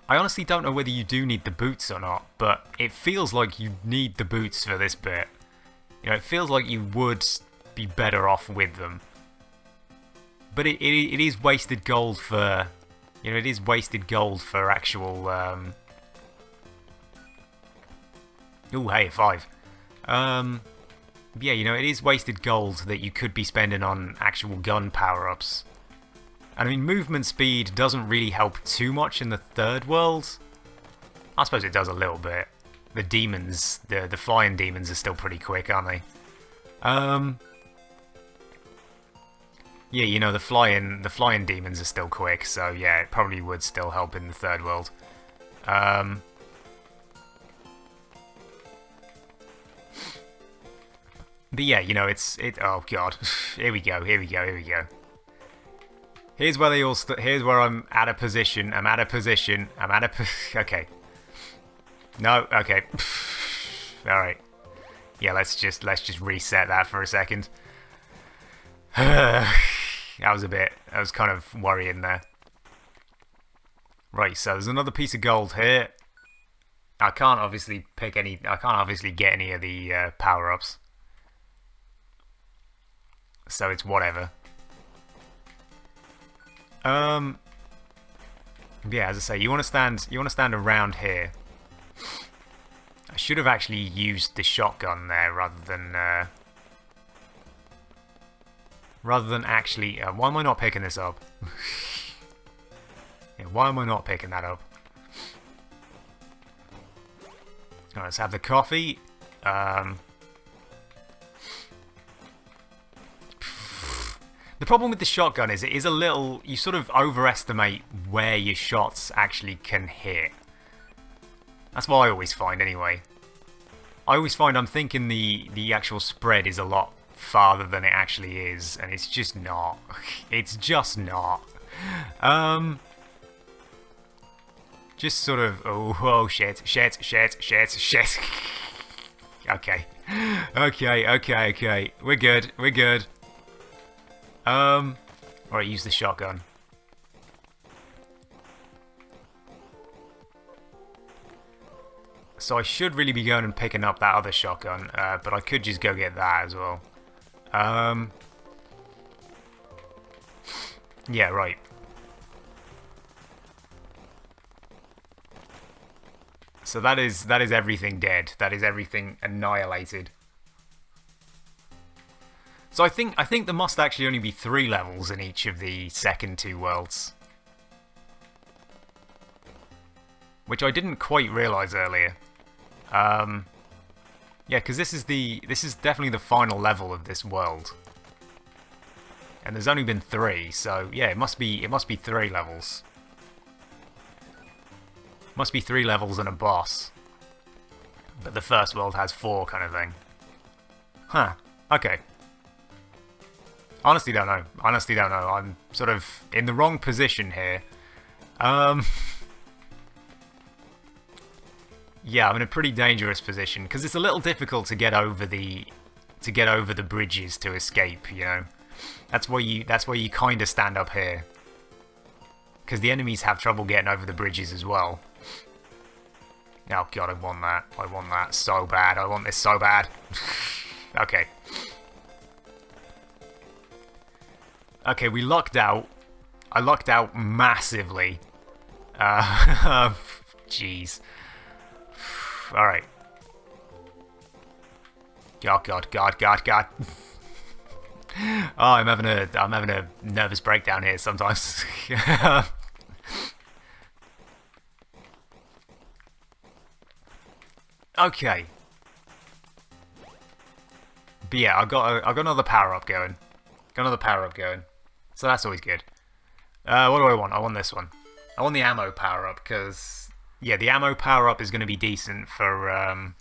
I honestly don't know whether you do need the boots or not, but it feels like you need the boots for this bit. You know, it feels like you would be better off with them. But it is wasted gold for... You know, it is wasted gold for actual... Ooh, hey, 5. Yeah, you know, it is wasted gold that you could be spending on actual gun power-ups. And I mean, movement speed doesn't really help too much in the third world. I suppose it does a little bit. The demons, the flying demons are still pretty quick, aren't they? Yeah, you know, the flying demons are still quick, so yeah, it probably would still help in the third world. But yeah, you know, oh god, here we go. Here's where they all. Here's where I'm at a position. Okay. No. Okay. All right. Yeah. Let's just reset that for a second. That was kind of worrying there. Right. So there's another piece of gold here. I can't obviously get any of the power-ups. So it's whatever. Yeah, as I say, you want to stand around here. I should have actually used the shotgun there rather than actually. Why am I not picking this up? Yeah, why am I not picking that up? Alright, let's have the coffee. The problem with the shotgun is it is a little... You sort of overestimate where your shots actually can hit. That's what I always find, anyway. I always find I'm thinking the actual spread is a lot farther than it actually is, and it's just not. It's just not. Just sort of... Oh, shit. Okay. Okay. We're good. Alright, use the shotgun. So I should really be going and picking up that other shotgun, but I could just go get that as well. Yeah, right. So that is everything dead. That is everything annihilated. So I think there must actually only be 3 levels in each of the second 2 worlds, which I didn't quite realise earlier. Yeah, because this is definitely the final level of this world, and there's only been 3, so yeah, it must be 3 levels. Must be 3 levels and a boss, but the first world has 4, kind of thing. Huh? Okay. Honestly don't know. I'm sort of in the wrong position here. Yeah, I'm in a pretty dangerous position because it's a little difficult to get over the bridges to escape, you know. That's why you kind of stand up here, because the enemies have trouble getting over the bridges as well. Oh god, I want that so bad. I want this so bad. Okay. Okay, we lucked out. I lucked out massively. Jeez. Alright. God. Oh, I'm having a nervous breakdown here sometimes. Okay. But yeah, I got another power up going. So that's always good. What do I want? I want this one. I want the ammo power up because yeah, the ammo power up is going to be decent for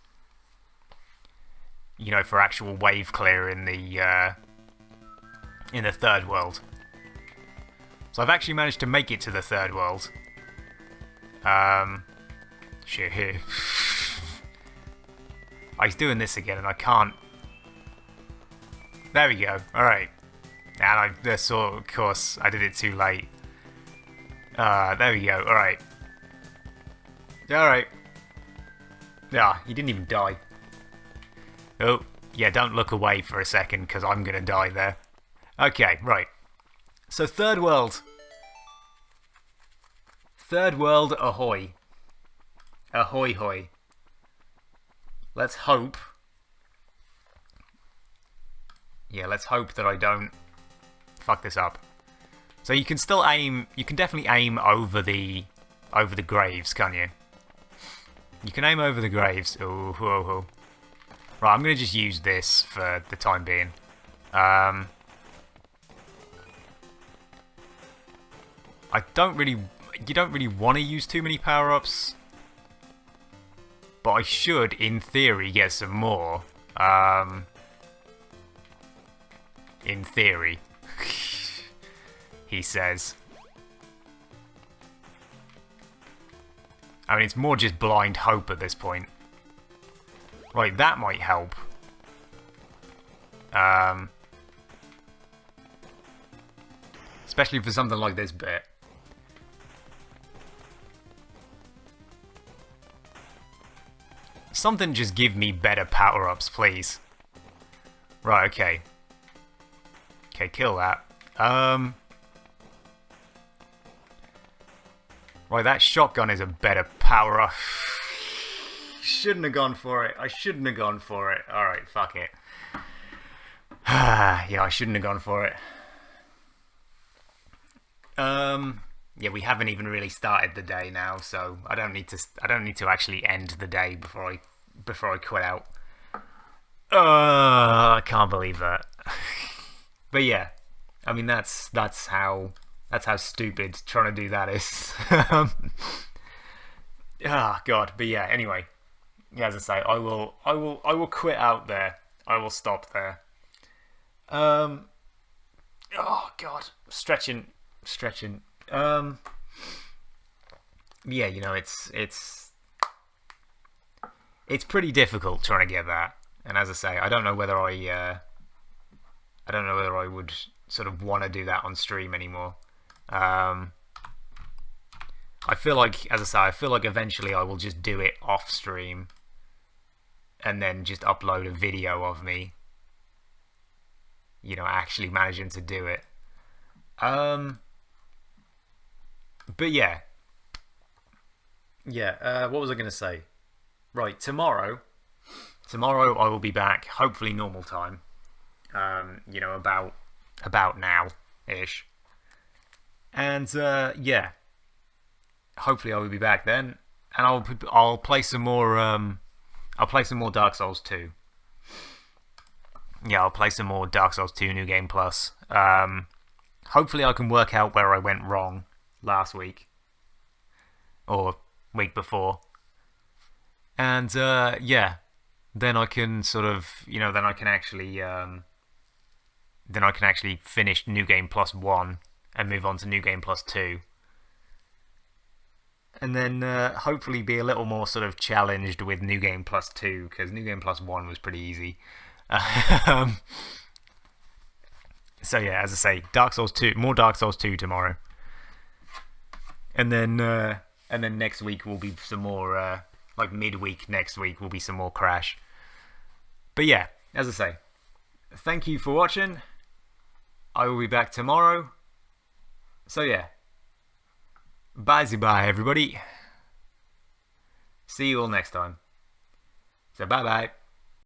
you know, for actual wave clear in the third world. So I've actually managed to make it to the third world. Shit here. He's doing this again and I can't. There we go. Alright. And of course, I did it too late. There we go. Alright. Alright. Yeah, he didn't even die. Oh, yeah, don't look away for a second because I'm going to die there. Okay, right. So third world. Third world, ahoy. Ahoy hoy. Let's hope. Yeah, let's hope that I don't fuck this up. So you can still aim. You can definitely aim over the graves, can't you? You can aim over the graves. Oh, oh, oh. Right, I'm gonna just use this for the time being. I don't really. You don't really want to use too many power-ups. But I should, in theory, get some more. In theory. He says. I mean, it's more just blind hope at this point. Right, that might help. Especially for something like this bit. Something just give me better power-ups, please. Right, okay. Okay, kill that. Right, that shotgun is a better power-up. Shouldn't have gone for it. I shouldn't have gone for it. Alright, fuck it. Yeah, I shouldn't have gone for it. Yeah, we haven't even really started the day now, so I don't need to actually end the day before I quit out. I can't believe that. But yeah, I mean that's how stupid trying to do that is. Ah, God. But yeah, anyway, yeah, as I say, I will quit out there. I will stop there. Oh God, stretching. Yeah, you know, it's pretty difficult trying to get that. And as I say, I don't know whether I would sort of want to do that on stream anymore. I feel like, as I say, I feel like eventually I will just do it off stream and then just upload a video of me, you know, actually managing to do it. But yeah. Yeah, what was I going to say? Right, tomorrow I will be back, hopefully normal time. You know, about now-ish. And, yeah. Hopefully I will be back then. And I'll play some more, Dark Souls 2. Yeah, I'll play some more Dark Souls 2 New Game Plus. Hopefully I can work out where I went wrong last week. Or week before. And, yeah. Then I can sort of, you know, then I can actually finish New Game Plus 1 and move on to New Game Plus 2. And then hopefully be a little more sort of challenged with New Game Plus 2, because New Game Plus 1 was pretty easy. So yeah, as I say, more Dark Souls 2 tomorrow. And then next week will be some more, like midweek next week will be some more Crash. But yeah, as I say, thank you for watching. I will be back tomorrow. So yeah. Bye everybody. See you all next time. So bye bye.